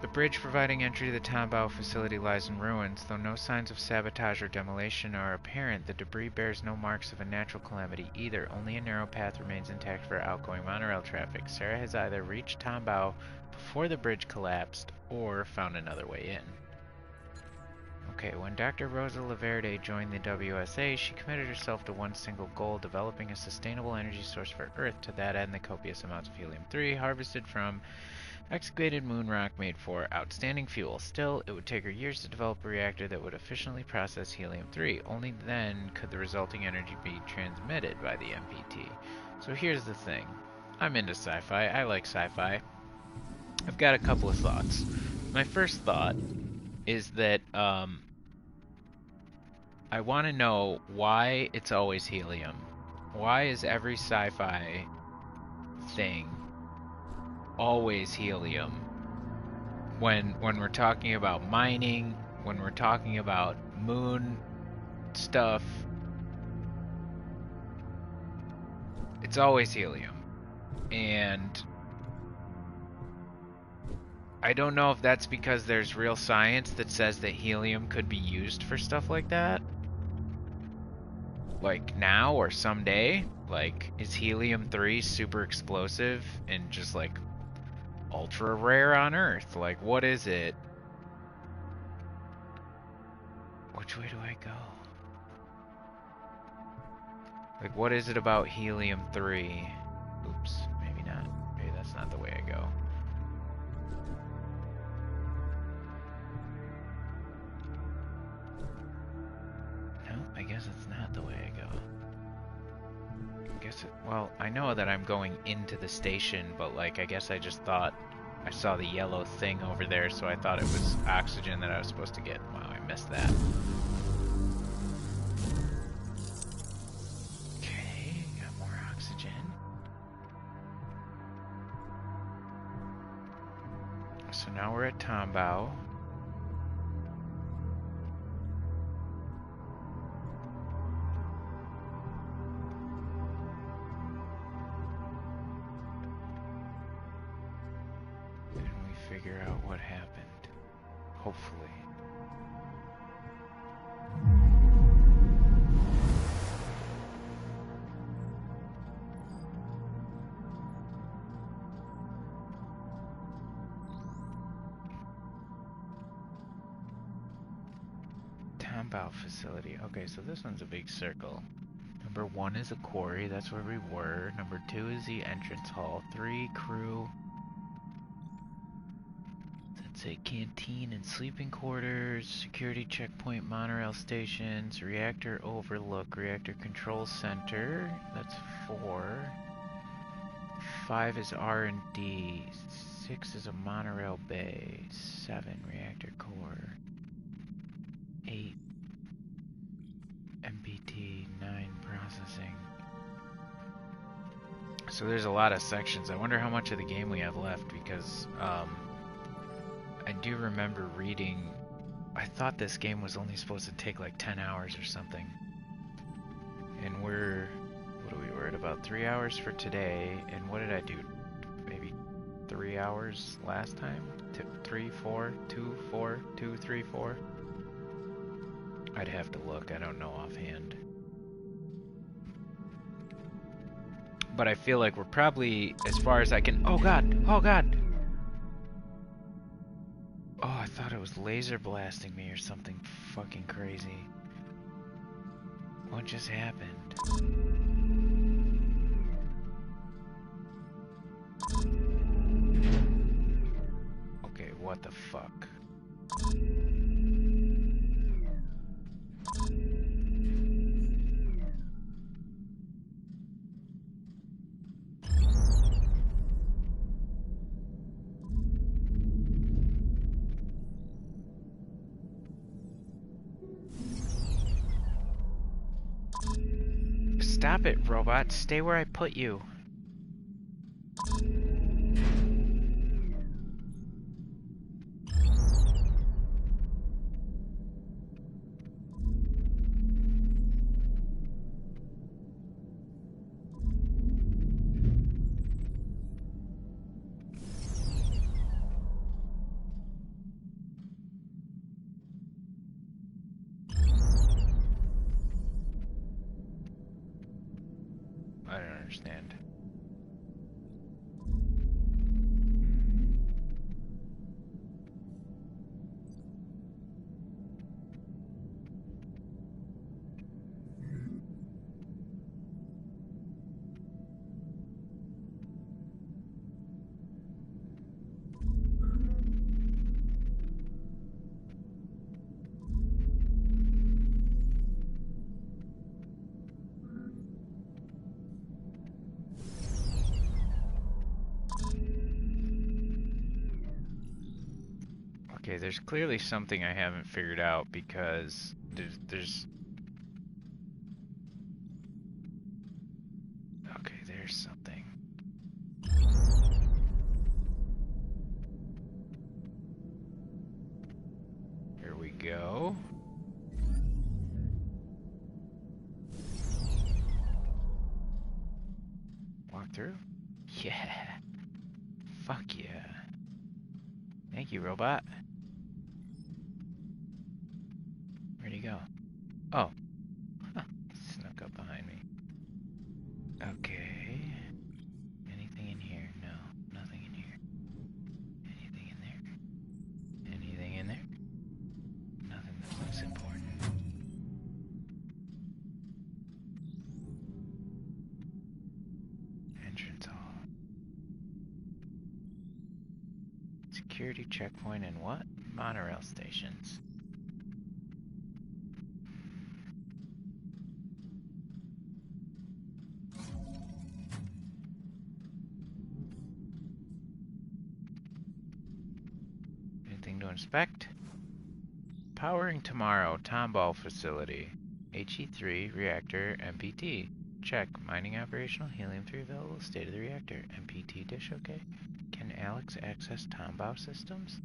The bridge providing entry to the Tombaugh facility lies in ruins. Though no signs of sabotage or demolition are apparent, the debris bears no marks of a natural calamity either. Only a narrow path remains intact for outgoing monorail traffic. Sarah has either reached Tombaugh before the bridge collapsed, or found another way in. Okay, when Dr. Rosa Laverde joined the WSA, she committed herself to one single goal, developing a sustainable energy source for Earth. To that end, the copious amounts of helium-3 harvested from excavated moon rock made for outstanding fuel. Still, it would take her years to develop a reactor that would efficiently process helium-3. Only then could the resulting energy be transmitted by the MPT. So here's the thing. I'm into sci-fi. I like sci-fi. I've got a couple of thoughts. My first thought is that I want to know why it's always helium. Why is every sci-fi thing always helium? when we're talking about mining, when we're talking about moon stuff, it's always helium. And I don't know if that's because there's real science that says that helium could be used for stuff like that. Like now or someday. Like, is helium-3 super explosive and just like ultra rare on Earth? Like, what is it? Which way do I go? Like, what is it about helium-3? Oops, maybe not. Maybe that's not the way I go. No, I guess it's not the way I go. I guess it, well, I know that I'm going into the station, but like, I guess I just thought I saw the yellow thing over there, so I thought it was oxygen that I was supposed to get. Wow, I missed that. Okay, got more oxygen. So now we're at Tombaugh. Figure out what happened. Hopefully. Tombaugh facility. Okay, so this one's a big circle. Number 1 is a quarry, that's where we were. Number 2 is the entrance hall. 3, crew. It's a canteen and sleeping quarters, security checkpoint, monorail stations, reactor overlook, reactor control center. That's 4. 5 is R&D. 6 is a monorail bay. 7, reactor core. 8, MPT. 9, processing. So there's a lot of sections. I wonder how much of the game we have left, because I do remember reading, I thought this game was only supposed to take like 10 hours or something. And we're, what are we, we're at about 3 hours for today, and what did I do? Maybe 3 hours last time? 3, 4, 2, 4, 2, 3, 4? I'd have to look, I don't know offhand. But I feel like we're probably, as far as I can, oh god, oh god! Oh, I thought it was laser blasting me or something fucking crazy. What just happened? Okay, what the fuck? Stop it, robot. Stay where I put you. I don't understand. Okay, there's clearly something I haven't figured out, because there's okay, there's something. walk through? Yeah. Fuck yeah. Thank you, robot. Where'd he go? Oh. Huh. Snuck up behind me. Okay. Anything in here? No. Nothing in here. Anything in there? Anything in there? Nothing that looks important. Entrance hall. Security checkpoint and what? Monorail stations. Anything to inspect? Powering tomorrow, Tomball facility. HE3 reactor MPT. Check. Mining operational. Helium-3 available. State of the reactor. MPT dish okay. Can Alex access Tomball systems?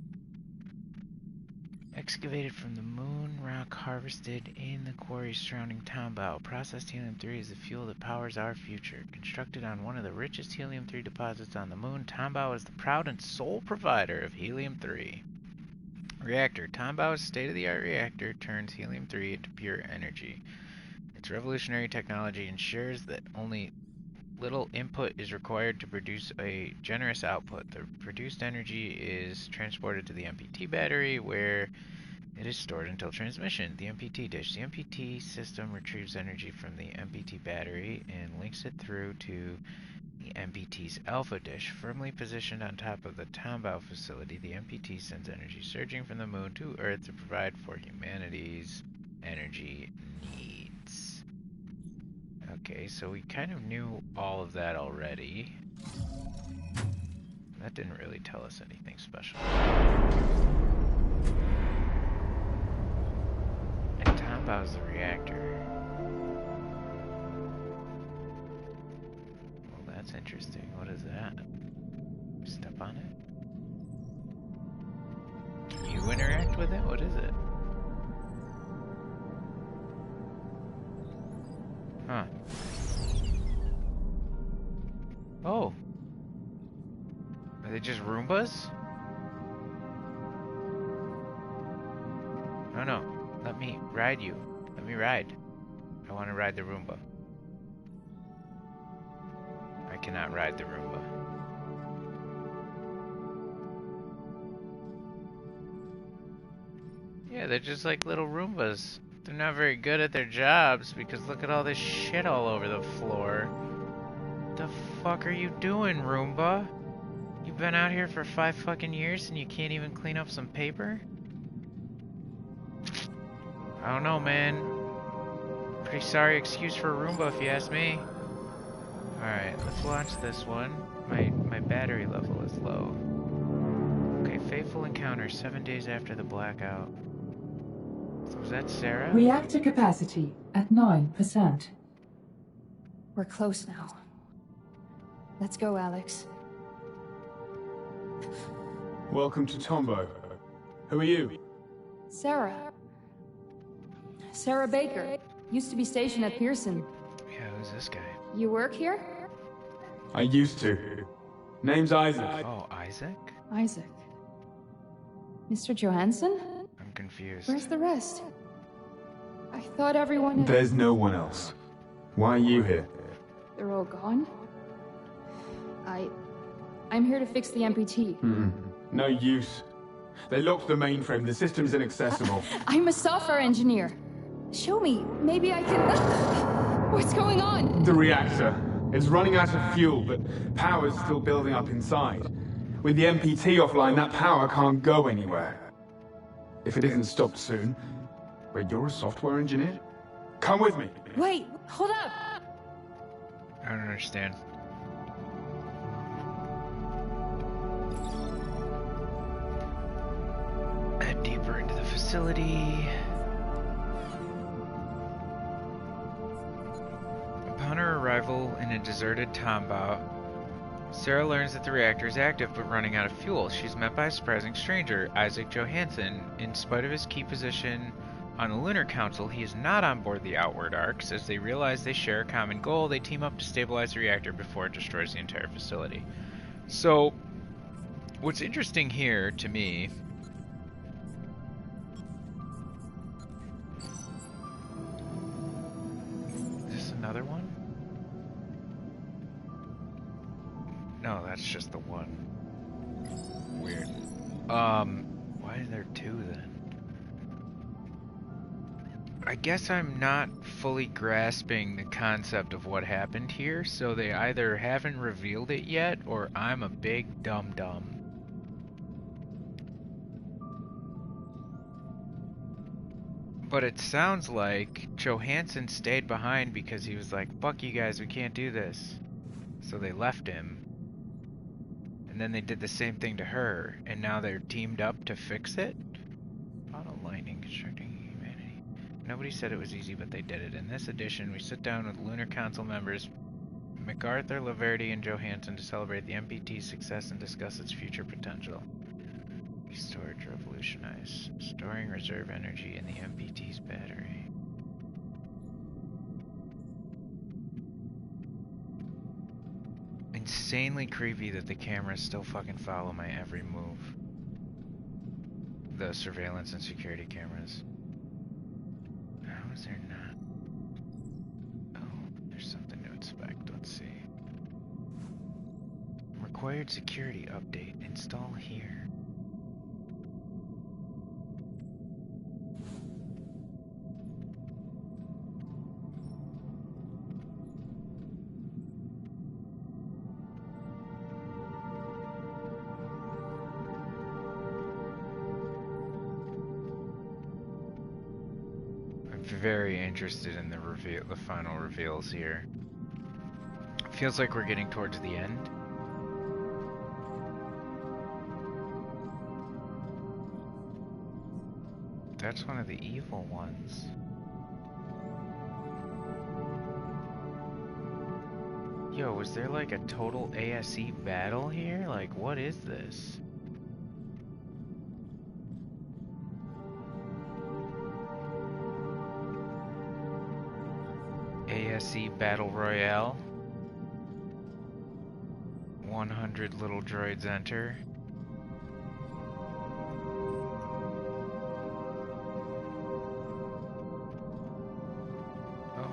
Excavated from the moon, rock harvested in the quarries surrounding Tomball. Processed helium-3 is the fuel that powers our future. Constructed on one of the richest helium-3 deposits on the moon, Tomball is the proud and sole provider of helium-3. Reactor. Tomball's state-of-the-art reactor turns helium-3 into pure energy. Its revolutionary technology ensures that only little input is required to produce a generous output. The produced energy is transported to the MPT battery, where it is stored until transmission. The MPT dish. The MPT system retrieves energy from the MPT battery and links it through to the MPT's alpha dish. Firmly positioned on top of the Tomball facility, the MPT sends energy surging from the moon to Earth to provide for humanity's energy needs. Okay, so we kind of knew all of that already. That didn't really tell us anything special. And Tomball's the reactor. Well, that's interesting. What is that? Step on it? Can you interact with it? What is it? Huh. Oh. Are they just Roombas? No, no. Let me ride you. Let me ride. I want to ride the Roomba. I cannot ride the Roomba. Yeah, they're just like little Roombas. They're not very good at their jobs because look at all this shit all over the floor. What the fuck are you doing, Roomba? You've been out here for 5 fucking years and you can't even clean up some paper? I don't know, man. Pretty sorry excuse for a Roomba if you ask me. Alright, let's launch this one. My battery level is low. Okay, fateful encounter 7 days after the blackout. So is that Sarah? Reactor capacity at 9%. We're close now. Let's go, Alex. Welcome to Tombo. Who are you? Sarah. Sarah Baker. Used to be stationed at Pearson. Yeah, who's this guy? You work here? I used to. Name's Isaac. Oh, Isaac? Isaac. Mr. Johansson? I'm confused. Where's the rest? I thought everyone had... There's no one else. Why are you here? They're all gone? I'm here to fix the MPT. No use. They locked the mainframe. The system's inaccessible. I'm a software engineer. Show me. Maybe I can... What's going on? The reactor. It's running out of fuel, but power's still building up inside. With the MPT offline, that power can't go anywhere. If it isn't stopped soon... Wait, you're a software engineer? Come with me! Wait, hold up! I don't understand. Head deeper into the facility. Upon her arrival in a deserted Tomball, Sarah learns that the reactor is active but running out of fuel. She's met by a surprising stranger, Isaac Johansson. In spite of his key position On the Lunar Council, he is not on board the Outward Arcs. As they realize they share a common goal, they team up to stabilize the reactor before it destroys the entire facility. So, what's interesting here, to me... Is this another one? No, that's just the one. Weird. Why are there two then? I guess I'm not fully grasping the concept of what happened here, so they either haven't revealed it yet, or I'm a big dum-dum. But it sounds like Johansson stayed behind because he was like, fuck you guys, we can't do this. So they left him. And then they did the same thing to her, and now they're teamed up to fix it? Bottle lightning constructing humanity. Nobody said it was easy, but they did it. In this edition, we sit down with Lunar Council members MacArthur, Laverty, and Johansson to celebrate the MPT's success and discuss its future potential. Storage revolutionize. Storing reserve energy in the MPT's battery. Insanely creepy that the cameras still fucking follow my every move. The surveillance and security cameras. How is there not? Oh, there's something to inspect. Let's see. Required security update. Install here. Very interested in the final reveals here. Feels like we're getting towards the end. That's one of the evil ones. Yo, was there like a total ASE battle here? Like, what is this? ASE Battle Royale. 100 little droids enter. Oh,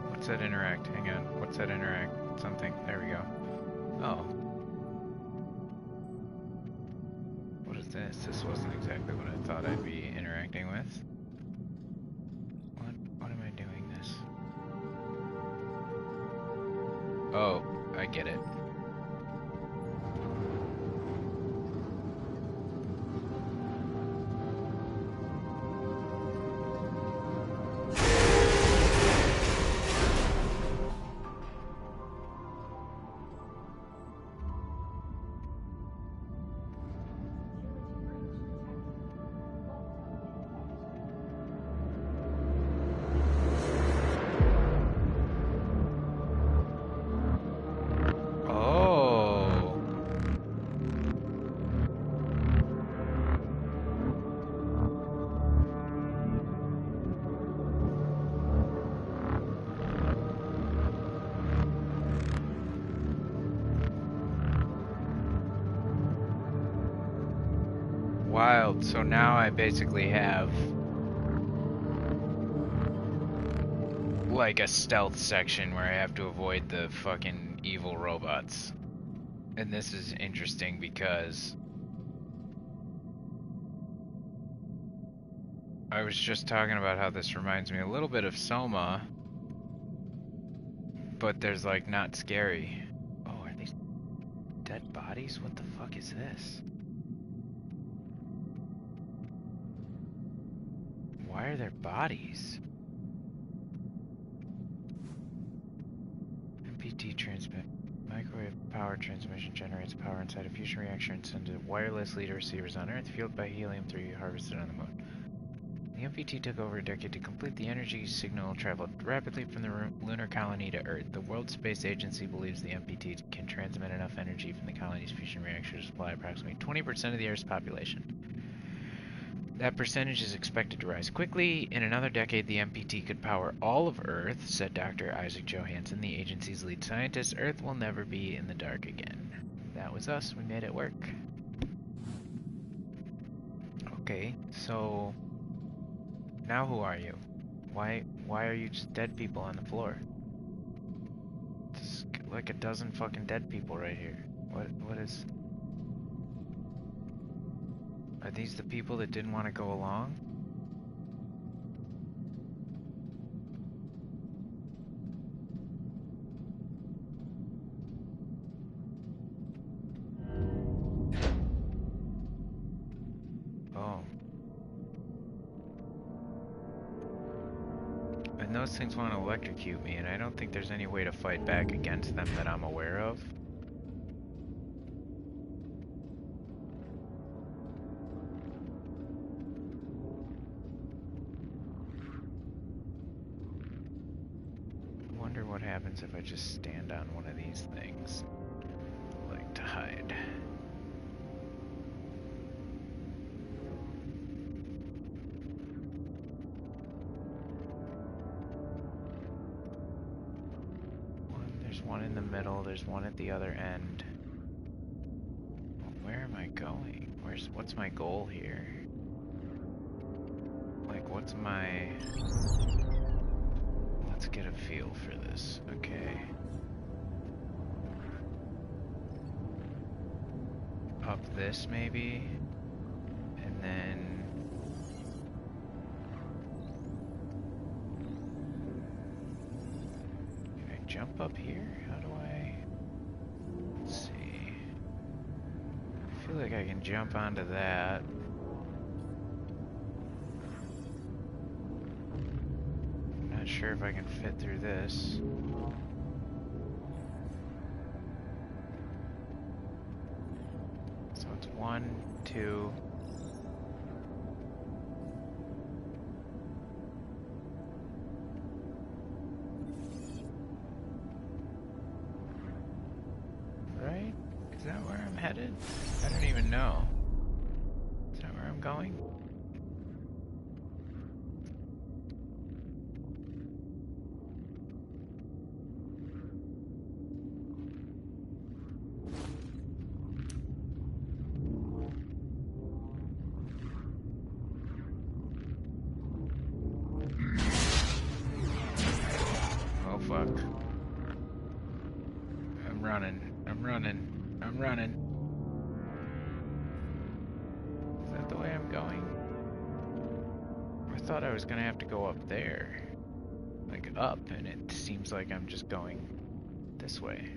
what's that interact? Hang on. What's that interact? Something. There we go. Oh. What is this? This wasn't exactly what I thought I'd be interacting with. What am I doing this? Oh, I get it. Wild. So now I basically have like a stealth section where I have to avoid the fucking evil robots. And this is interesting because I was just talking about how this reminds me a little bit of Soma, but there's like not scary. Oh, are these dead bodies? What the fuck is this? Why are there bodies? MPT transmit. Microwave power transmission generates power inside a fusion reactor and sends it wirelessly to receivers on Earth, fueled by helium-3 harvested on the moon. The MPT took over a decade to complete. The energy signal traveled rapidly from the lunar colony to Earth. The World Space Agency believes the MPT can transmit enough energy from the colony's fusion reactor to supply approximately 20% of the Earth's population. That percentage is expected to rise quickly. In another decade, the MPT could power all of Earth, said Dr. Isaac Johansson, the agency's lead scientist. Earth will never be in the dark again. That was us. We made it work. Okay, so now who are you? Why are you just dead people on the floor? There's like a dozen fucking dead people right here. What is... Are these the people that didn't want to go along? Oh. And those things want to electrocute me, and I don't think there's any way to fight back against them that I'm aware of. What happens if I just stand on one of these things? I like to hide. There's one in the middle, there's one at the other end. Well, where am I going? What's my goal here? Like, what's my... Let's get a feel for this. Okay. Up this maybe, and then can I jump up here? How do I? Let's see. I feel like I can jump onto that. Not sure if I can fit through this. So it's 1, 2. Right? Is that where I'm headed? I don't even know. Is that where I'm going? I'm running. Is that the way I'm going? I thought I was gonna have to go up there. Like up, and it seems like I'm just going this way.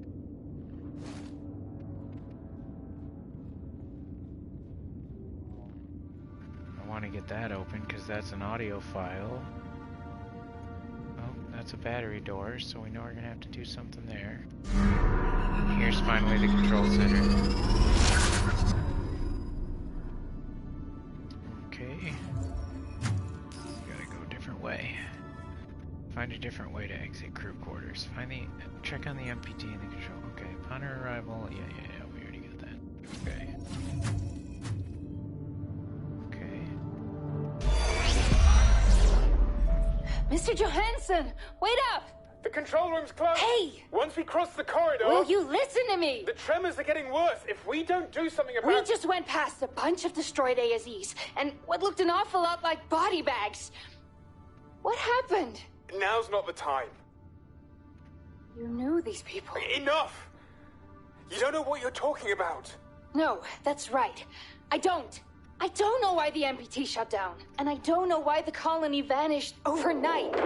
I want to get that open because that's an audio file. Oh, that's a battery door, so we know we're gonna have to do something there. Here's finally the control center. Okay. Gotta go a different way. Find a different way to exit crew quarters. Check on the MPT and the control. Okay, upon our arrival, yeah, we already got that. Okay. Mr. Johansson, wait up! The control room's closed! Hey! Once we cross the corridor... Will you listen to me? The tremors are getting worse. If we don't do something about... We just went past a bunch of destroyed ASEs, and what looked an awful lot like body bags. What happened? Now's not the time. You knew these people. Enough! You don't know what you're talking about. No, that's right. I don't. I don't know why the MPT shut down, and I don't know why the colony vanished overnight.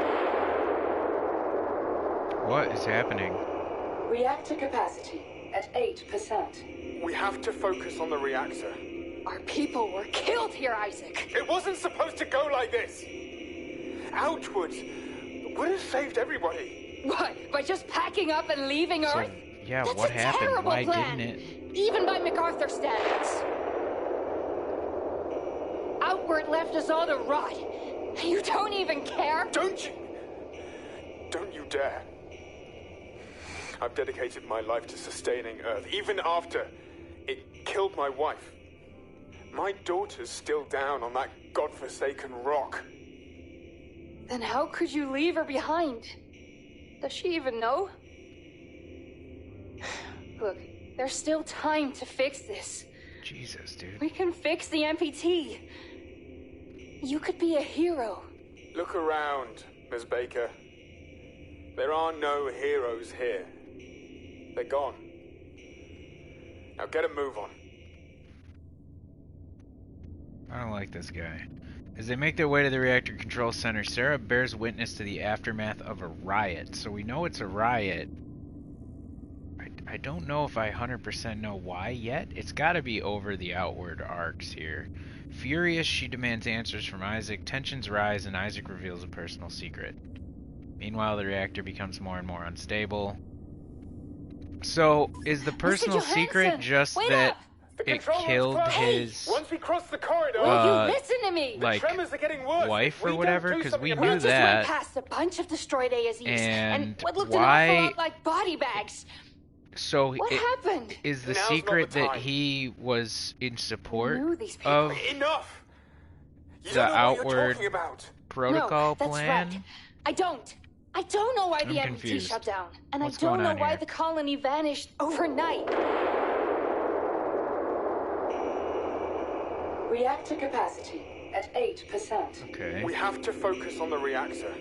What is happening? Reactor capacity at 8%. We have to focus on the reactor. Our people were killed here, Isaac. It wasn't supposed to go like this. Outwards would have saved everybody. What? By just packing up and leaving Earth? Yeah, that's what a happened? Terrible Why plan. didn't it? Even by MacArthur standards. Outward left us all to rot. You don't even care? Don't you dare. I've dedicated my life to sustaining Earth, even after it killed my wife. My daughter's still down on that godforsaken rock. Then how could you leave her behind? Does she even know? Look, there's still time to fix this. Jesus, dude. We can fix the MPT. You could be a hero. Look around, Ms. Baker. There are no heroes here. They're gone. Now get a move on. I don't like this guy. As they make their way to the reactor control center, Sarah bears witness to the aftermath of a riot. So we know it's a riot. I don't know if I 100% know why yet. It's got to be over the outward arcs here. Furious, she demands answers from Isaac. Tensions rise and Isaac reveals a personal secret. Meanwhile, the reactor becomes more and more unstable. So, is the personal secret just that it killed his Once we cross the corridor, will you listen to me? like, the tremors are getting worse. wife or whatever? Because we We knew just went that. past a bunch of destroyed ASEs And what looked why- an awful lot like body bags. So, What happened? is the Now's not secret the that time. he was in support knew these people. of Enough! You the don't know what outward you're talking about. protocol no, that's plan? Right. I don't know why the I'm MPT confused. shut down. And What's I don't going know on why here? the colony vanished overnight. Reactor capacity at 8%. Okay. We have to focus on the reactor.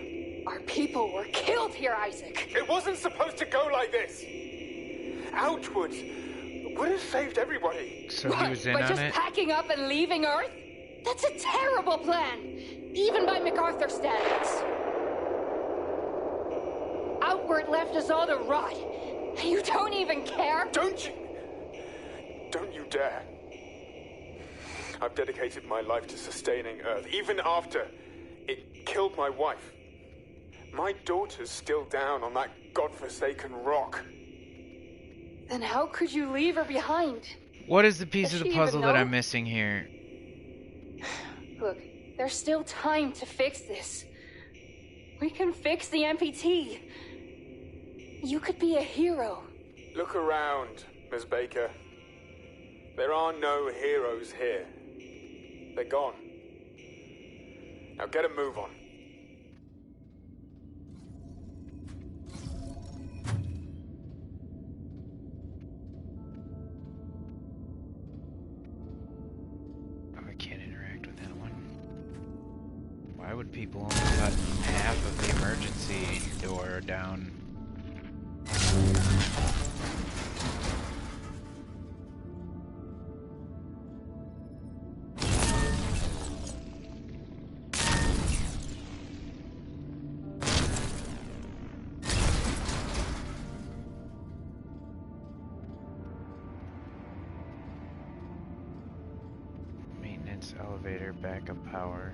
Our people were killed here, Isaac. It wasn't supposed to go like this. Outwards would have saved everybody. So he was in By on just it? packing up and leaving Earth? That's a terrible plan, even by MacArthur standards. Outward left us all to rot. You don't even care? Don't you dare. I've dedicated my life to sustaining Earth, even after it killed my wife. My daughter's still down on that godforsaken rock. Then how could you leave her behind? What is the piece Does of the she even puzzle that know? I'm missing here? Look, there's still time to fix this. We can fix the MPT. You could be a hero. Look around, Ms. Baker. There are no heroes here. They're gone. Now get a move on. Oh, I can't interact with that one. Why would people only cut half of the emergency door down? Maintenance elevator backup power.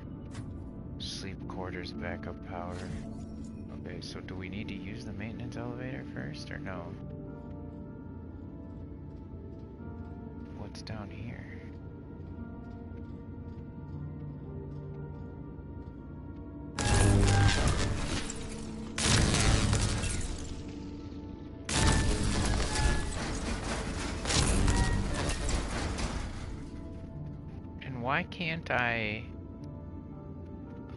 Sleep quarters backup power. Okay, so do we need to use the maintenance elevator first or no? What's down here? And why can't I...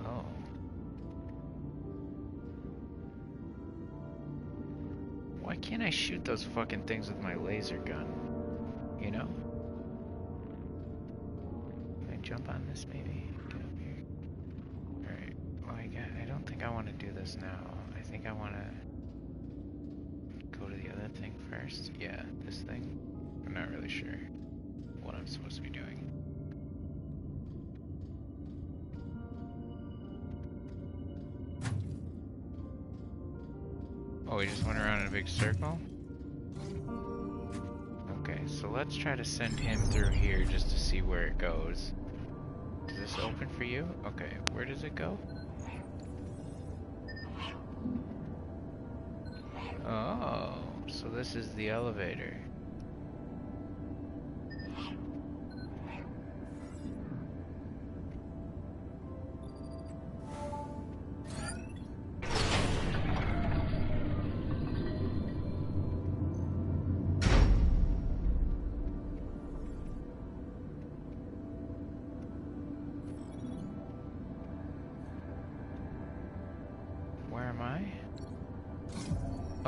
Oh. Why can't I shoot those fucking things with my laser gun? You know? Can I jump on this maybe? Get up here. Alright. Well, I don't think I want to do this now. I think I want to go to the other thing first. Yeah, this thing. I'm not really sure what I'm supposed to be doing. Oh, we just went around in a big circle? Okay, so let's try to send him through here just to see where it goes. Does this open for you? Okay, where does it go? Oh, so this is the elevator.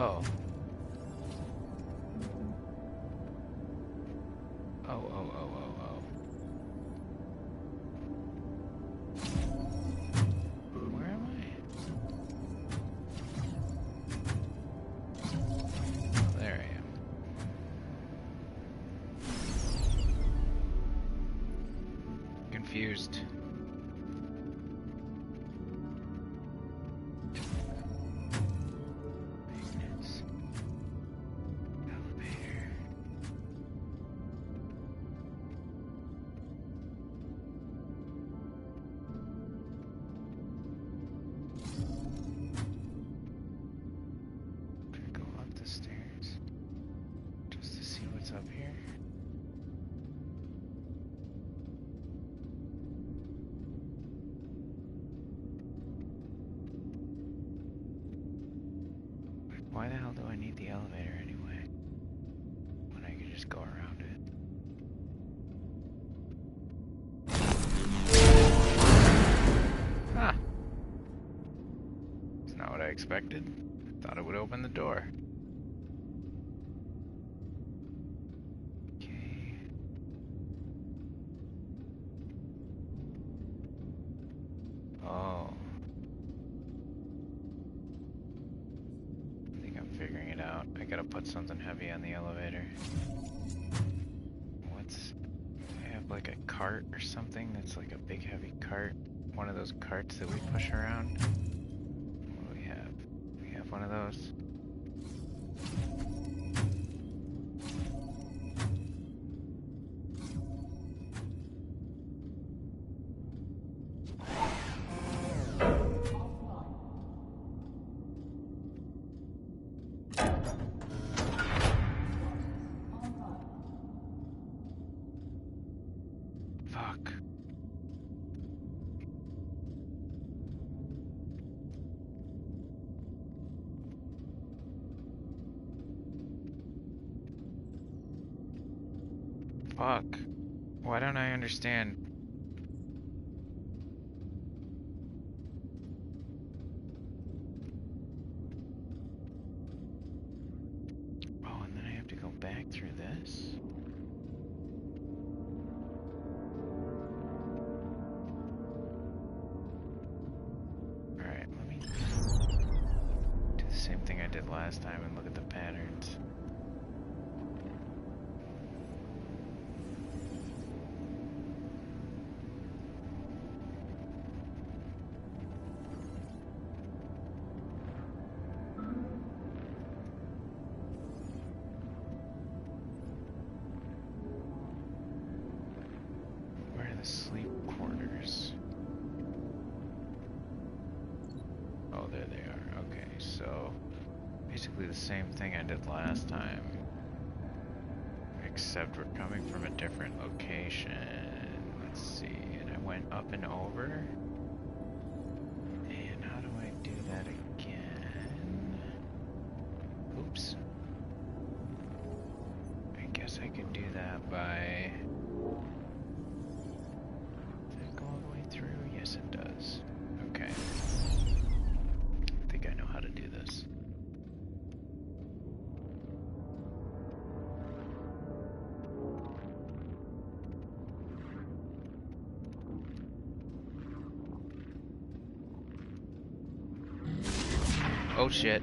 Oh. Oh. Where am I? Oh, there I am. Confused. Why the hell do I need the elevator anyway? When I could just go around it. Ah! It's not what I expected. Thought it would open the door. Okay. Oh. Figuring it out. I gotta put something heavy on the elevator. I have like a cart or something that's like a big heavy cart. One of those carts that we push around. What do we have? We have one of those. Fuck. Why don't I understand? Oh, and then I have to go back through this? Alright, let me do the same thing I did last time and look at the patterns. Sleep quarters. Oh, there they are. Okay, so basically the same thing I did last time, except we're coming from a different location. Let's see, and I went up and over. And how do I do that again? Oops. I guess I could do that by... Yes, it does. Okay. I think I know how to do this. Oh shit.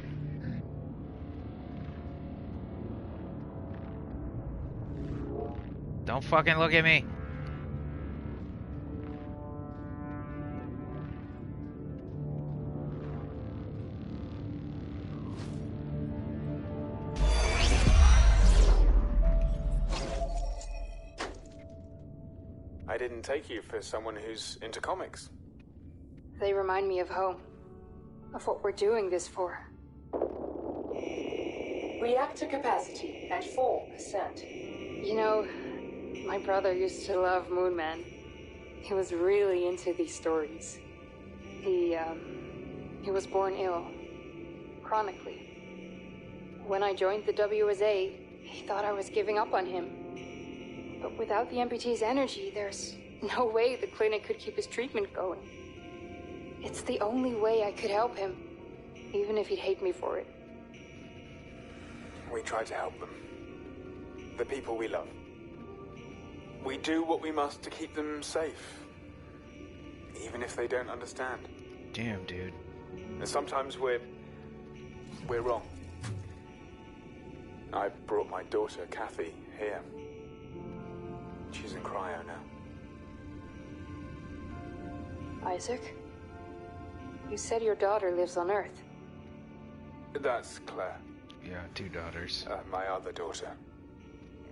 Don't fucking look at me. I didn't take you for someone who's into comics. They remind me of home. Of what we're doing this for. Reactor capacity at 4%. You know, my brother used to love Moon Man. He was really into these stories. He was born ill. Chronically. When I joined the WSA, he thought I was giving up on him. But without the MPT's energy, there's no way the clinic could keep his treatment going. It's the only way I could help him, even if he'd hate me for it. We try to help them. The people we love. We do what we must to keep them safe. Even if they don't understand. Damn, dude. And sometimes we're wrong. I brought my daughter, Kathy, here. She's in cryo now. Isaac? You said your daughter lives on Earth. That's Claire. Yeah, 2 daughters. My other daughter.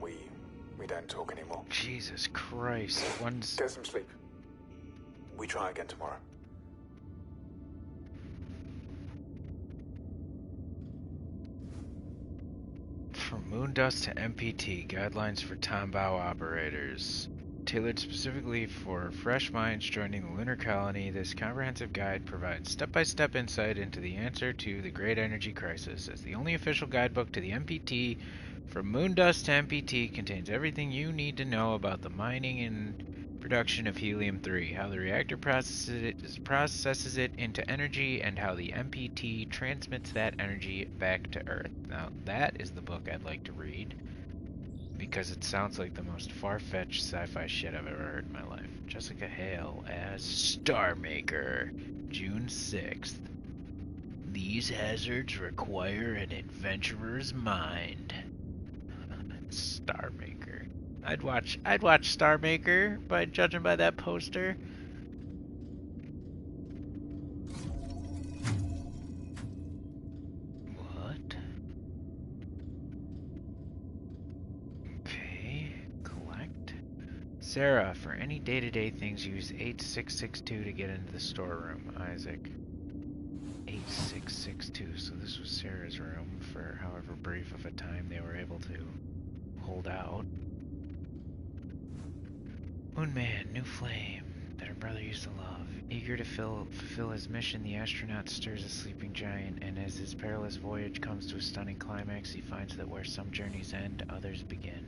We don't talk anymore. Jesus Christ. One's... Get some sleep. We try again tomorrow. From Moondust to MPT, guidelines for Tombow operators. Tailored specifically for fresh minds joining the lunar colony, this comprehensive guide provides step-by-step insight into the answer to the Great Energy Crisis. As the only official guidebook to the MPT, From Moondust to MPT contains everything you need to know about the mining and production of helium-3, how the reactor processes it into energy, and how the MPT transmits that energy back to Earth. Now, that is the book I'd like to read, because it sounds like the most far-fetched sci-fi shit I've ever heard in my life. Jessica Hale as Starmaker, June 6th. These hazards require an adventurer's mind. Starmaker. I'd watch Starmaker by judging by that poster. What? Okay, collect. Sarah, for any day-to-day things, use 8662 to get into the storeroom. Isaac. 8662, so this was Sarah's room for however brief of a time they were able to hold out. Moonman, new flame that her brother used to love. Eager to fulfill his mission, the astronaut stirs a sleeping giant, and as his perilous voyage comes to a stunning climax, he finds that where some journeys end, others begin.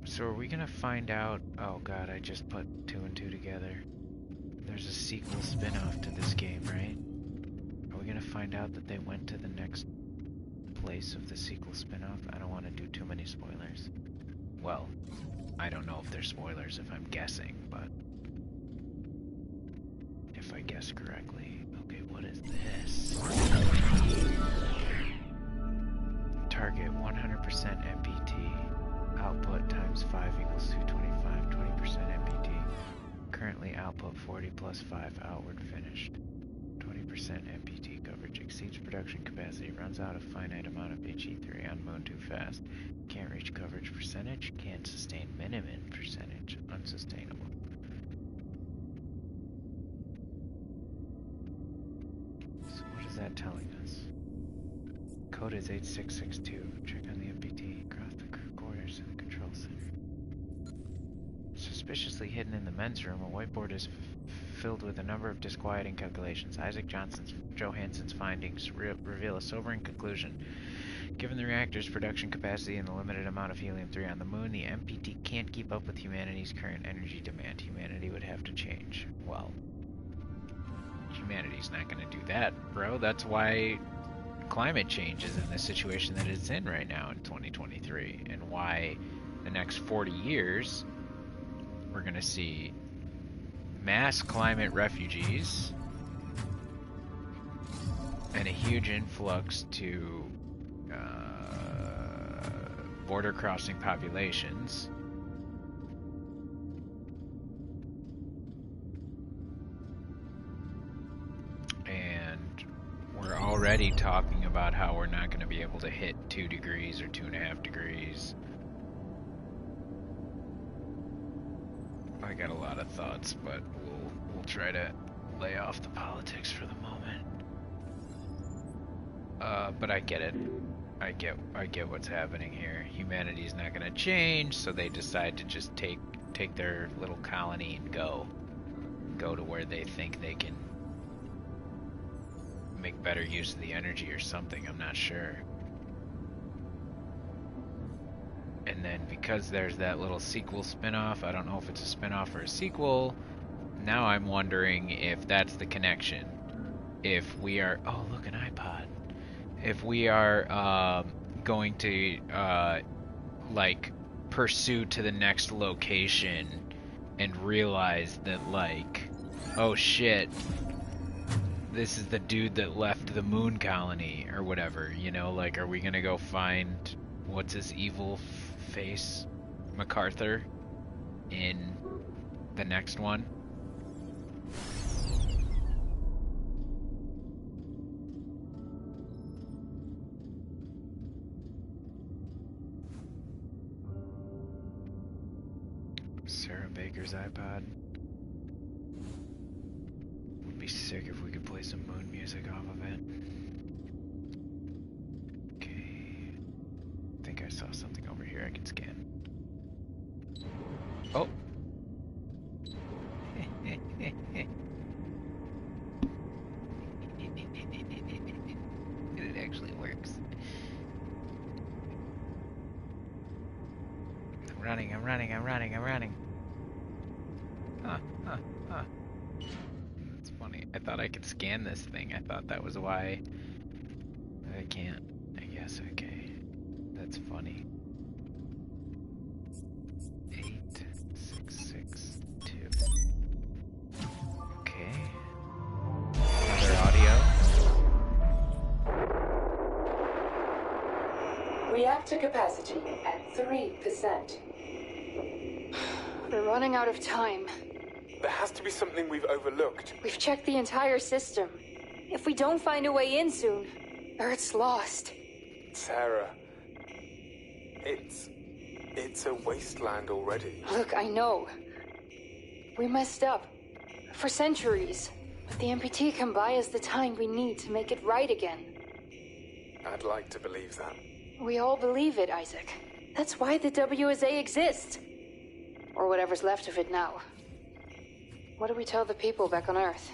So are we gonna find out... Oh god, I just put 2 and 2 together. There's a sequel spin-off to this game, right? Are we gonna find out that they went to the next place of the sequel spin-off? I don't want to do too many spoilers. Well, I don't know if they're spoilers if I'm guessing, but if I guess correctly. Okay, what is this? Target 100% MPT. Output times 5 equals 225, 20% MPT. Currently output 40 plus 5 outward finished. 20% MPT coverage exceeds production capacity, runs out of finite amount of HE3 on moon too fast. Can't reach coverage percentage, can't sustain minimum percentage, unsustainable. So what is that telling us? Code is 8662. Check on the MPT. Cross the crew quarters to the control center. Suspiciously hidden in the men's room, a whiteboard is filled with a number of disquieting calculations. Isaac Johansson's findings reveal a sobering conclusion. Given the reactor's production capacity and the limited amount of helium-3 on the moon, the MPT can't keep up with humanity's current energy demand. Humanity would have to change. Well, humanity's not going to do that, bro. That's why climate change is in the situation that it's in right now in 2023, and why the next 40 years we're going to see mass climate refugees and a huge influx to border crossing populations. And we're already talking about how we're not going to be able to hit 2 degrees or 2.5 degrees. I got a lot of thoughts, but we'll try to lay off the politics for the moment. But I get it. I get what's happening here. Humanity's not gonna change, so they decide to just take their little colony and go to where they think they can make better use of the energy or something. I'm not sure. And then because there's that little sequel spin-off, I don't know if it's a spin-off or a sequel, now I'm wondering if that's the connection. if we are... Oh, look, an iPod. If we are going to, like, pursue to the next location and realize that, like, oh shit, this is the dude that left the moon colony or whatever, you know? Like, are we gonna go find, what's his evil face, MacArthur, in the next one? Sarah Baker's iPod. Would be sick if we could play some moon music off of it. Okay. I think I saw something over here I can scan. Oh! It actually works. I'm running. Huh. That's funny. I thought I could scan this thing. I thought that was why I can't. I guess, okay. That's funny. 8662. Okay. Another audio. Reactor capacity at 3%. We're running out of time. There has to be something we've overlooked. We've checked the entire system. If we don't find a way in soon, Earth's lost. Sarah, it's a wasteland already. Look, I know. We messed up. For centuries. But the MPT can buy us the time we need to make it right again. I'd like to believe that. We all believe it, Isaac. That's why the WSA exists. Or whatever's left of it now. What do we tell the people back on Earth?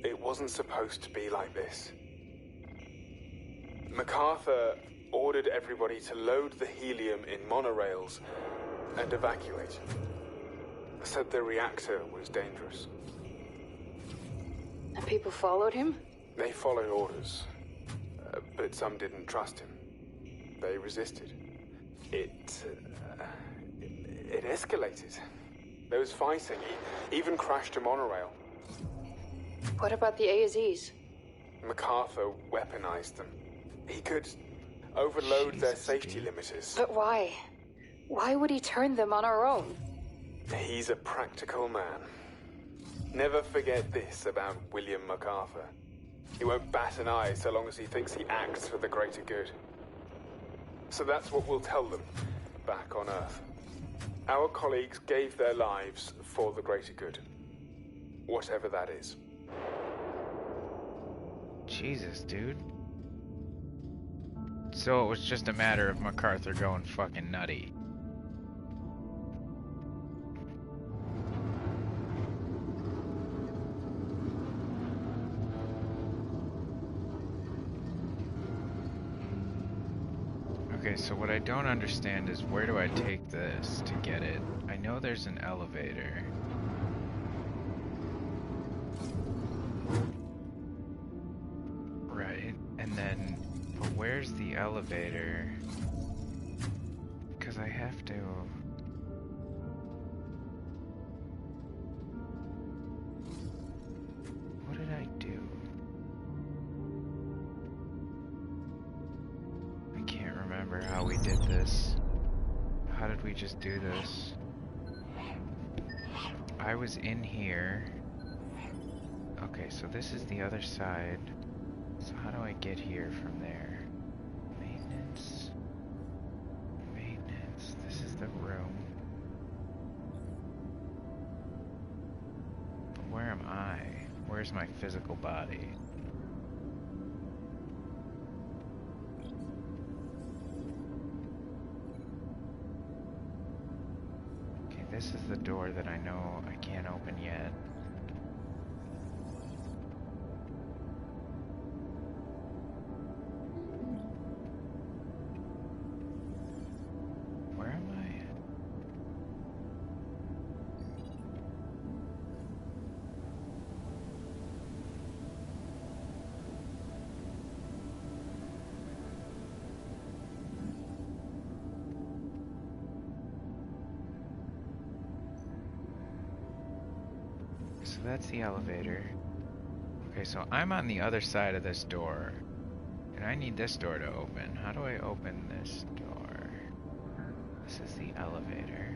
It wasn't supposed to be like this. MacArthur ordered everybody to load the helium in monorails and evacuate. Said the reactor was dangerous. And people followed him? They followed orders, but some didn't trust him. They resisted. It escalated. There was fighting. He even crashed a monorail. What about the ASEs? MacArthur weaponized them. He could overload their safety limiters. But why? Why would he turn them on our own? He's a practical man. Never forget this about William MacArthur. He won't bat an eye so long as he thinks he acts for the greater good. So that's what we'll tell them back on Earth. Our colleagues gave their lives for the greater good. Whatever that is. Jesus, dude. So it was just a matter of MacArthur going fucking nutty. Okay, so what I don't understand is where do I take this to get it? I know there's an elevator. Right, and then, but where's the elevator? Because I have to... What did I do? I can't remember how we did this. How did we just do this? I was in here. Okay, so this is the other side. So how do I get here from there? Maintenance. Maintenance. This is the room. But where am I? Where's my physical body? Okay, this is the door that I know I can't open yet. that's the elevator. Okay, so I'm on the other side of this door. And I need this door to open. How do I open this door? This is the elevator.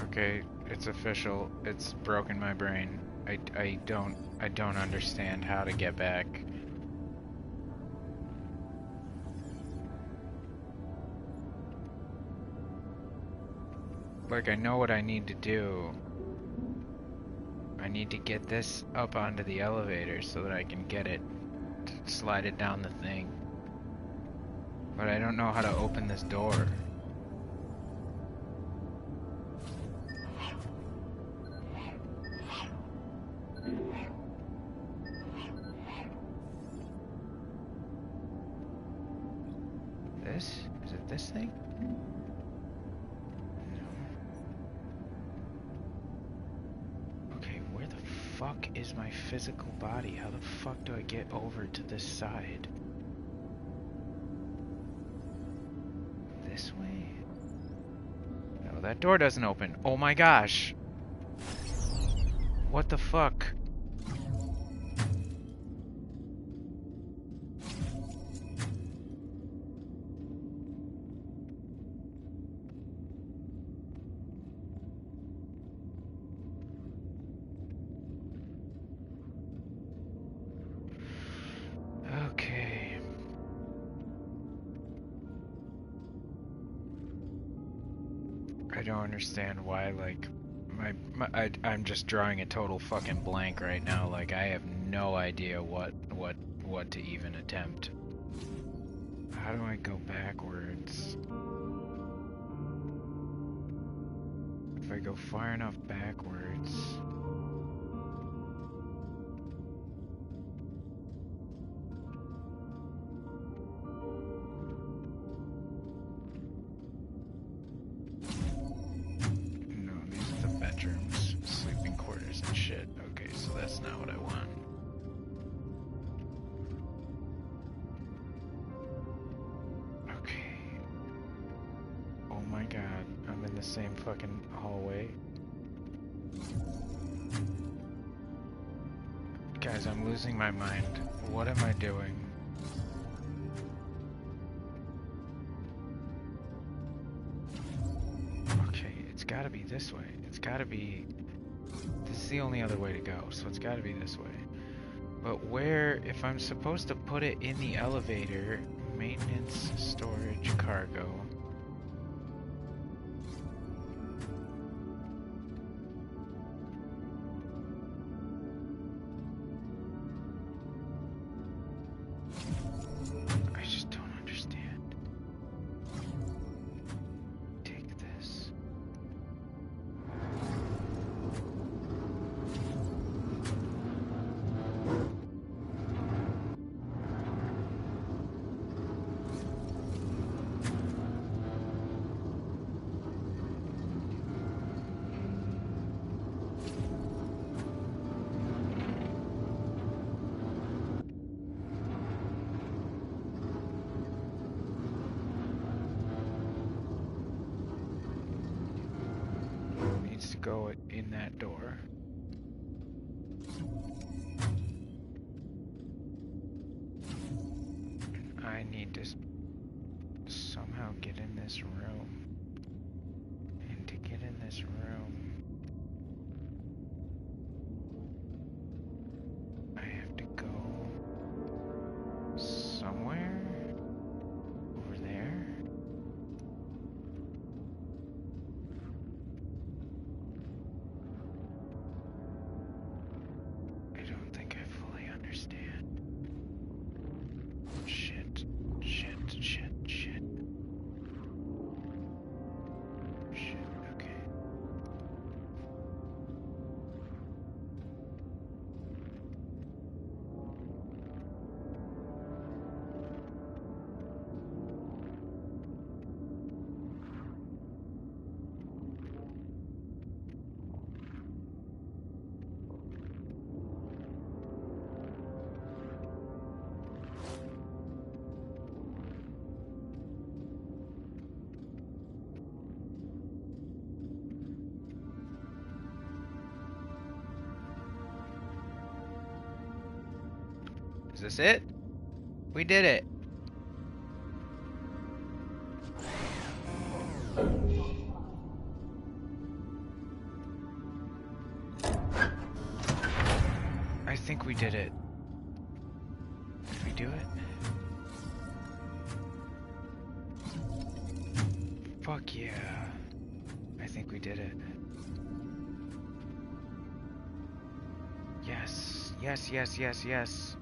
Okay, it's official. It's broken my brain. I don't understand how to get back. Like, I know what I need to do. I need to get this up onto the elevator so that I can get it, slide it down the thing. But I don't know how to open this door. Is it this thing? No. Okay, where the fuck is my physical body? How the fuck do I get over to this side? This way? No, that door doesn't open. Oh my gosh! What the fuck? I don't understand why, like, I'm just drawing a total fucking blank right now. Like, I have no idea what to even attempt. How do I go backwards? If I go far enough backwards... same fucking hallway. Guys, I'm losing my mind. What am I doing? Okay, it's gotta be this way. It's gotta be... This is the only other way to go, so it's gotta be this way. But where, if I'm supposed to put it in the elevator, maintenance, storage, cargo... go in that door. I need to somehow get in this room. And to get in this room... Is this it? We did it. I think we did it. Did we do it? Fuck yeah. I think we did it. Yes. Yes, yes, yes, yes.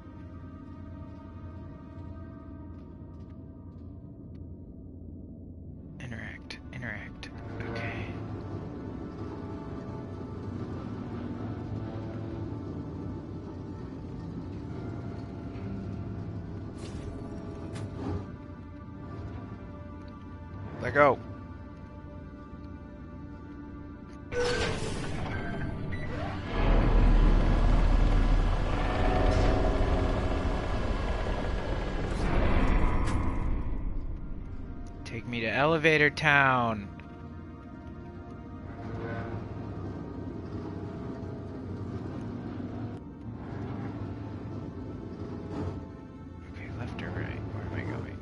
Interact. Interact. Okay. Let go. Take me to Elevator Town. Okay, left or right? Where am I going?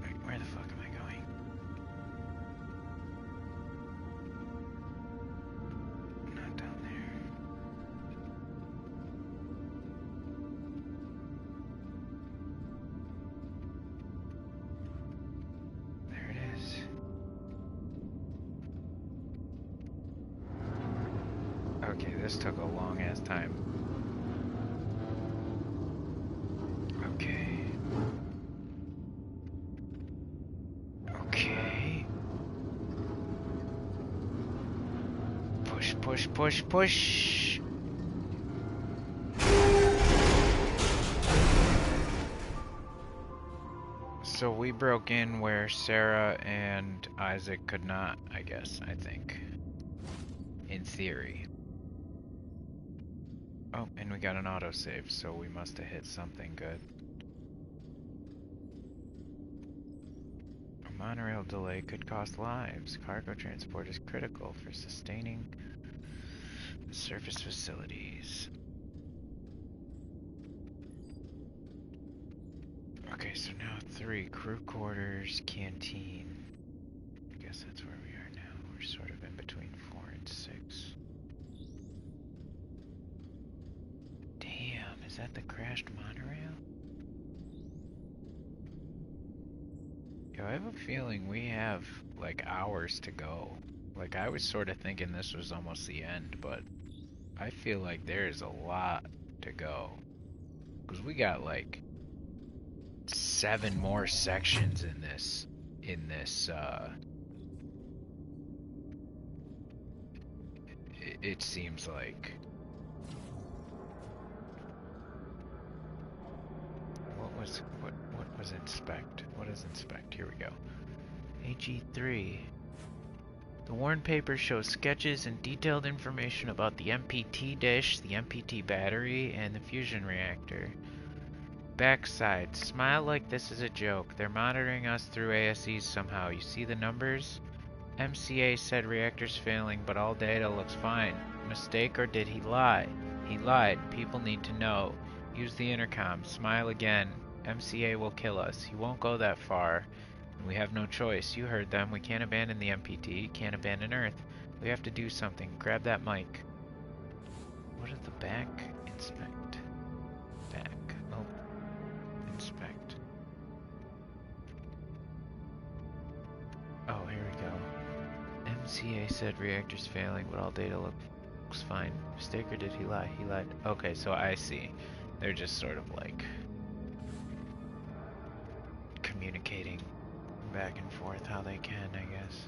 Wait, where the fuck am I going? Not down there. There it is. Okay, this took a long ass time. Okay. Okay. Push, push, push, push. So we broke in where Sarah and Isaac could not, I guess, I think. In theory. Oh, and we got an autosave, so we must have hit something good. A monorail delay could cost lives. Cargo transport is critical for sustaining the surface facilities. Okay, so now 3, crew quarters, canteen. I guess that's where we are now. We're sort of in between 4 and 6. Damn, is that the crashed monorail? Yo, I have a feeling we have, like, hours to go. Like, I was sort of thinking this was almost the end, but I feel like there's a lot to go. Because we got, like, 7 more sections in this, it seems like. What was inspect? What is inspect? Here we go. AG3. The worn paper shows sketches and detailed information about the MPT dish, the MPT battery, and the fusion reactor. Backside. Smile like this is a joke. They're monitoring us through ASEs somehow. You see the numbers? MCA said reactor's failing, but all data looks fine. Mistake, or did he lie? He lied. People need to know. Use the intercom. Smile again. MCA will kill us. He won't go that far. And we have no choice. You heard them. We can't abandon the MPT. Can't abandon Earth. We have to do something. Grab that mic. What at the back? Inspect. Back. Oh. Inspect. Oh, here we go. MCA said reactor's failing, but all data looks fine. Mistake, or did he lie? He lied. Okay, so I see. They're just sort of like communicating back and forth how they can, I guess.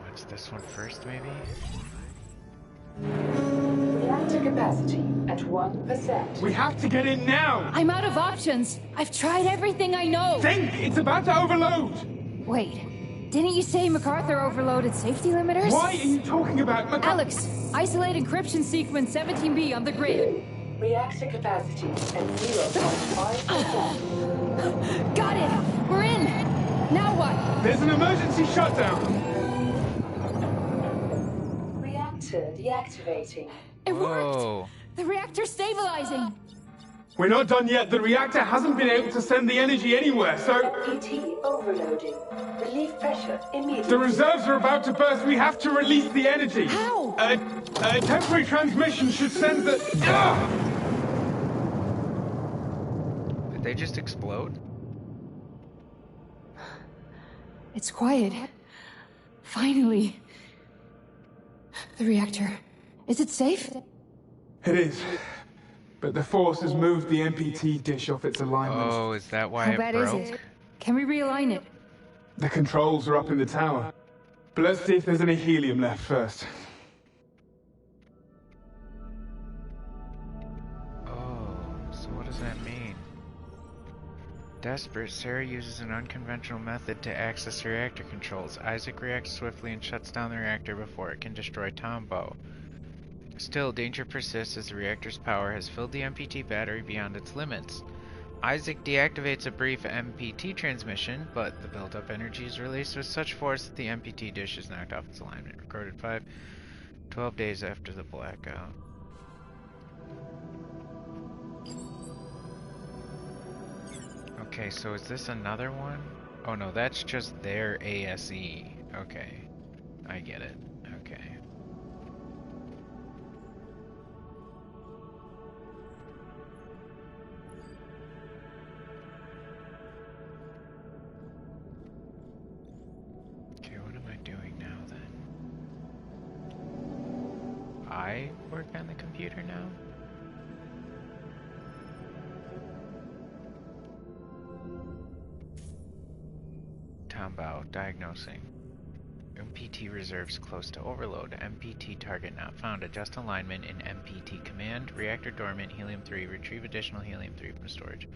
What's this one first, maybe? Reactor capacity at 1%. We have to get in now! I'm out of options. I've tried everything I know. Think! It's about to overload! Wait, didn't you say MacArthur overloaded safety limiters? Why are you talking about MacArthur? Alex, isolate encryption sequence 17B on the grid. Reactor capacity at 0.5%. Got it! We're in! Now what? There's an emergency shutdown! Reactor deactivating. It worked! The reactor's stabilizing! We're not done yet. The reactor hasn't been able to send the energy anywhere, so... MPT overloading. Relief pressure immediately. The reserves are about to burst. We have to release the energy. How? A temporary transmission should send the... Did they just explode? It's quiet. Finally. The reactor. Is it safe? It is. But the Force has moved the MPT dish off its alignment. Oh, is that why How it bad broke? is it? Can we realign it? The controls are up in the tower. But let's see if there's any helium left first. Oh, so what does that mean? Desperate, Sarah uses an unconventional method to access the reactor controls. Isaac reacts swiftly and shuts down the reactor before it can destroy Tombow. Still, danger persists as the reactor's power has filled the MPT battery beyond its limits. Isaac deactivates a brief MPT transmission, but the built-up energy is released with such force that the MPT dish is knocked off its alignment. Recorded 12 days after the blackout. Okay, so is this another one? Oh no, that's just their ASE. Okay, I get it. Okay. Okay, what am I doing now then? I work on the computer now? Tombow, diagnosing. MPT reserves close to overload. MPT target not found. Adjust alignment in MPT command. Reactor dormant. Helium-3. Retrieve additional helium-3 from storage.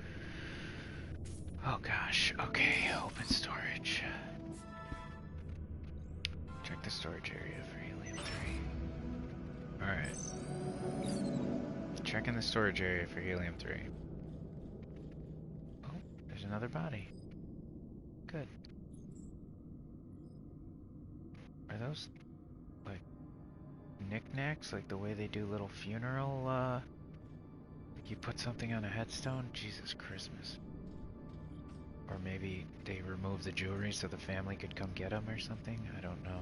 Oh gosh. Okay, open storage. Check the storage area for helium-3. Alright. Checking the storage area for helium-3. Oh, there's another body. Good. Are those, like, knickknacks? Like the way they do little funeral, like you put something on a headstone? Jesus Christmas. Or maybe they remove the jewelry so the family could come get them or something? I don't know.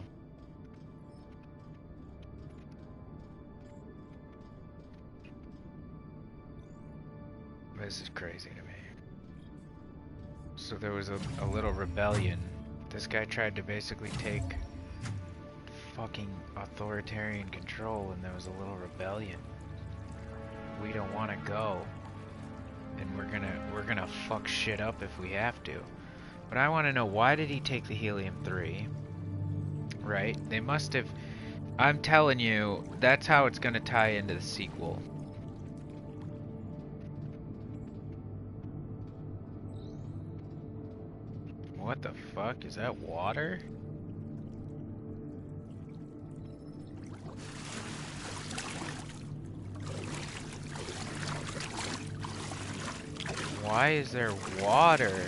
This is crazy to me. So there was a little rebellion. This guy tried to basically take fucking authoritarian control, and there was a little rebellion. We don't want to go, and we're gonna fuck shit up if we have to. But I want to know, why did he take the helium-3? Right? They must have. I'm telling you, that's how it's gonna tie into the sequel. What the fuck? Is that water? Why is there water?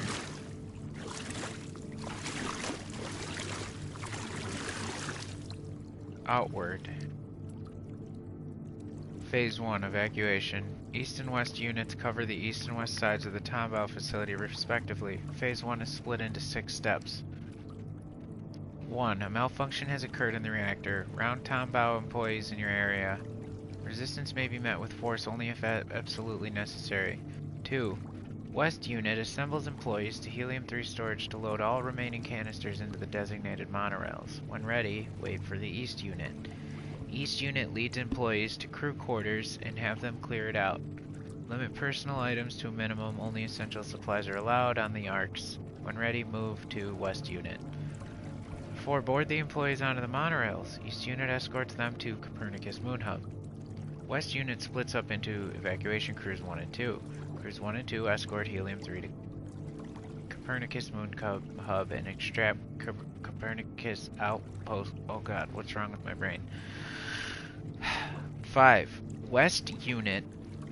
Outward. Phase 1, evacuation. East and West units cover the east and west sides of the Tombow facility respectively. Phase 1 is split into 6 steps. 1. A malfunction has occurred in the reactor. Round Tombow employees in your area. Resistance may be met with force only if absolutely necessary. 2. West unit assembles employees to helium-3 storage to load all remaining canisters into the designated monorails. When ready, wait for the East unit. East unit leads employees to crew quarters and have them clear it out. Limit personal items to a minimum. Only essential supplies are allowed on the arcs. When ready, move to West unit. 4. Board the employees onto the monorails. East unit escorts them to Copernicus Moon Hub. West unit splits up into evacuation crews 1 and 2. Crews 1 and 2 escort helium-3 to Copernicus Moon Hub and extract Copernicus outpost. Oh god, what's wrong with my brain? 5. West unit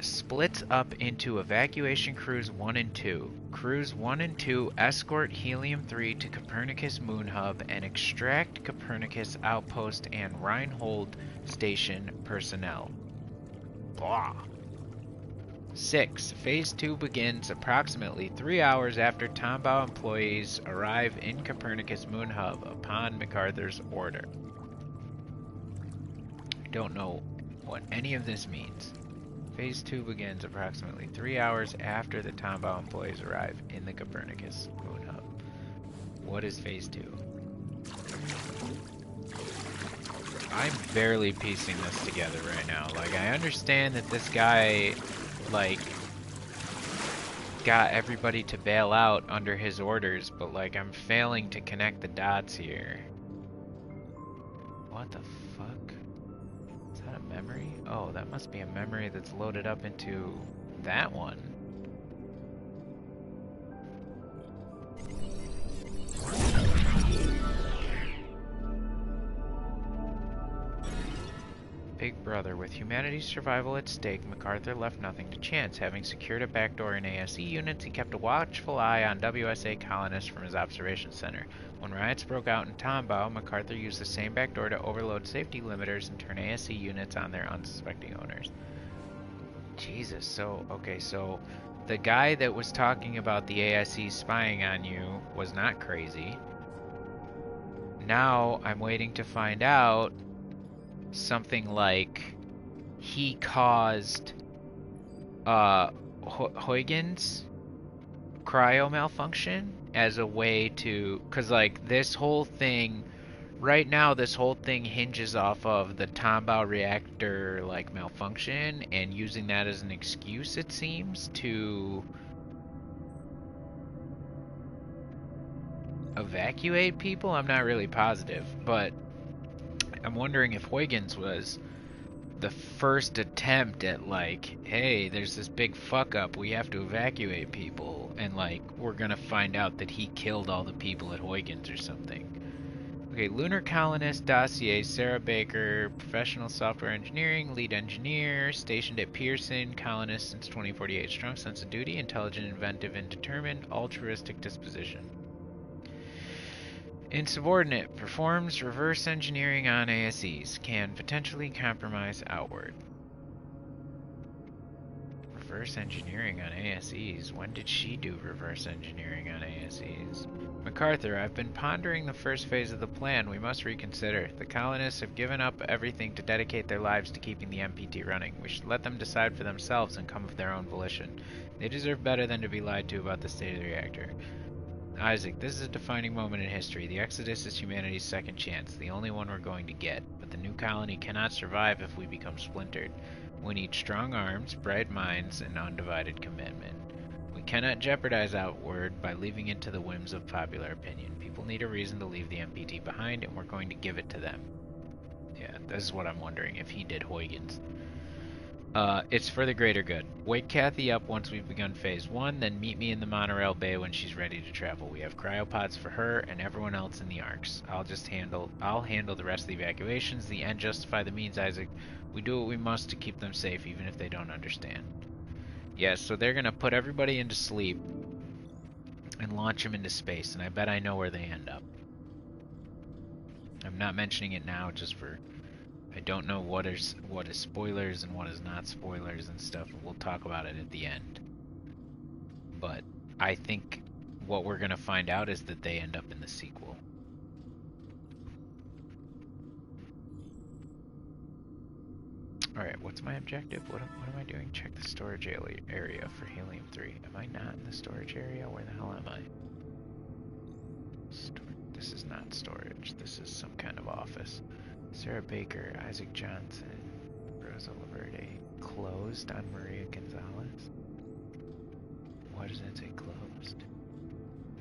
splits up into Evacuation Crews 1 and 2. Crews 1 and 2 escort Helium-3 to Copernicus Moon Hub and extract Copernicus Outpost and Reinhold Station personnel. Blah. 6. Phase 2 begins approximately 3 hours after Tombaugh employees arrive in Copernicus Moon Hub upon MacArthur's order. I don't know what any of this means. Phase 2 begins approximately 3 hours after the Tombaugh employees arrive in the Copernicus Moon Hub. What is Phase 2? I'm barely piecing this together right now. Like, I understand that this guy, like, got everybody to bail out under his orders, but, like, I'm failing to connect the dots here. What the fuck? Is that a memory? Oh, that must be a memory that's loaded up into that one. Big Brother. With humanity's survival at stake, MacArthur left nothing to chance. Having secured a backdoor in ASE units, he kept a watchful eye on WSA colonists from his observation center. When riots broke out in Tombaugh, MacArthur used the same backdoor to overload safety limiters and turn ASE units on their unsuspecting owners. Jesus, so, okay, so the guy that was talking about the ASE spying on you was not crazy. Now I'm waiting to find out something like he caused Huygens cryo malfunction as a way to, because like this whole thing right now, this whole thing hinges off of the Tombaugh reactor like malfunction and using that as an excuse, it seems, to evacuate people. I'm not really positive, but I'm wondering if Huygens was the first attempt at like, hey, there's this big fuck up, we have to evacuate people, and like we're gonna find out that he killed all the people at Huygens or something. Okay, Lunar Colonist dossier, Sarah Baker, professional software engineering, lead engineer, stationed at Pearson, colonist since 2048, strong sense of duty, intelligent, inventive, and determined, altruistic disposition. Insubordinate, performs reverse engineering on ASEs, can potentially compromise outward. Reverse engineering on ASEs? When did she do reverse engineering on ASEs? MacArthur, I've been pondering the first phase of the plan. We must reconsider. The colonists have given up everything to dedicate their lives to keeping the MPT running. We should let them decide for themselves and come of their own volition. They deserve better than to be lied to about the state of the reactor. Isaac, this is a defining moment in history. The Exodus is humanity's second chance, the only one we're going to get. But the new colony cannot survive if we become splintered. We need strong arms, bright minds, and undivided commitment. We cannot jeopardize outward by leaving it to the whims of popular opinion. People need a reason to leave the MPT behind, and we're going to give it to them. Yeah, this is what I'm wondering, if he did Huygens. It's for the greater good. Wake Kathy up once we've begun phase 1, then meet me in the monorail bay when she's ready to travel. We have cryopods for her and everyone else in the arcs. I'll handle the rest of the evacuations. The end justify the means, Isaac. We do what we must to keep them safe, even if they don't understand. Yes, so they're gonna put everybody into sleep and launch them into space, and I bet I know where they end up. I'm not mentioning it now just for... I don't know what is spoilers and what is not spoilers and stuff. We'll talk about it at the end. But I think what we're going to find out is that they end up in the sequel. Alright, what's my objective? What am I doing? Check the storage area for Helium-3. Am I not in the storage area? Where the hell am I? This is not storage. This is some kind of office. Sarah Baker, Isaac Johnson, Rosa Laverde. Closed on Maria Gonzalez? Why does that say closed?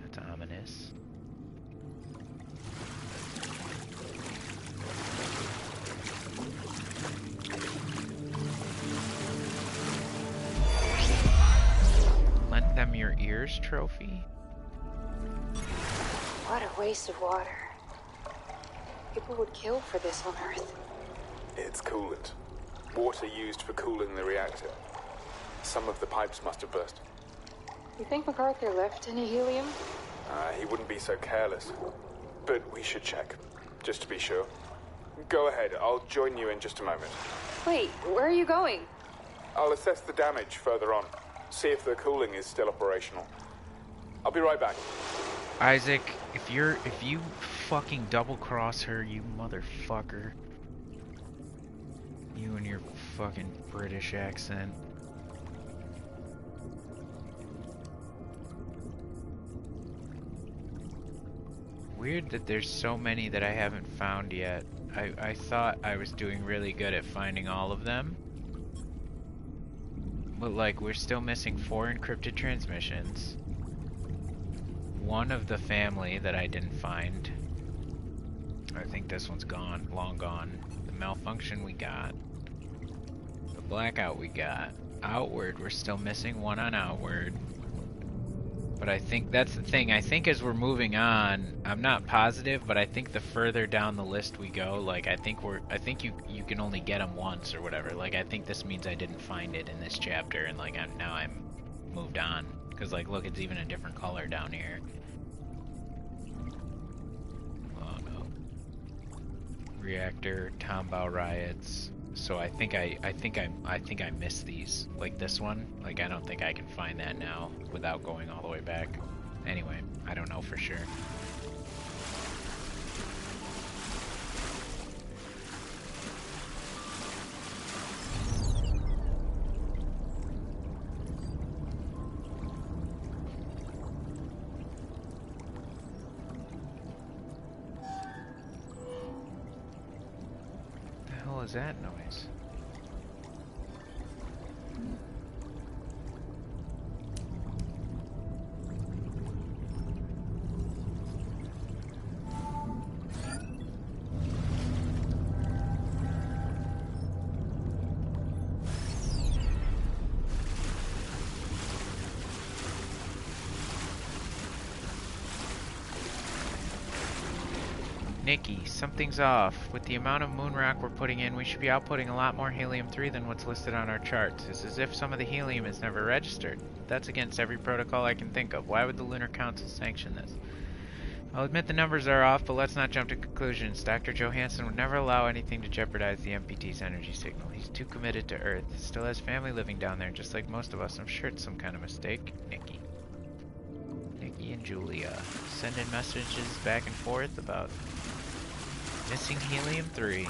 That's ominous. Lent them your ears trophy? What a waste of water. People would kill for this on Earth. It's coolant. Water used for cooling the reactor. Some of the pipes must have burst. You think MacArthur left any helium? He wouldn't be so careless. But we should check, just to be sure. Go ahead, I'll join you in just a moment. Wait, where are you going? I'll assess the damage further on, see if the cooling is still operational. I'll be right back. Isaac, if you fucking double cross her, you motherfucker. You and your fucking British accent. Weird that there's so many that I haven't found yet. I thought I was doing really good at finding all of them. But like, we're still missing 4 encrypted transmissions. 1 of the family that I didn't find. I think this one's gone, long gone. The malfunction we got. The blackout we got. Outward, we're still missing 1 on Outward. But I think that's the thing. I think as we're moving on, I'm not positive, but I think the further down the list we go, like I think you can only get them once or whatever. Like I think this means I didn't find it in this chapter, and like now I'm moved on. Cause like look, it's even a different color down here. Oh no. Reactor, Tombao riots. So I think I missed these. Like this one, like I don't think I can find that now without going all the way back. Anyway, I don't know for sure. What the hell is that noise? Nikki, something's off. With the amount of moon rock we're putting in, we should be outputting a lot more helium-3 than what's listed on our charts. It's as if some of the helium is never registered. That's against every protocol I can think of. Why would the Lunar Council sanction this? I'll admit the numbers are off, but let's not jump to conclusions. Dr. Johansson would never allow anything to jeopardize the MPT's energy signal. He's too committed to Earth. Still has family living down there, just like most of us. I'm sure it's some kind of mistake. Nikki. Nikki and Julia. Sending messages back and forth about missing helium-3.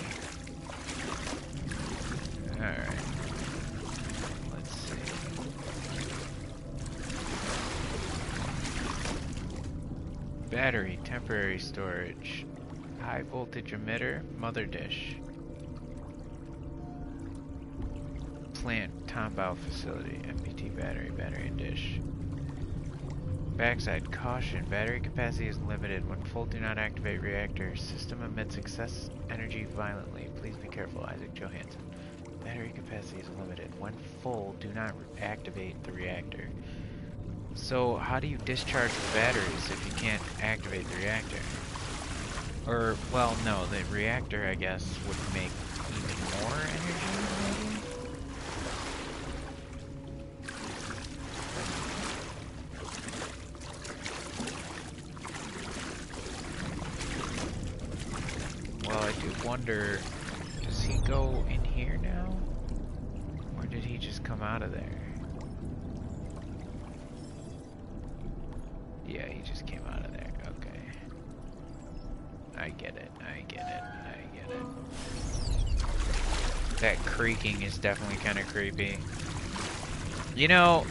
Alright. Let's see. Battery, temporary storage. High voltage emitter, mother dish. Plant, Tombao facility, MPT battery, battery and dish. Backside, caution, battery capacity is limited. When full, do not activate reactor. System emits excess energy violently. Please be careful, Isaac Johansson. Battery capacity is limited. When full, do not activate the reactor. So, how do you discharge the batteries if you can't activate the reactor? Or, well, no, the reactor, I guess, would make even more energy, maybe? Well, I do wonder, does he go in here now? Or did he just come out of there? Yeah, he just came out of there. Okay. I get it. I get it. I get it. That creaking is definitely kind of creepy. You know,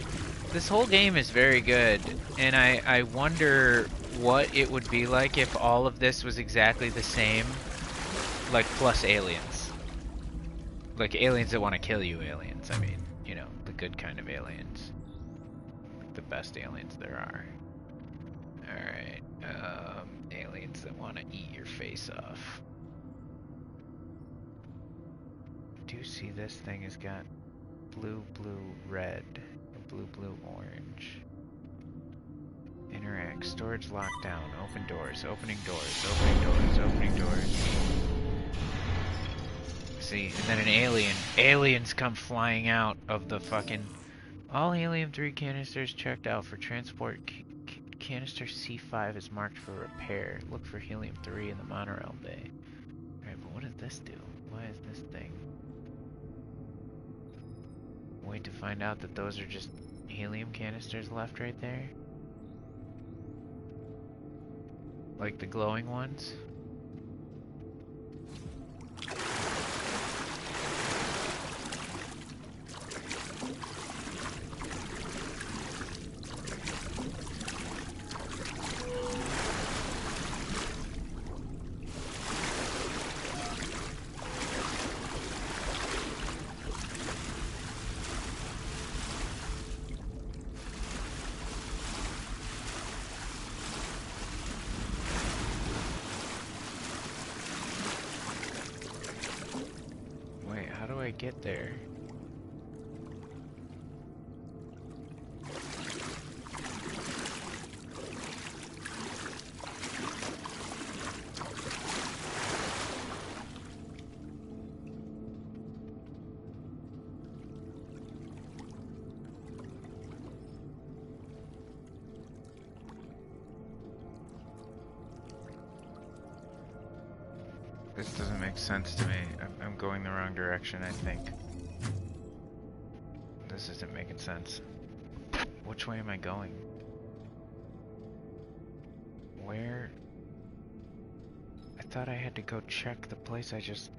this whole game is very good, and I wonder what it would be like if all of this was exactly the same. Like, plus aliens. Like, aliens that want to kill you aliens. I mean, you know, the good kind of aliens. Like, the best aliens there are. Alright, aliens that want to eat your face off. Do see this thing has got blue, blue, red, blue, blue, orange. Interact, storage lockdown, open doors, opening doors, opening doors, opening doors. See, and then an alien. Aliens come flying out of the fucking All helium-3 canisters checked out for transport. Canister C5 is marked for repair. Look for helium-3 in the monorail bay. Alright, but what does this do? Why is this thing? Wait to find out that those are just helium canisters left right there? Like the glowing ones? Get there. This doesn't make sense to me. I'm going the wrong direction, I think. This isn't making sense. Which way am I going? Where? I thought I had to go check the place I just...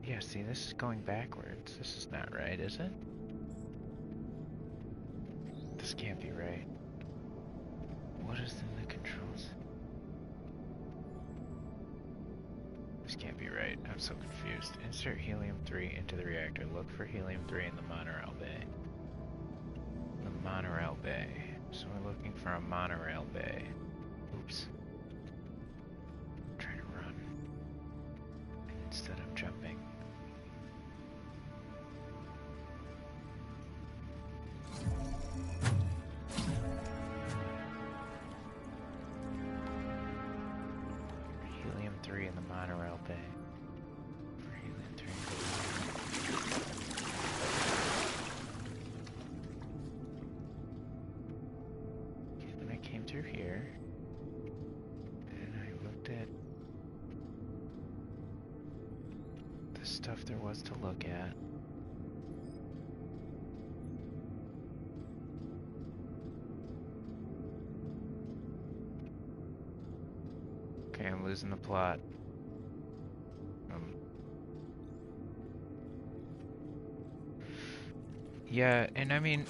Yeah, see, this is going backwards. This is not right, is it? This can't be right. What is in the controls? This can't be right. I'm so confused. Insert helium-3 into the reactor. Look for helium-3 in the monorail bay. The monorail bay. So we're looking for a monorail bay. Oops. I'm trying to run. And instead I'm jumping. Helium-3 in the monorail bay. For helium-3 in the monorail. Okay, then I came through here, and I looked at the stuff there was to look at. Okay, I'm losing the plot. Yeah, and I mean,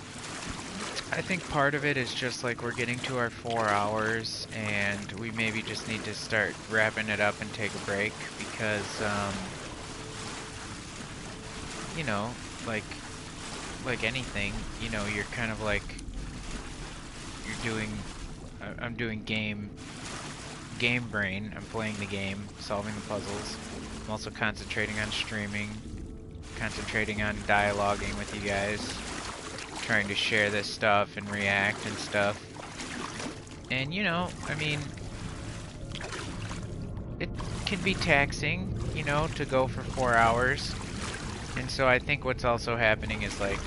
I think part of it is just like we're getting to our 4 hours and we maybe just need to start wrapping it up and take a break because, you know, like anything, you know, you're kind of like, you're doing, I'm doing game brain. I'm playing the game, solving the puzzles. I'm also concentrating on streaming, concentrating on dialoguing with you guys, trying to share this stuff and react and stuff. And you know, I mean, it can be taxing, you know, to go for 4 hours. And so I think what's also happening is like,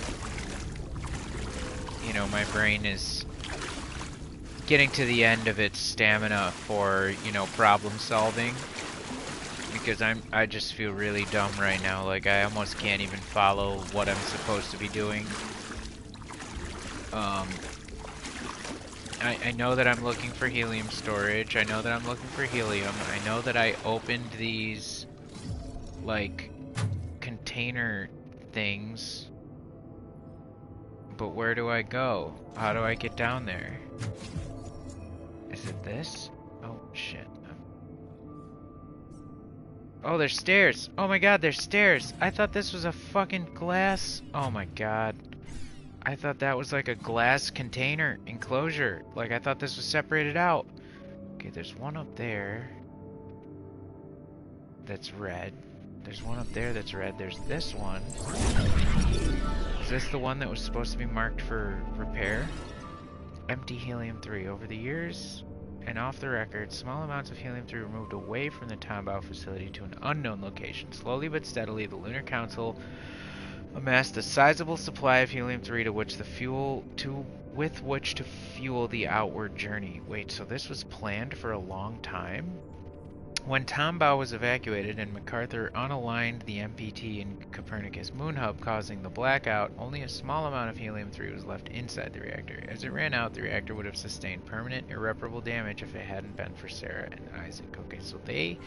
you know, my brain is getting to the end of its stamina for, you know, problem solving, because I just feel really dumb right now. Like I almost can't even follow what I'm supposed to be doing. I know that I'm looking for helium storage. I know that I'm looking for helium. I know that I opened these like container things, but where do I go? How do I get down there? Is it this? Oh, shit. Oh, there's stairs! Oh my god, there's stairs! I thought this was a fucking glass... Oh my god. I thought that was like a glass container enclosure. Like, I thought this was separated out. Okay, there's one up there that's red. There's one up there that's red. There's this one. Is this the one that was supposed to be marked for repair? Empty helium-3. Over the years and off the record, small amounts of helium-3 were moved away from the Tombaugh facility to an unknown location. Slowly but steadily, the Lunar Council Amassed a sizable supply of helium-3 with which to fuel the outward journey. Wait, so this was planned for a long time? When Tombaugh was evacuated and MacArthur unaligned the MPT in Copernicus Moon Hub, causing the blackout, only a small amount of helium-3 was left inside the reactor. As it ran out, the reactor would have sustained permanent, irreparable damage if it hadn't been for Sarah and Isaac. Okay, so they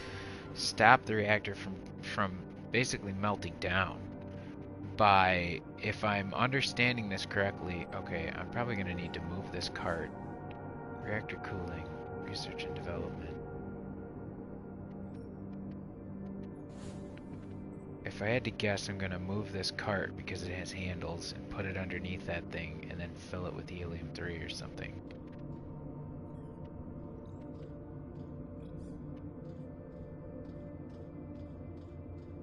stopped the reactor from basically melting down by, if I'm understanding this correctly, okay, I'm probably going to need to move this cart. Reactor cooling, research and development. If I had to guess, I'm going to move this cart because it has handles and put it underneath that thing and then fill it with helium-3 or something.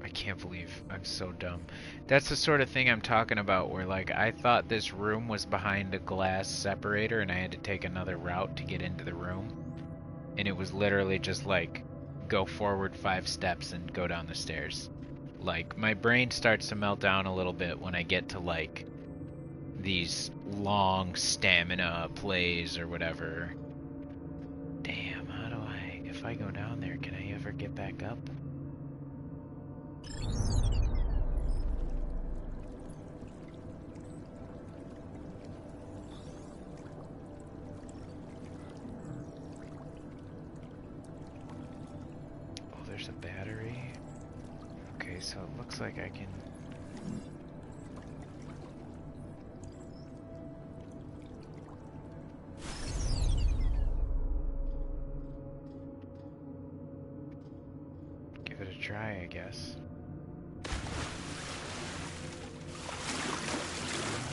I can't believe I'm so dumb. That's the sort of thing I'm talking about where, like, I thought this room was behind a glass separator and I had to take another route to get into the room. And it was literally just like, go forward 5 steps and go down the stairs. Like, my brain starts to melt down a little bit when I get to, like, these long stamina plays or whatever. Damn, how do I... If I go down there, can I ever get back up? Oh, there's a battery. Okay, so it looks like I can... give it a try, I guess. How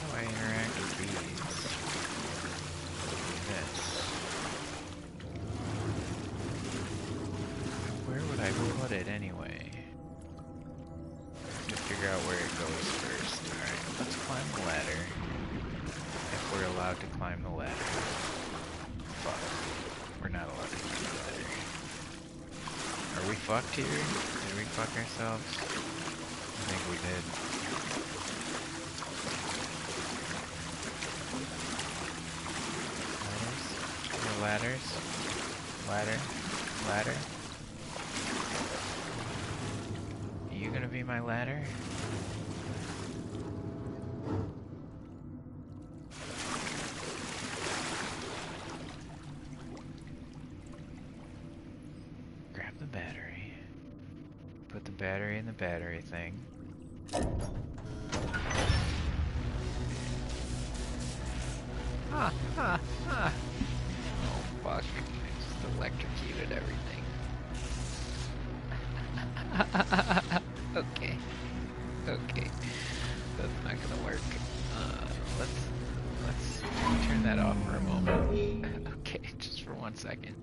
do I interact with these? This. Where would I put it anyway? To figure out where it goes first. Alright, let's climb the ladder. If we're allowed to climb the ladder. Fuck. We're not allowed to climb the ladder. Are we fucked here? Did we fuck ourselves? I think we did. Ladders? Ladder? Ladder? Are you gonna be my ladder? Grab the battery. Put the battery in the battery thing. Ah, ah, ah. Oh fuck, I just electrocuted everything. Okay. Okay. That's not gonna work. Let's turn that off for a moment. Okay, just for 1 second.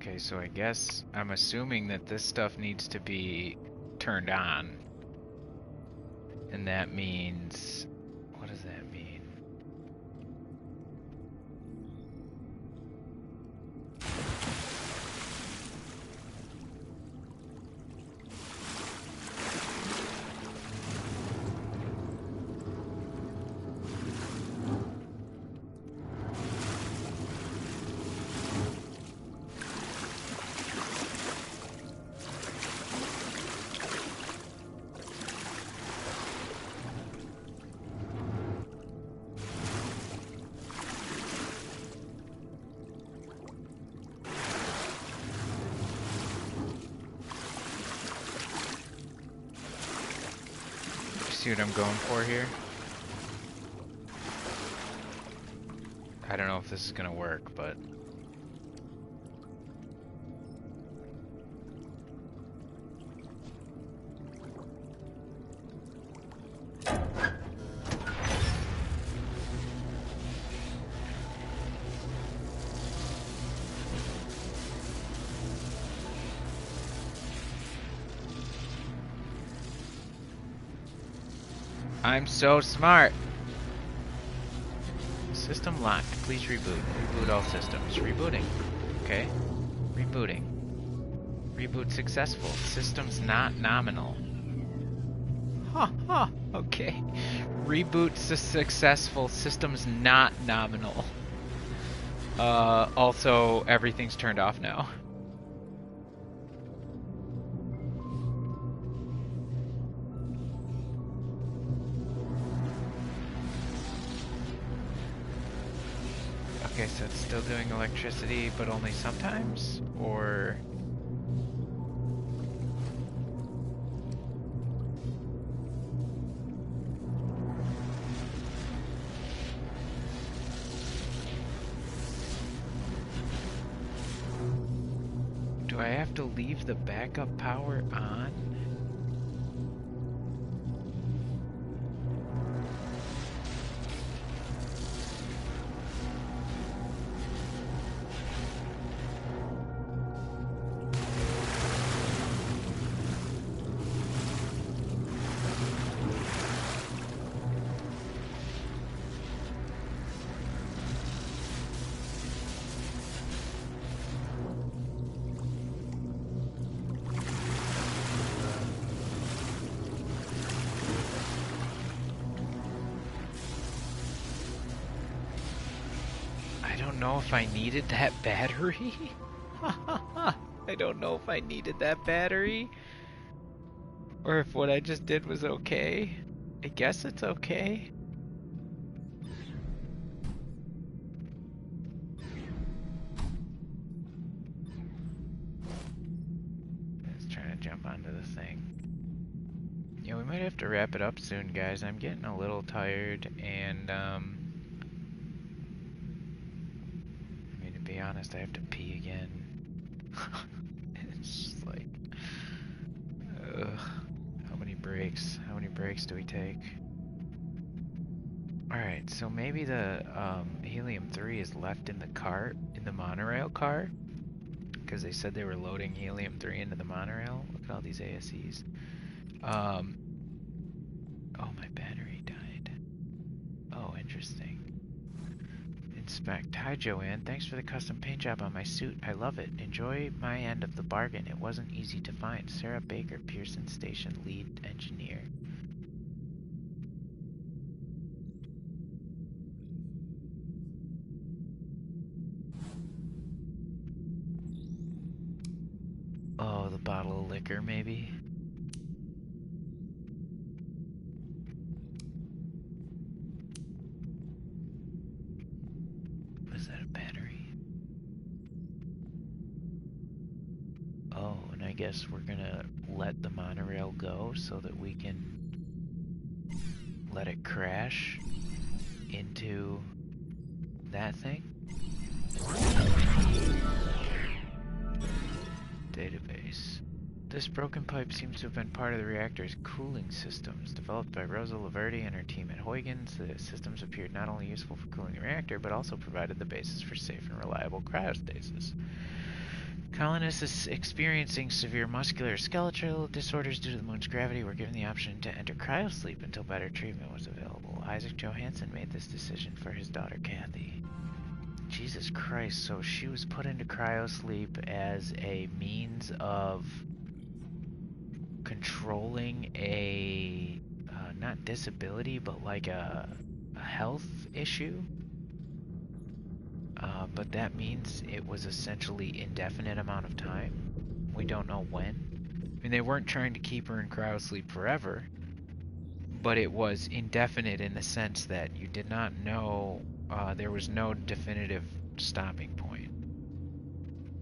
Okay, so I guess I'm assuming that this stuff needs to be turned on. And that means... what does that mean? See what I'm going for here? I don't know if this is gonna work, but I'm so smart. System locked. Please reboot. Reboot all systems. Rebooting. Okay. Rebooting. Reboot successful. Systems not nominal. Huh. Okay. Reboot successful. Systems not nominal. Also, everything's turned off now. Okay, so it's still doing electricity, but only sometimes? Or... do I have to leave the backup power on? If I needed that battery? I don't know if I needed that battery. Or if what I just did was okay. I guess it's okay. Just trying to jump onto the thing. Yeah, we might have to wrap it up soon, guys. I'm getting a little tired, and to be honest, I have to pee again. It's just like, ugh. How many breaks? How many breaks do we take? Alright, so maybe the helium-3 is left in the cart, in the monorail car, because they said they were loading helium-3 into the monorail. Look at all these ASEs. Oh, my battery died. Oh, interesting. Inspect. Hi, Joanne. Thanks for the custom paint job on my suit. I love it. Enjoy my end of the bargain. It wasn't easy to find. Sarah Baker, Pearson Station lead engineer. Oh, the bottle of liquor, maybe? Guess we're gonna let the monorail go so that we can let it crash into that thing. Database. This broken pipe seems to have been part of the reactor's cooling systems. Developed by Rosa Laverty and her team at Huygens, the systems appeared not only useful for cooling the reactor, but also provided the basis for safe and reliable cryostasis. Colonists experiencing severe musculoskeletal disorders due to the moon's gravity were given the option to enter cryosleep until better treatment was available. Isaac Johansson made this decision for his daughter Kathy. Jesus Christ, so she was put into cryosleep as a means of controlling a, not disability, but like a health issue? But that means it was essentially indefinite amount of time. We don't know when. I mean, they weren't trying to keep her in cryosleep forever, but it was indefinite in the sense that you did not know, there was no definitive stopping point.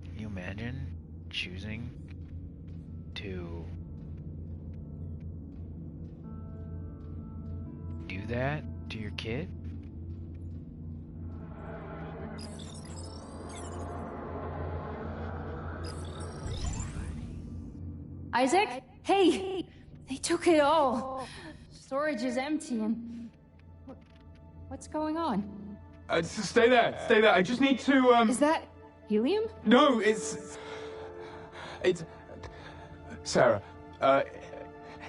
Can you imagine choosing to do that to your kid? Isaac? Hey! They took it all! Storage is empty and... What's going on? Stay there, stay there. I just need to, Is that helium? No, it's... Sarah,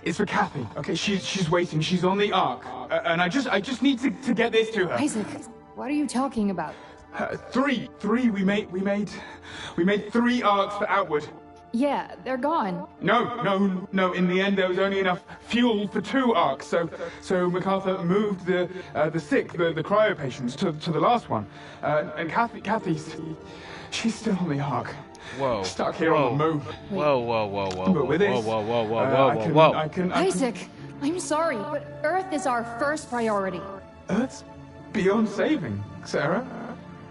It's for Kathy, okay? She's waiting. She's on the Ark. And I just need to get this to her. Isaac, what are you talking about? Three. We made 3 Arks for Outward. Yeah, they're gone. No. In the end, there was only enough fuel for 2 Arks. So MacArthur moved the sick, the cryo patients, to the last one. And Kathy's she's still on the Ark. Whoa. Stuck here on the moon. Whoa. But with this, Whoa. Isaac, I'm sorry, but Earth is our first priority. Earth's beyond saving, Sarah.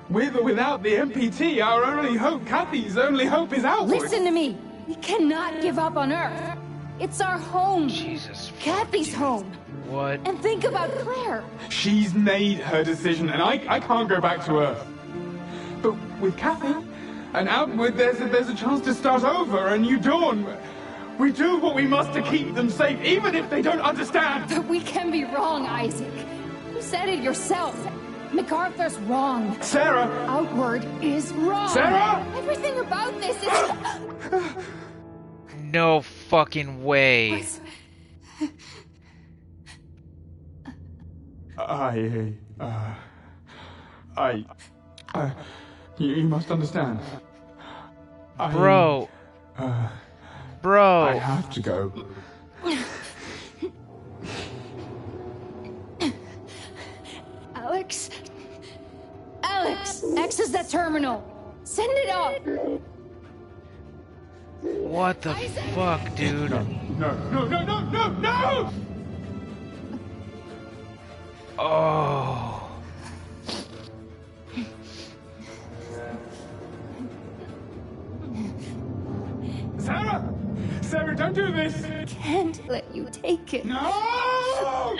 With or without the MPT, our only hope, Kathy's only hope is outward. Listen to me. We cannot give up on Earth. It's our home. Jesus. Kathy's home. What? And think about Claire. She's made her decision, and I can't go back to Earth. But with Kathy and Outward, there's a chance to start over, a new dawn. We do what we must to keep them safe, even if they don't understand. But we can be wrong, Isaac. You said it yourself. MacArthur's wrong. Sarah! Outward is wrong. Sarah! Everything about this is... No fucking way. You must understand. Bro. Bro. I have to go. Alex, access that terminal. Send it up. What the fuck, dude? No! Oh. Sarah, don't do this! Can't let you take it. No!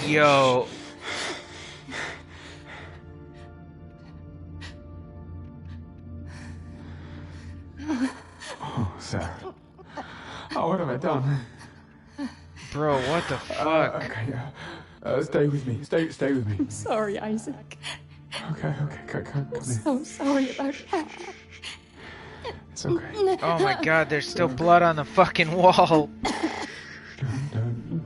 Yo. Oh, Sarah. Oh, what have I done? Bro, what the fuck? Okay, stay with me. Stay with me. I'm sorry, Isaac. Okay, come I'm so sorry about that. It's okay. Oh my god, there's still blood on the fucking wall. Don't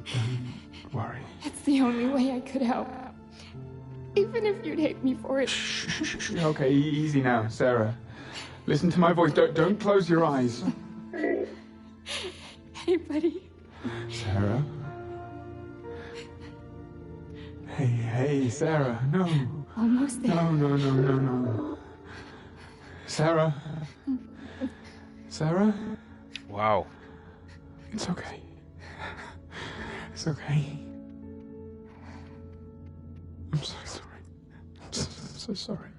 worry. It's the only way I could help. Even if you'd hate me for it. Okay, easy now, Sarah. Listen to my voice. Don't close your eyes. Hey, buddy. Sarah? Hey, Sarah, no. Almost there. No. Sarah? Sarah? Wow. It's okay. It's okay. I'm so sorry. I'm so sorry.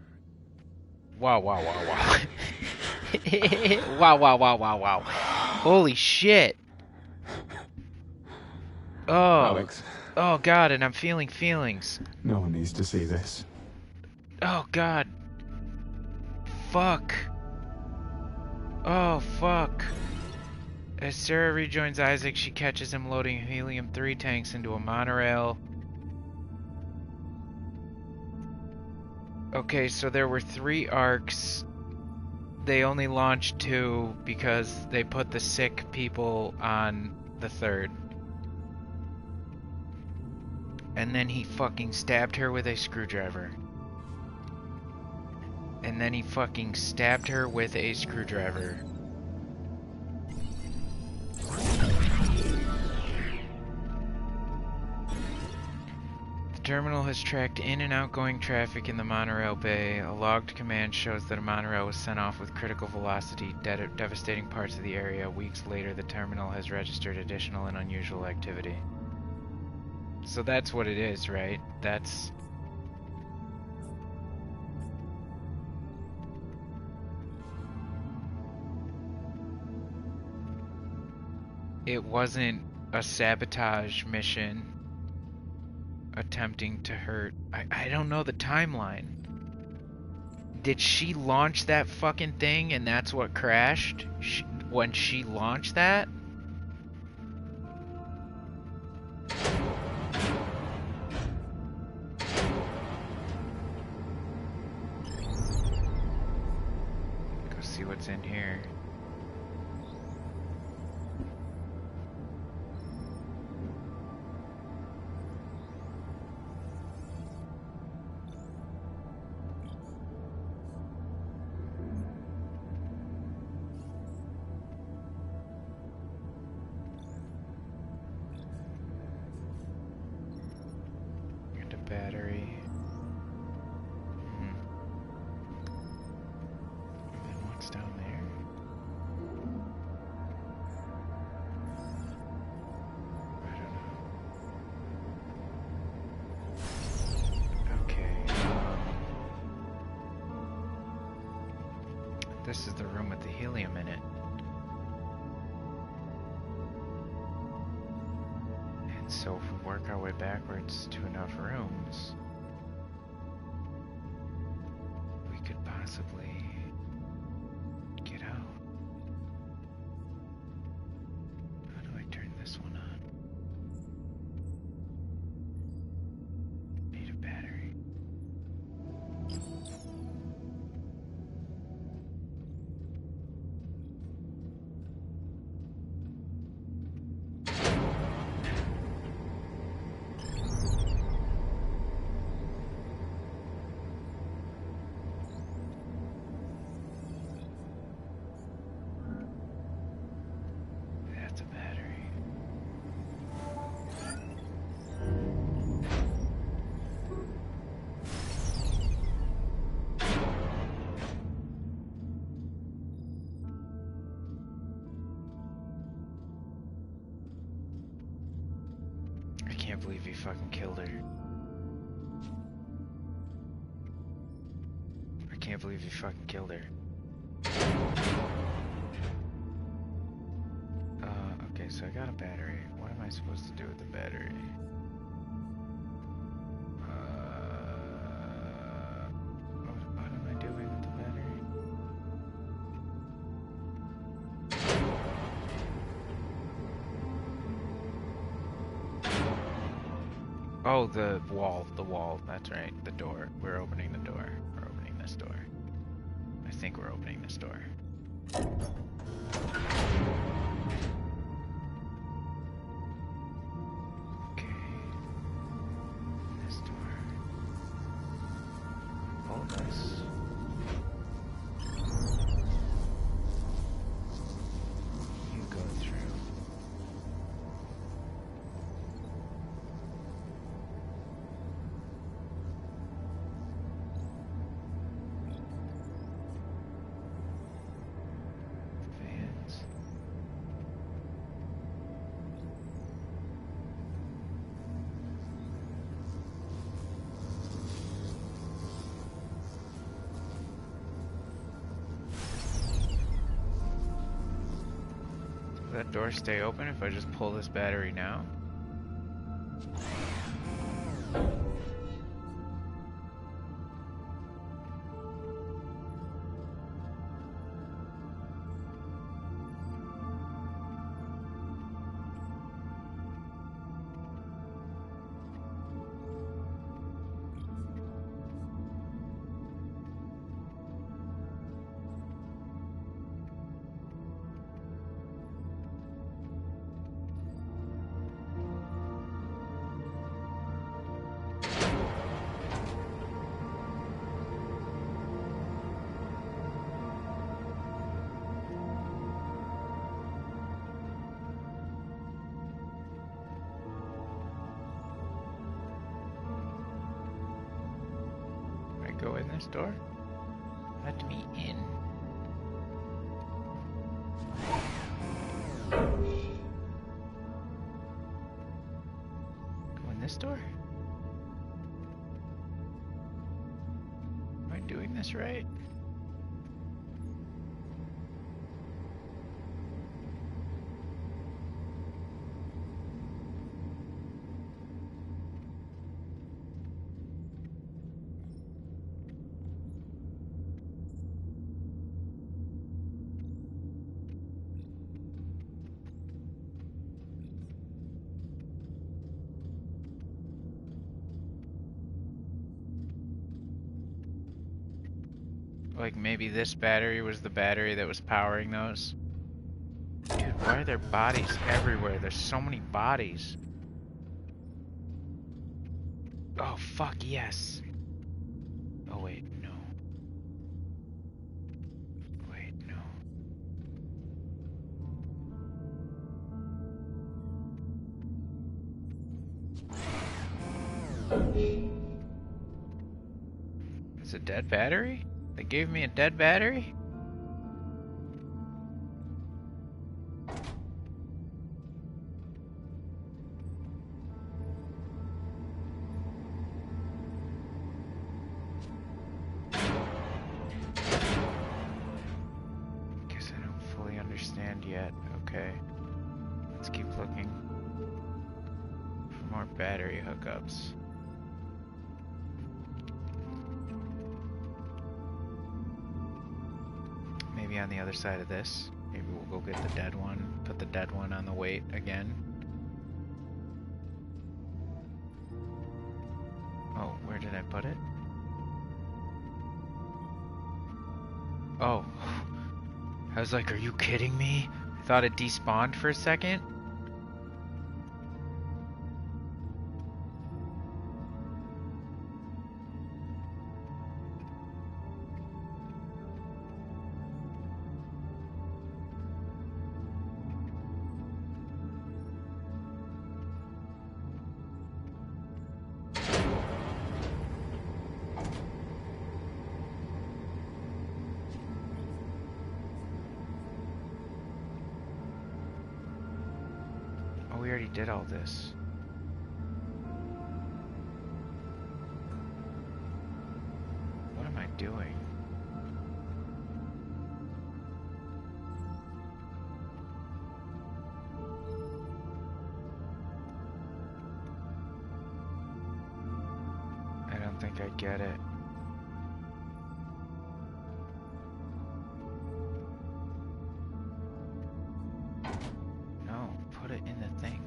Wow. Wow. Holy shit. Oh. Alex. Oh god, and I'm feeling feelings. No one needs to see this. Oh god. Fuck. Oh fuck. As Sarah rejoins Isaac, she catches him loading helium-3 tanks into a monorail. Okay, so there were 3 arcs. They only launched 2 because they put the sick people on the 3rd. And then he fucking stabbed her with a screwdriver. And then he fucking stabbed her with a screwdriver. The terminal has tracked in and outgoing traffic in the monorail bay. A logged command shows that a monorail was sent off with critical velocity, devastating parts of the area. Weeks later, the terminal has registered additional and unusual activity. So that's what it is, right? That's... It wasn't a sabotage mission attempting to hurt... I don't know the timeline. Did she launch that fucking thing and that's what crashed? When she launched that? see what's in here. Get a battery. Down there. I don't know. Okay. This is the room with the helium in it. And so if we work our way backwards to enough rooms, we could possibly get out. How do I turn this one on? Need a battery. That's a battery. I can't believe he fucking killed her. I can't believe he fucking killed her. Okay, so I got a battery. What am I supposed to do with the battery? What am I doing with the battery? Oh, the wall. That's right, the door. We're opening the door. We're opening this door. I think we're opening this door. Will that door stay open if I just pull this battery now? Go in this door? Let me in. Go in this door? Am I doing this right? like maybe this battery was the battery that was powering those. Dude, why are there bodies everywhere? There's so many bodies. Oh, fuck, yes. Oh, wait, no. Wait, no. It's a dead battery? They gave me a dead battery? Guess I don't fully understand yet. Okay. Let's keep looking for more battery hookups. Maybe on the other side of this. Maybe we'll go get the dead one. Put the dead one on the weight again. Oh, where did I put it? Oh. I was like, are you kidding me? I thought it despawned for a second. We already did all this. What am I doing? I don't think I get it. No, put it in the thing.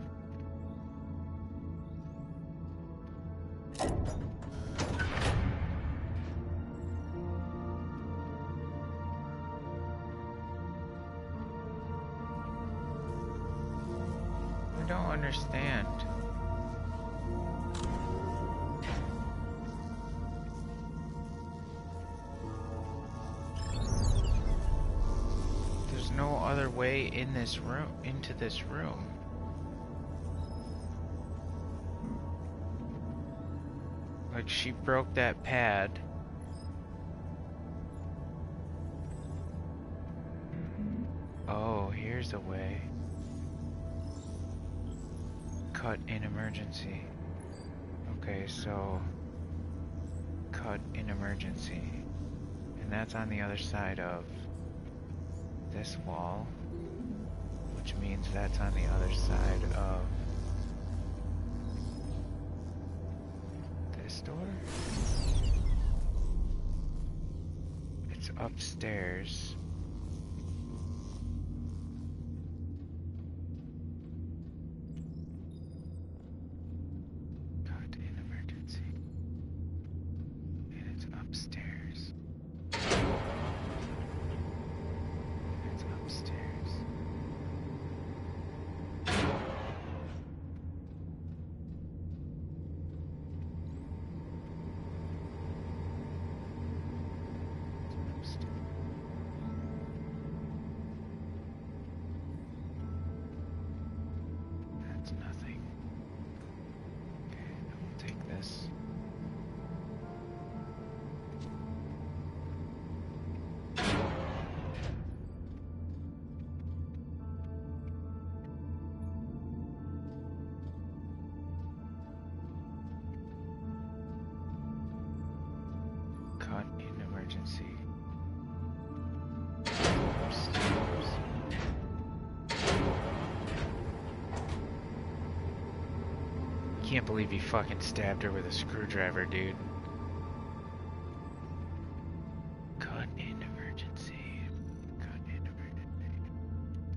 I don't understand. There's no other way in this room, into this room. Like, she broke that pad. Oh, here's a way. Cut in emergency. Okay, so cut in emergency. And that's on the other side of this wall, which means that's on the other side of this door. It's upstairs. Can't believe he fucking stabbed her with a screwdriver, dude. Cut in emergency. Cut in emergency.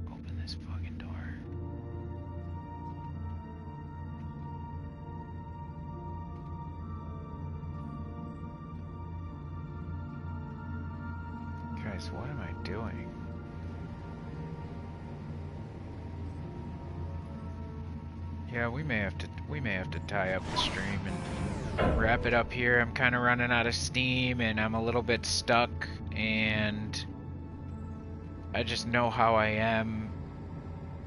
Open this fucking door. Guys, what am I doing? Yeah, we may have to tie up the stream and wrap it up here. I'm kind of running out of steam and I'm a little bit stuck, and I just know how I am.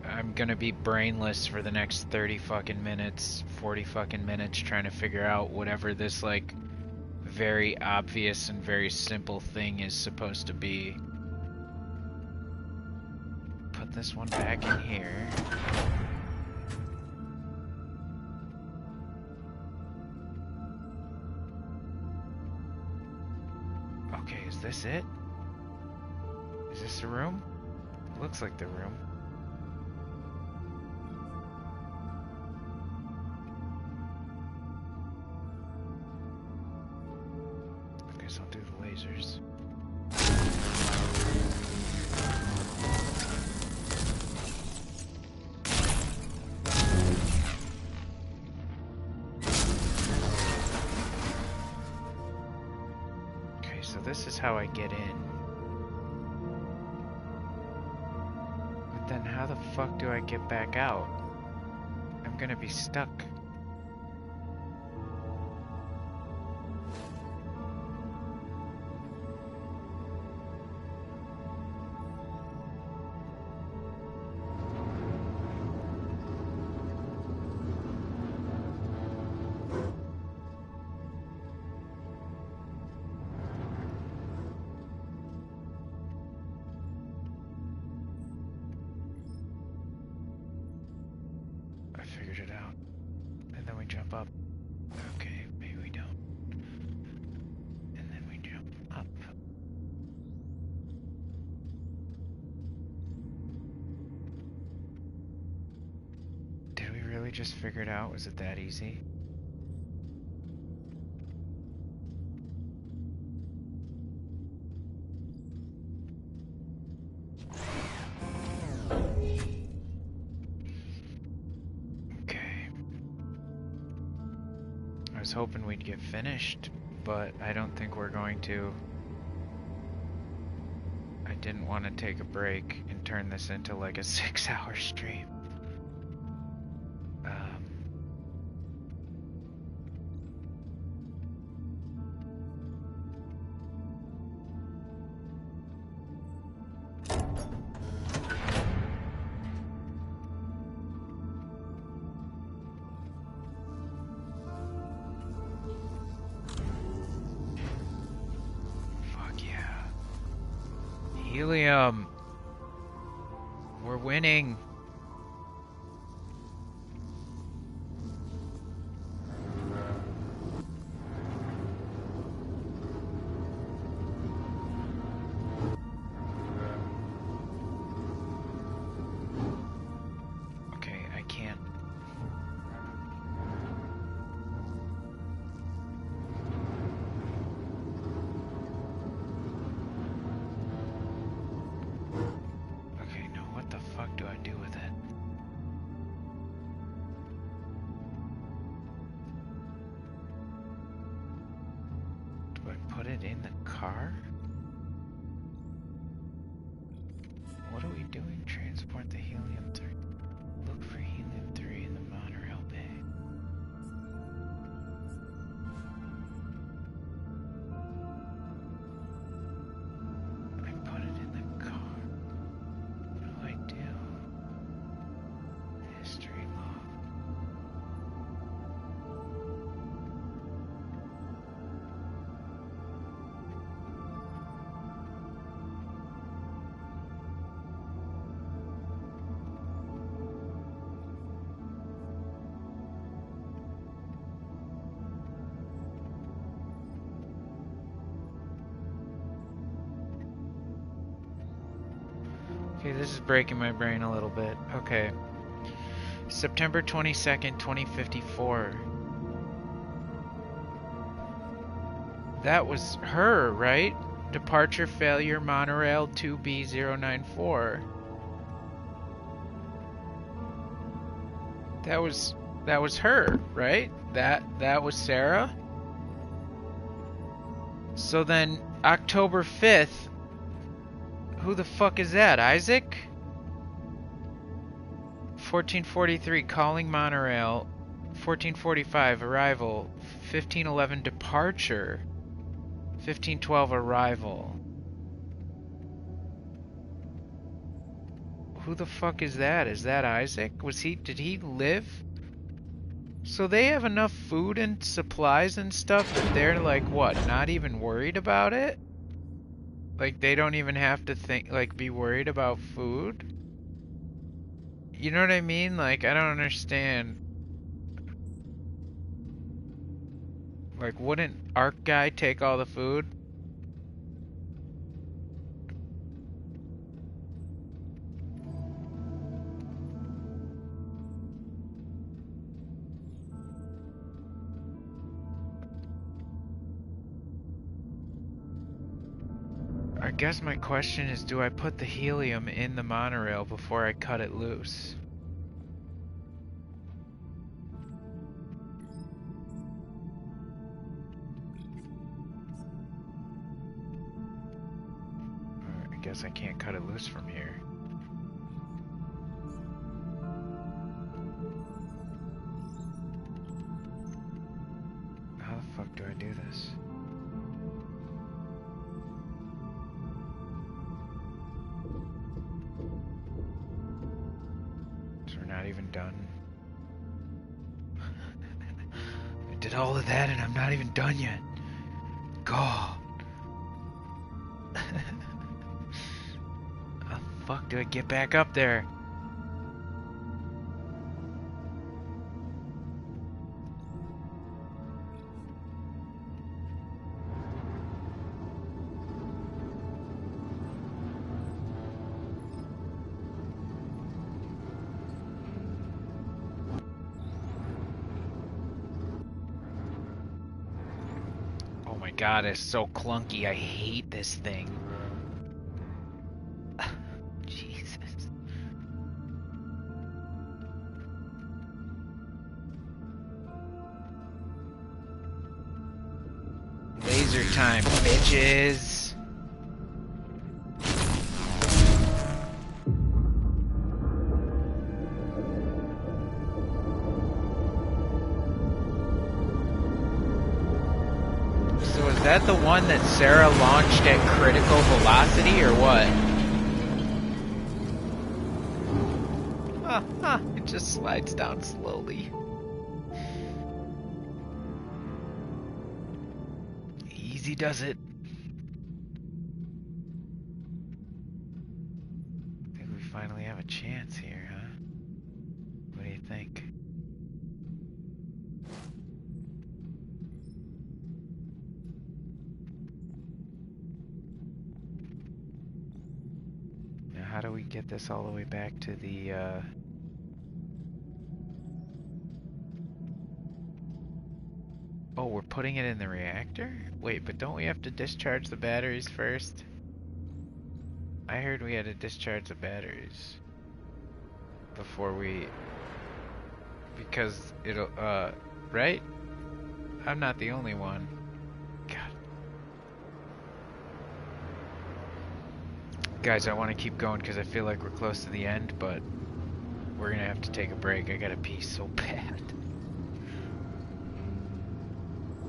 I'm gonna be brainless for the next 30 fucking minutes, 40 fucking minutes trying to figure out whatever this like very obvious and very simple thing is supposed to be. Put this one back in here. Okay, is this it? Is this the room? It looks like the room. I guess I'll do the lasers. This is how I get in. But then how the fuck do I get back out? I'm gonna be stuck. Just figured out? Was it that easy? Okay. I was hoping we'd get finished, but I don't think we're going to. I didn't want to take a break and turn this into like a 6-hour stream. Helium. We're winning. Okay, I can't. Do I do with it? Do I put it in the car? What are we doing? Transport the helium-3. Look for helium-3 in the monorail bay. I put it in the car. What do I do? History log. Okay, this is breaking my brain a little bit. Okay. September 22nd, 2054. That was her, right? Departure failure monorail 2B094. That was her, right? That was Sarah? So then October 5th Who the fuck is that? Isaac? 1443 calling monorail. 1445 arrival. 1511 departure. 1512 arrival. Who the fuck is that? Is that Isaac? Did he live? So they have enough food and supplies and stuff that they're like, what, not even worried about it? Like they don't even have to be worried about food? You know what I mean? Like, I don't understand. Like, wouldn't Ark guy take all the food? I guess my question is, do I put the helium in the monorail before I cut it loose? I guess I can't cut it loose from here. How the fuck do I do this? Not even done. I did all of that and I'm not even done yet. God. How the fuck do I get back up there? God, it's so clunky. I hate this thing. Jesus. Laser time, bitches. Is that the one that Sarah launched at critical velocity, or what? It just slides down slowly. Easy does it. I think we finally have a chance here, huh? What do you think? How do we get this all the way back to the, Oh, we're putting it in the reactor? Wait, but don't we have to discharge the batteries first? I heard we had to discharge the batteries before we... Because it'll, right? I'm not the only one. Guys, I want to keep going because I feel like we're close to the end, but we're going to have to take a break. I gotta pee so bad.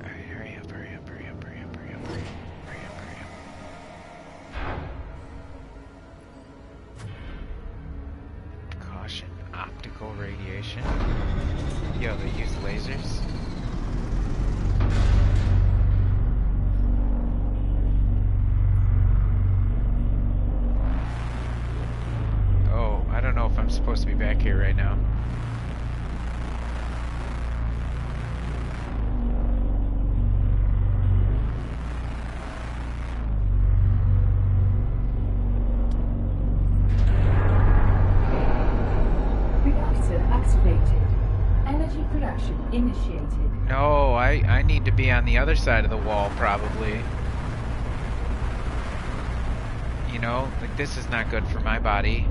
Alright, hurry up, hurry up, hurry up, hurry up, hurry up, hurry up, hurry up, hurry up. Caution, optical radiation. Yo, they use lasers. I don't know if I'm supposed to be back here right now. Reactor activated. Energy production initiated. No, I need to be on the other side of the wall, probably. You know, like this is not good for my body.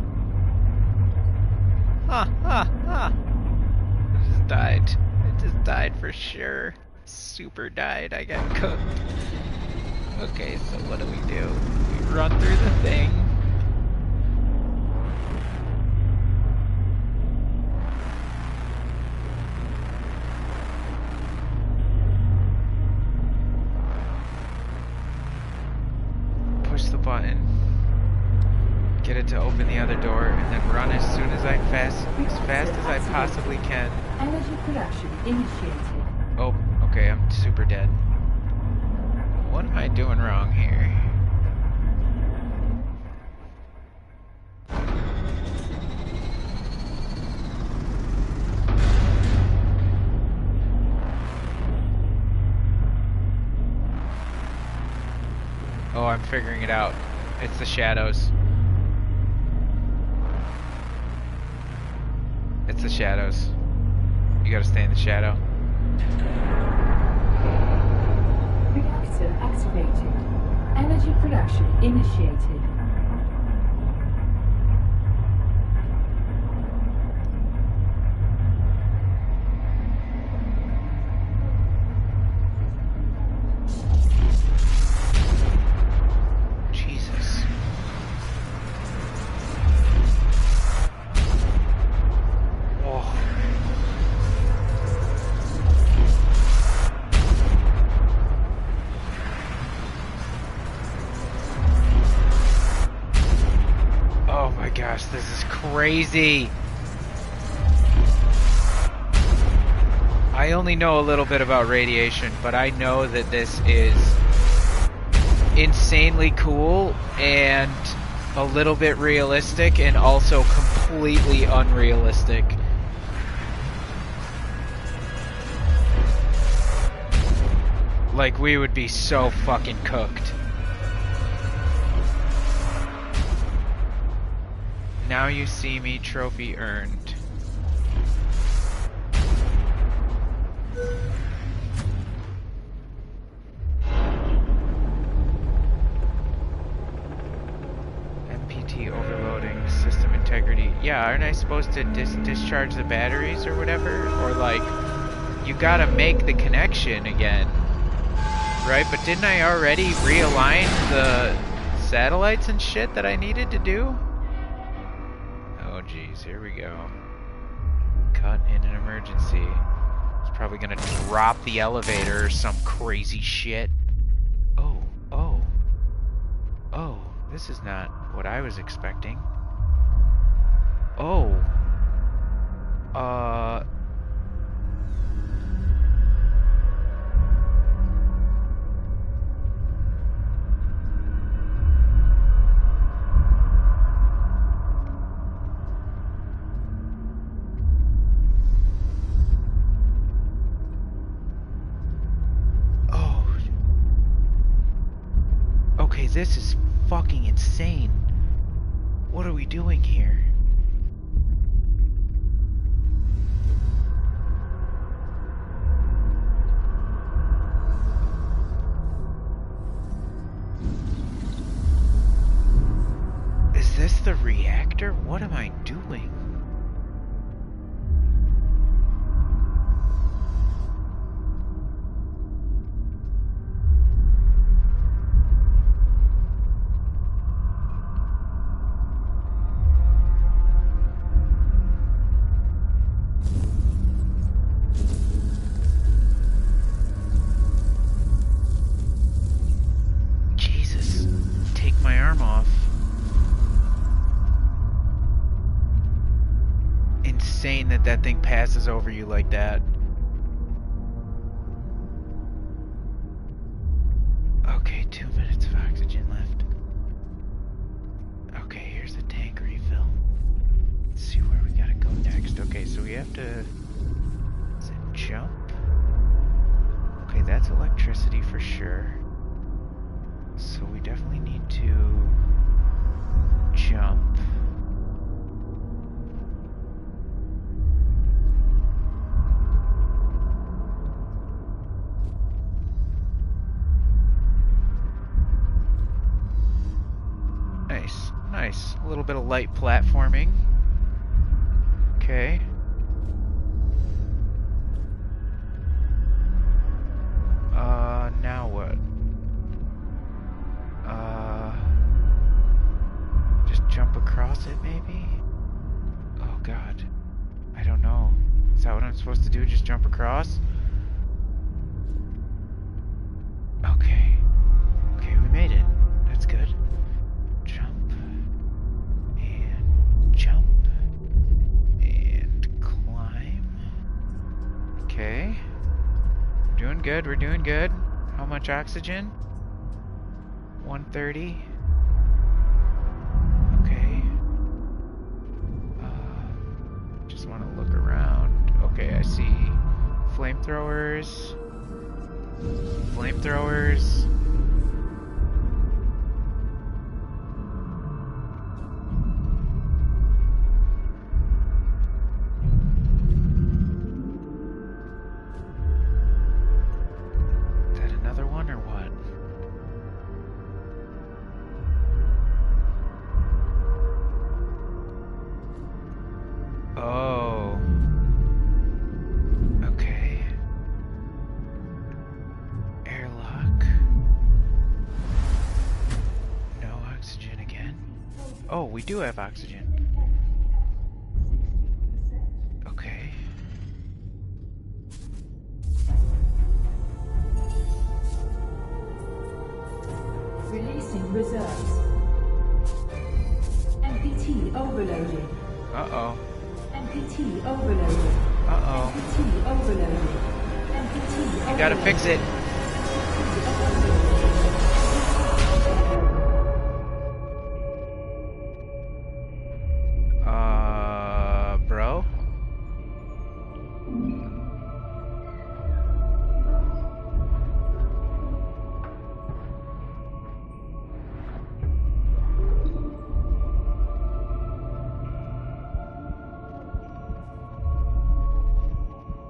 I just died. I just died for sure. Super died. I got cooked. Okay, so what do? We run through the thing. get it to open the other door, and then run as fast as I possibly can. Energy production initiated. Oh, okay, I'm super dead. What am I doing wrong here? Oh, I'm figuring it out. It's the shadows. It's the shadows. You gotta stay in the shadow. Reactor activated. Energy production initiated. Gosh, this is crazy. I only know a little bit about radiation, but I know that this is insanely cool and a little bit realistic and also completely unrealistic. Like, we would be so fucking cooked. Now you see me, trophy earned. MPT overloading, system integrity. Yeah, aren't I supposed to discharge the batteries or whatever? Or like, you gotta make the connection again. Right? But didn't I already realign the satellites and shit that I needed to do? Jeez, here we go. Cut in an emergency. It's probably gonna drop the elevator or some crazy shit. Oh, this is not what I was expecting. Oh. This is fucking insane. What are we doing here? Is this the reactor? What am I doing? That thing passes over you like that. Okay, 2 minutes of oxygen left. Okay, here's the tank refill. Let's see where we gotta go next. Okay, so we have to... Is it jump? Okay, that's electricity for sure. So we definitely need to jump. Nice. A little bit of light platforming. Okay. Now what? Just jump across it, maybe? Oh god. I don't know. Is that what I'm supposed to do? Just jump across? Okay. Okay, we made it. That's good. Jump. doing good, we're doing good. How much oxygen? 130. Okay. Just want to look around. Okay, I see flamethrowers. Flamethrowers. Is that another one or what? Oh. Okay. Airlock. No oxygen again. Oh, we do have oxygen. Okay. Releasing reserves. MPT overloaded. Uh-oh. MPT overloaded. Uh-oh. MPT overloaded. MPT overloaded. You gotta fix it. Bro?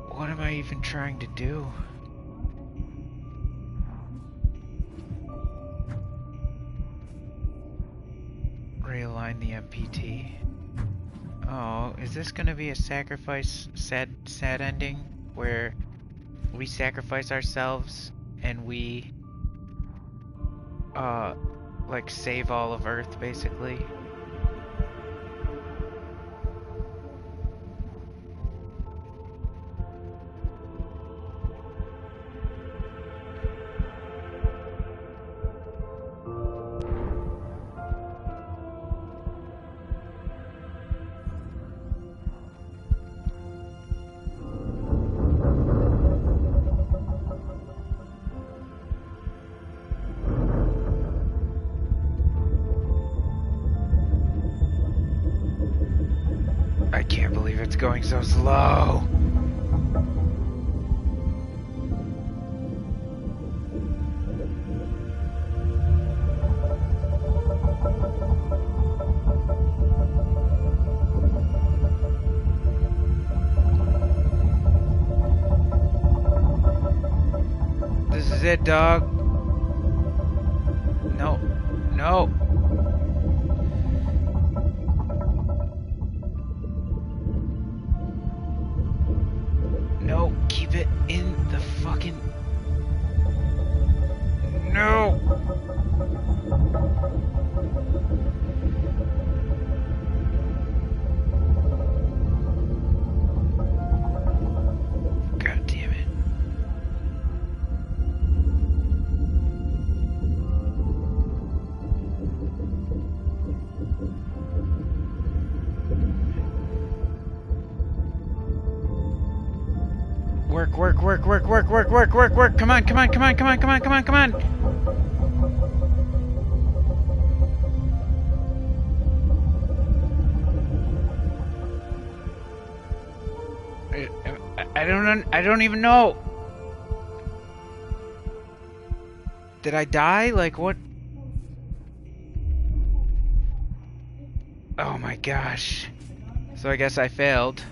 What am I even trying to do? Realign the MPT. Oh, is this gonna be a sacrifice, sad ending? Where we sacrifice ourselves and we, like save all of Earth, basically? I can't believe it's going so slow. This is it, dog. No. No. No, keep it in the fucking... No! God damn it. Work. Come on. I don't even know. Did I die? Like what? Oh my gosh. So I guess I failed.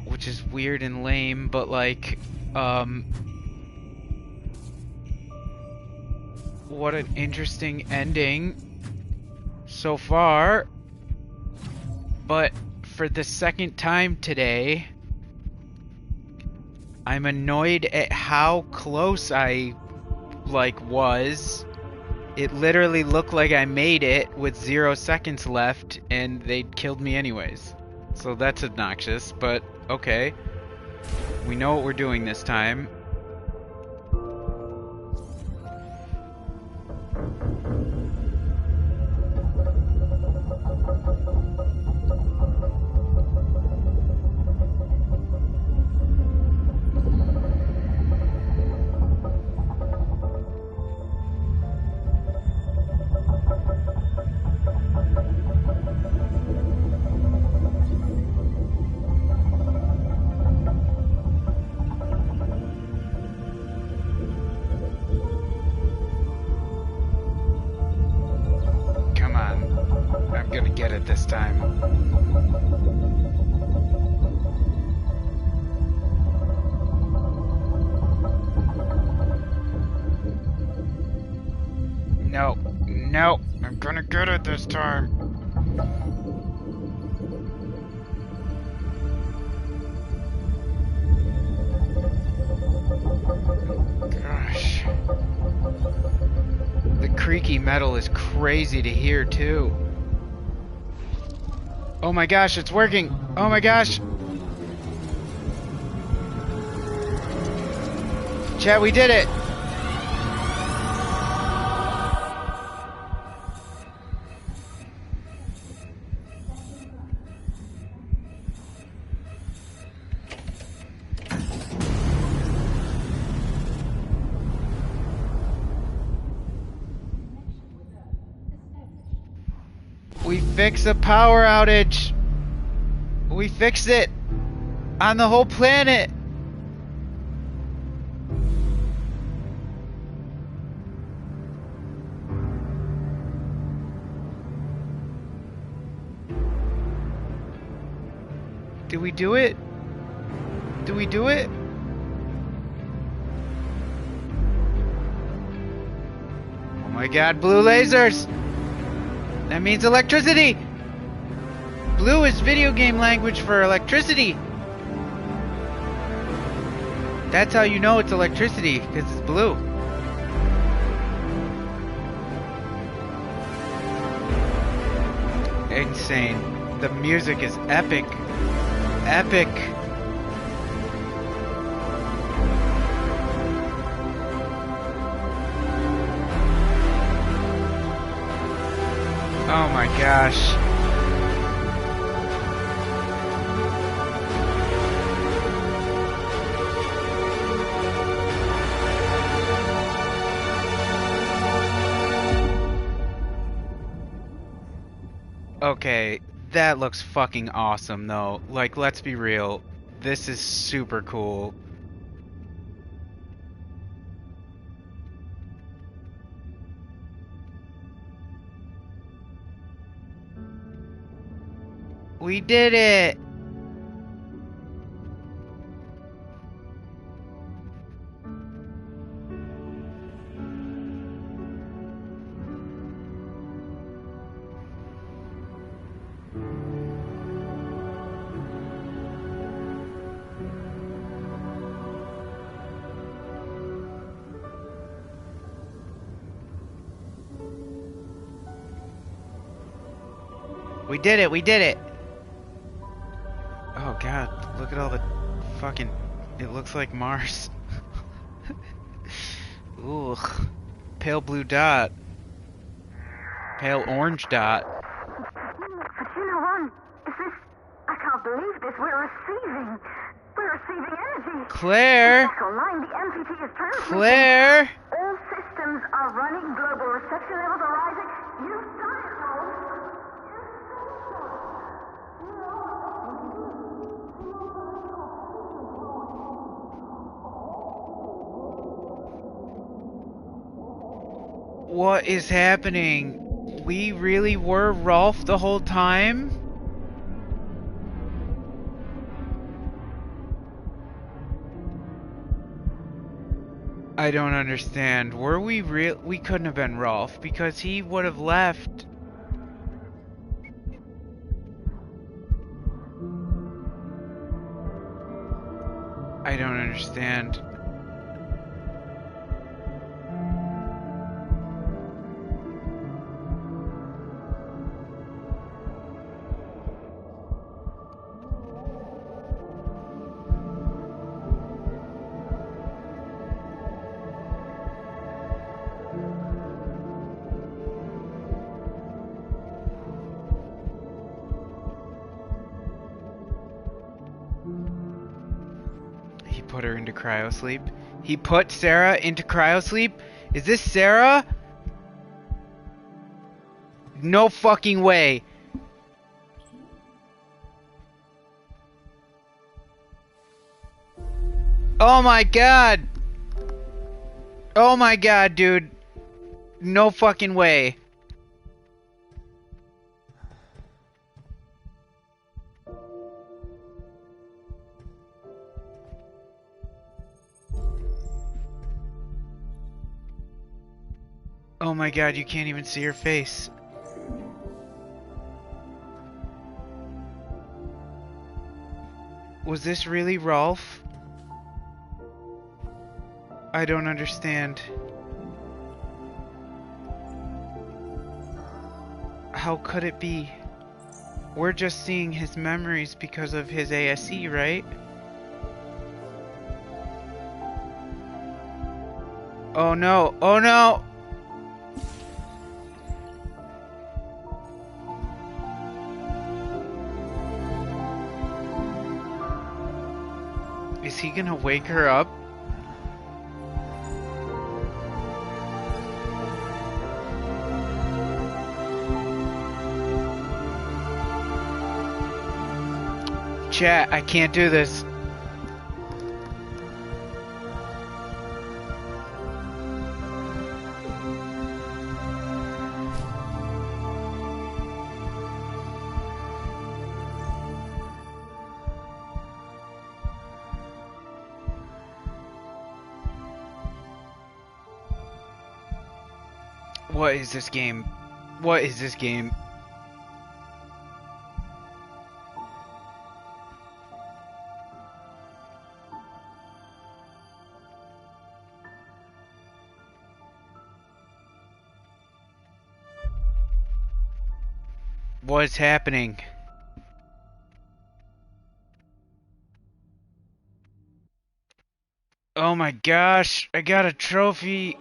Which is weird and lame, but like, what an interesting ending so far. But for the second time today, I'm annoyed at how close I, was. It literally looked like I made it with 0 seconds left, and they killed me anyways. So that's obnoxious, but okay. We know what we're doing this time. time. No, no, I'm gonna get it this time. Gosh. The creaky metal is crazy to hear too. Oh my gosh, it's working! Oh my gosh! Chat, we did it! We fixed the power outage. We fixed it on the whole planet. Did we do it? Did we do it? Oh my god, blue lasers! That means electricity! Blue is video game language for electricity. That's how you know it's electricity, because it's blue. Insane. The music is epic. Epic. Oh my gosh. Okay, that looks fucking awesome though. Like, let's be real. This is super cool. We did it! We did it, we did it! Oh god, look at all the fucking... It looks like Mars. Ugh. Pale blue dot. Pale orange dot. Fatima 1, is this... I can't believe this, we're receiving energy. Claire! Back online, the MPT is transmitting. Claire! All systems are running, global reception levels are rising. You've done it, Rose. What is happening? We really were Rolf the whole time? I don't understand. Were we real? We couldn't have been Rolf because he would have left. I don't understand. Put her into cryosleep. He put Sarah into cryosleep? Is this Sarah? No fucking way. Oh my god. Oh my god, dude. No fucking way. Oh my god, you can't even see her face. Was this really Rolf? I don't understand. How could it be? We're just seeing his memories because of his ASE, right? Oh no, oh no! Is he gonna wake her up? Chat, I can't do this. What is this game? What is this game? What's happening? Oh my gosh, I got a trophy.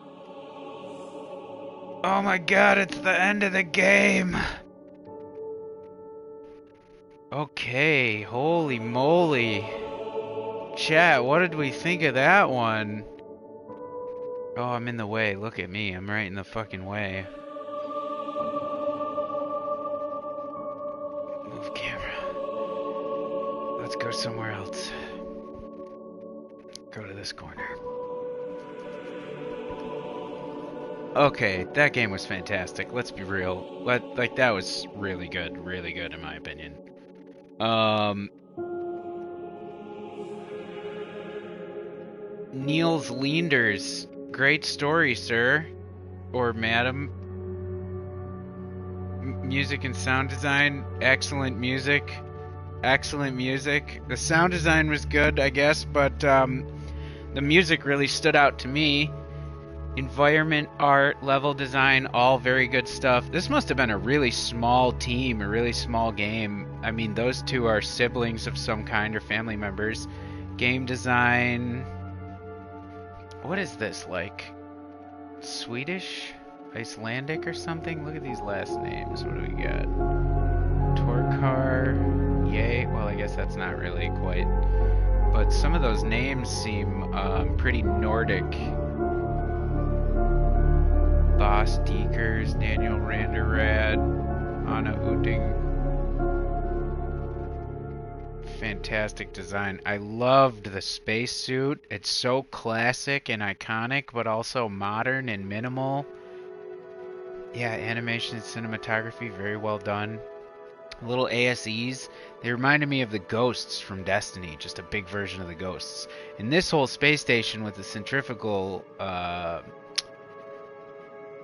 Oh my god, it's the end of the game. Okay, holy moly. Chat, what did we think of that one? Oh, I'm in the way. Look at me. I'm right in the fucking way. Move camera. Let's go somewhere else. Go to this corner. Okay, that game was fantastic. Let's be real. Like, that was really good in my opinion. Niels Leenders, great story, sir. Or madam. Music and sound design, excellent music. Excellent music. The sound design was good, I guess, but the music really stood out to me. Environment, art, level design, all very good stuff. This must have been a really small team, a really small game. I mean, those two are siblings of some kind or family members. Game design. What is this, like Swedish? Icelandic or something? Look at these last names. What do we got? Torkar. Yay. Well, I guess that's not really quite. But some of those names seem pretty Nordic. Boss Deekers, Daniel Randerad, Anna Uting. Fantastic design. I loved the spacesuit. It's so classic and iconic, but also modern and minimal. Yeah, animation and cinematography, very well done. Little ASEs. They reminded me of the ghosts from Destiny, just a big version of the ghosts. And this whole space station with the centrifugal...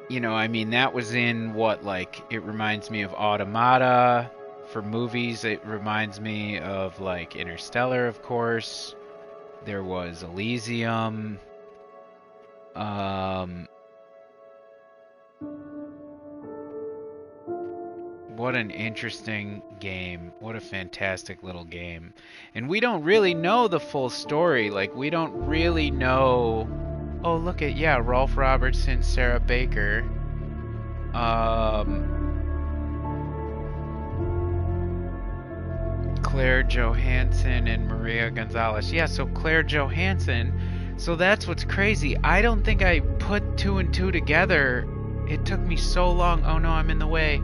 you know, I mean, that was in what, like, it reminds me of Automata. For movies, it reminds me of, like, Interstellar, of course. There was Elysium. What an interesting game. What a fantastic little game. And we don't really know the full story. Like, we don't really know... Oh, look at, yeah, Rolf Robertson, Sarah Baker. Claire Johansson and Maria Gonzalez. Yeah, so Claire Johansson. So that's what's crazy. I don't think I put two and two together. It took me so long. Oh no, I'm in the way.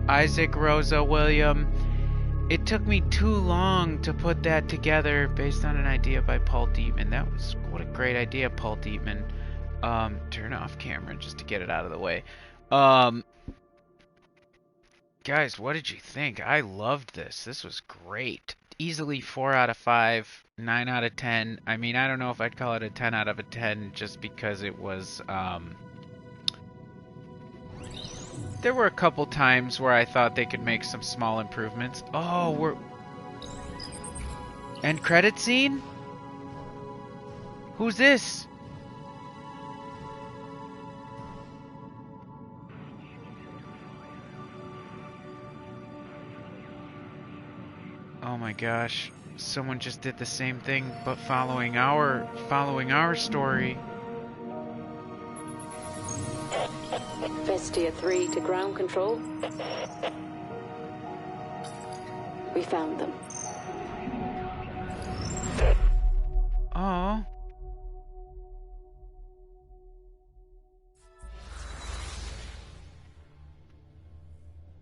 Isaac, Rosa, William. It took me too long to put that together based on an idea by Paul Dietman. That was, what a great idea, Paul Dietman. Turn off camera just to get it out of the way. Guys, what did you think? I loved this. This was great. Easily 4 out of 5, 9 out of 10. I mean, I don't know if I'd call it a 10 out of a 10 just because it was, there were a couple times where I thought they could make some small improvements. Oh, we're... End credit scene? Who's this? Oh my gosh. Someone just did the same thing, but following our story. Vestia 3 to ground control. We found them. Oh.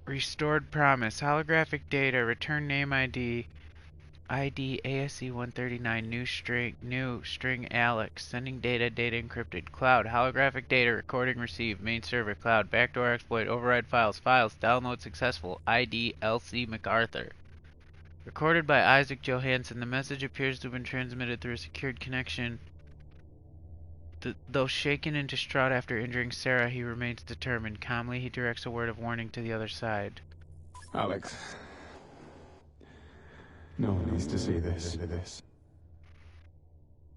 Restored promise. Holographic data. Return name ID. ID ASC-139. New string Alex. Sending data. Data encrypted. Cloud. Holographic data. Recording received. Main server. Cloud. Backdoor exploit. Override files. Files. Download successful. ID LC MacArthur. Recorded by Isaac Johansson. The message appears to have been transmitted through a secured connection. Though shaken and distraught after injuring Sarah, he remains determined. Calmly, he directs a word of warning to the other side. Alex. No one needs to see this.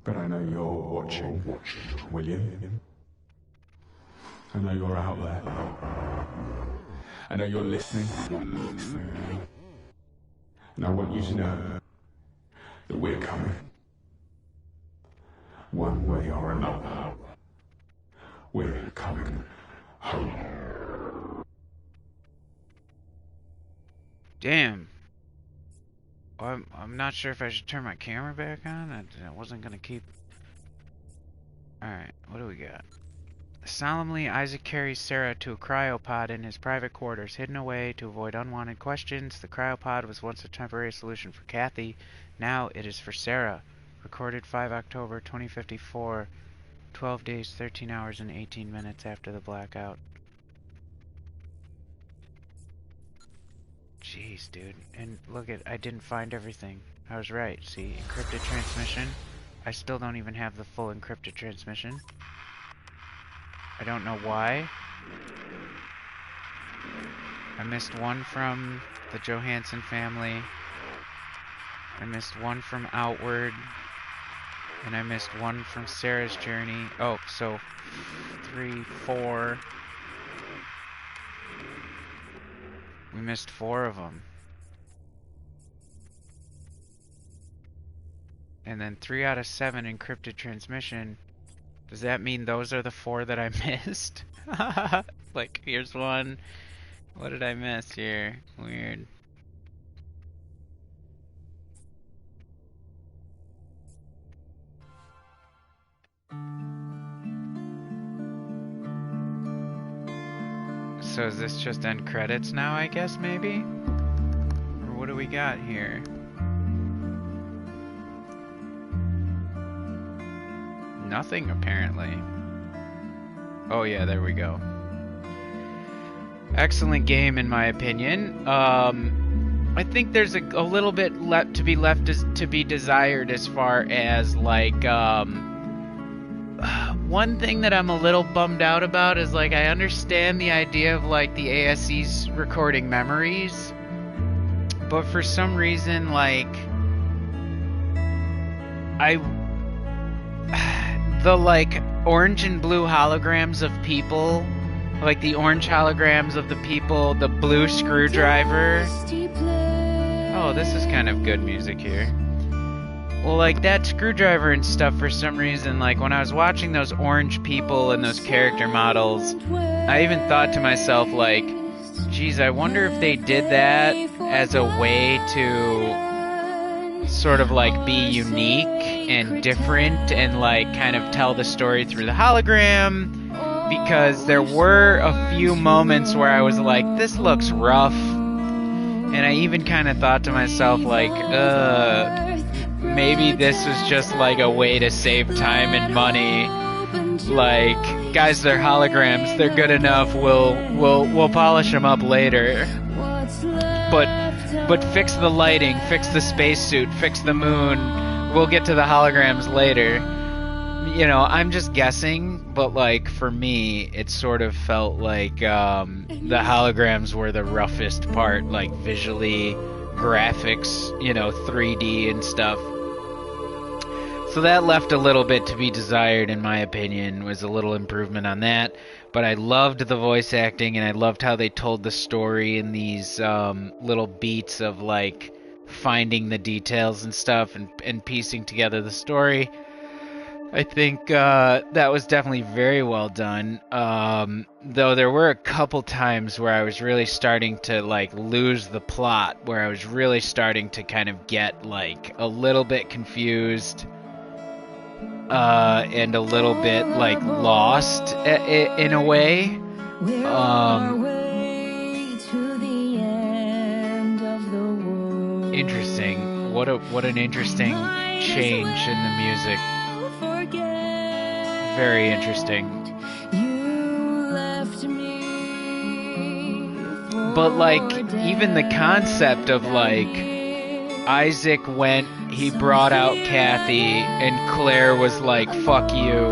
But I know you're watching, William. I know you're out there. I know you're listening. And I want you to know that we're coming. One way or another. We're coming home. Damn. I'm not sure if I should turn my camera back on. I wasn't gonna keep... Alright, what do we got? Solemnly, Isaac carries Sarah to a cryopod in his private quarters, hidden away to avoid unwanted questions. The cryopod was once a temporary solution for Kathy. Now it is for Sarah. Recorded 5 October 2054, 12 days, 13 hours, and 18 minutes after the blackout. Jeez, dude. And look at, I didn't find everything. I was right. See, encrypted transmission. I still don't even have the full encrypted transmission. I don't know why. I missed one from the Johansson family. I missed one from Outward. And I missed one from Sarah's journey. Oh, so 3, 4. We missed 4 of them. And then 3 out of 7 encrypted transmission. Does that mean those are the 4 that I missed? Like, here's one. What did I miss here? Weird. So is this just end credits now, I guess, maybe? Or what do we got here? Nothing, apparently. Oh yeah, there we go. Excellent game, in my opinion. I think there's a little bit to be desired as far as, like, one thing that I'm a little bummed out about is, like, I understand the idea of, like, the ASC's recording memories, but for some reason, like, the, like, orange and blue holograms of people, like the orange holograms of the people, the blue screwdriver. Oh, this is kind of good music here. Well, like, that screwdriver and stuff, for some reason, like, when I was watching those orange people and those character models, I even thought to myself, like, geez, I wonder if they did that as a way to sort of, like, be unique and different and, like, kind of tell the story through the hologram, because there were a few moments where I was like, this looks rough, and I even kind of thought to myself, like, maybe this was just, like, a way to save time and money. Like, guys, they're holograms, they're good enough, we'll polish them up later. But fix the lighting, fix the spacesuit, fix the moon, we'll get to the holograms later. you know, I'm just guessing, but like for me, it sort of felt like the holograms were the roughest part, like visually, graphics, you know, 3D and stuff. So that left a little bit to be desired, in my opinion, was a little improvement on that. But I loved the voice acting, and I loved how they told the story in these little beats of like finding the details and stuff and piecing together the story. I think that was definitely very well done. Though there were a couple times where I was really starting to like lose the plot, where I was really starting to kind of get like a little bit confused. And a little bit like lost in a way. Interesting. What an interesting change in the music. Very interesting. But like even the concept of like Isaac went, he brought out Kathy, and Claire was like, fuck you.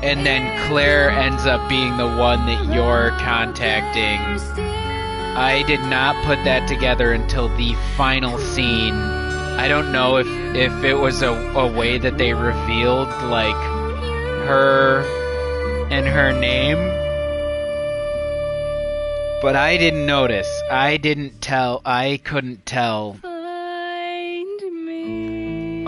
And then Claire ends up being the one that you're contacting. I did not put that together until the final scene. I don't know if it was a way that they revealed, like, her and her name. But I didn't notice. I couldn't tell. Find me.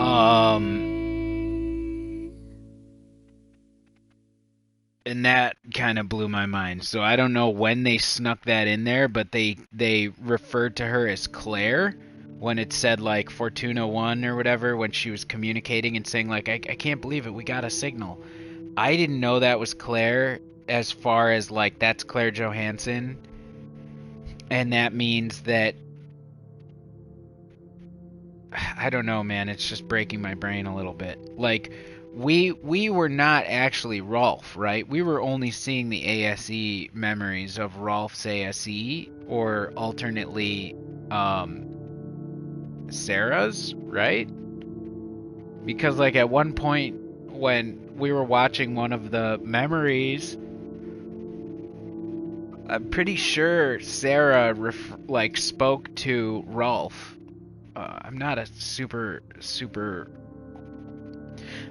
And that kind of blew my mind. So I don't know when they snuck that in there, but they referred to her as Claire when it said like Fortuna 1 or whatever, when she was communicating and saying like, I can't believe it, we got a signal. I didn't know that was Claire, as far as like that's Claire Johansson. And that means that, I don't know, man, it's just breaking my brain a little bit. Like, we were not actually Rolf, right? We were only seeing the ASE memories of Rolf's ASE, or alternately, Sarah's, right? Because, like, at one point when we were watching one of the memories, I'm pretty sure Sarah spoke to Rolf. I'm not a super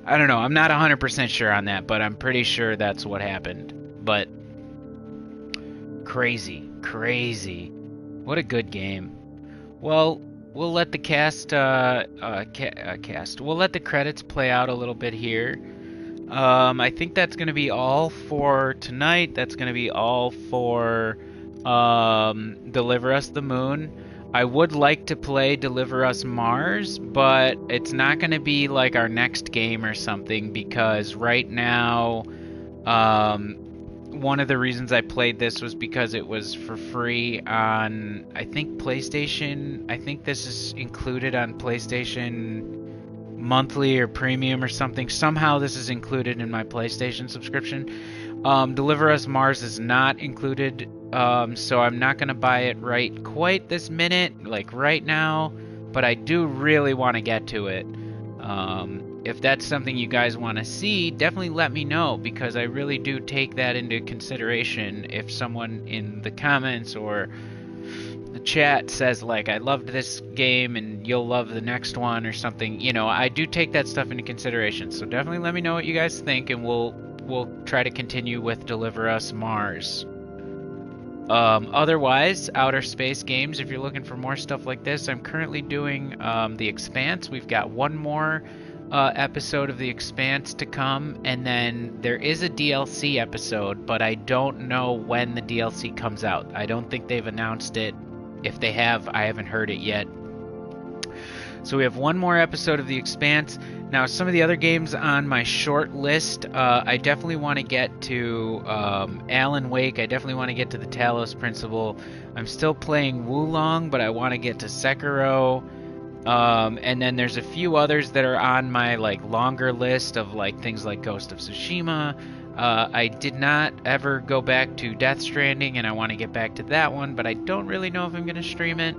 I don't know, I'm not 100% sure on that, but I'm pretty sure that's what happened. But crazy. What a good game. Well, we'll let the we'll let the credits play out a little bit here. I think that's going to be all for tonight. That's going to be all for Deliver Us the Moon. I would like to play Deliver Us Mars, but it's not going to be like our next game or something, because right now, one of the reasons I played this was because it was for free on, I think, PlayStation. I think this is included on PlayStation monthly or premium or something. Somehow this is included in my PlayStation subscription. Deliver Us Mars is not included, so I'm not going to buy it right quite this minute, like right now, but I do really want to get to it. If that's something you guys want to see, definitely let me know, because I really do take that into consideration. If someone in the comments or the chat says like, I loved this game and you'll love the next one or something, you know, I do take that stuff into consideration. So definitely let me know what you guys think, and we'll try to continue with Deliver Us Mars. Otherwise, outer space games, if you're looking for more stuff like this, I'm currently doing The Expanse. We've got one more episode of The Expanse to come, and then there is a DLC episode, but I don't know when the DLC comes out. I don't think they've announced it. If they have, I haven't heard it yet. So we have one more episode of The Expanse. Now, some of the other games on my short list, I definitely want to get to Alan Wake. I definitely want to get to the Talos Principle. I'm still playing Wulong, but I want to get to Sekiro. And then there's a few others that are on my like longer list of like things like Ghost of Tsushima. I did not ever go back to Death Stranding, and I want to get back to that one, but I don't really know if I'm going to stream it.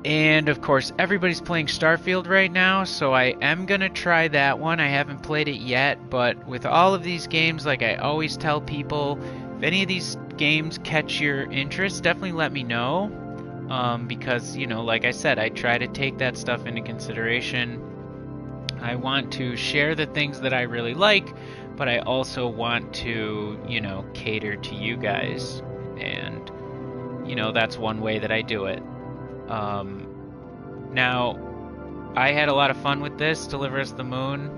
And of course, everybody's playing Starfield right now, so I am gonna try that one. I haven't played it yet, but with all of these games, like I always tell people, if any of these games catch your interest, definitely let me know. Because, you know, like I said, I try to take that stuff into consideration. I want to share the things that I really like, but I also want to, you know, cater to you guys. And, you know, that's one way that I do it. Now, I had a lot of fun with this, Deliver Us the Moon.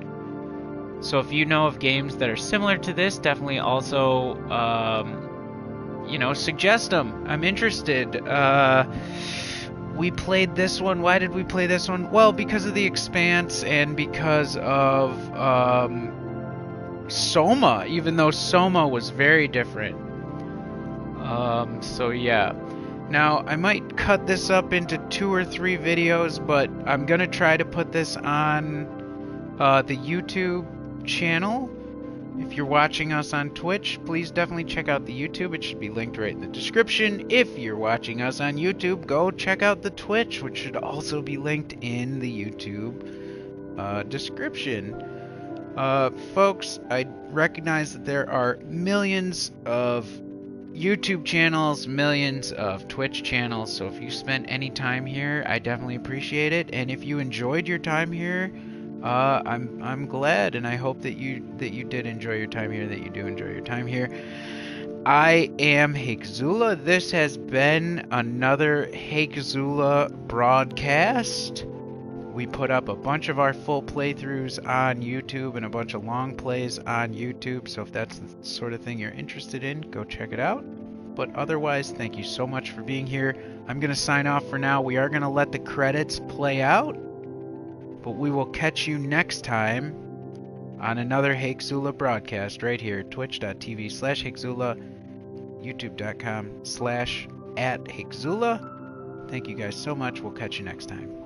So if you know of games that are similar to this, definitely also, you know, suggest them. I'm interested. We played this one. Why did we play this one? Well, because of The Expanse and because of Soma, even though Soma was very different. So yeah. Now, I might cut this up into 2 or 3 videos, but I'm going to try to put this on the YouTube channel. If you're watching us on Twitch, please definitely check out the YouTube. It should be linked right in the description. If you're watching us on YouTube, go check out the Twitch, which should also be linked in the YouTube description. Folks, I recognize that there are millions of YouTube channels, millions of Twitch channels, so if you spent any time here, I definitely appreciate it. And if you enjoyed your time here, I'm glad, and I hope that you did enjoy your time here, that you do enjoy your time here. I am Hakezula. This has been another Hakezula broadcast. We put up a bunch of our full playthroughs on YouTube and a bunch of long plays on YouTube, so if that's the sort of thing you're interested in, go check it out. But otherwise, thank you so much for being here. I'm going to sign off for now. We are going to let the credits play out, but we will catch you next time on another Hakezula broadcast right here, twitch.tv/Hakezula, youtube.com/@Hakezula. Thank you guys so much. We'll catch you next time.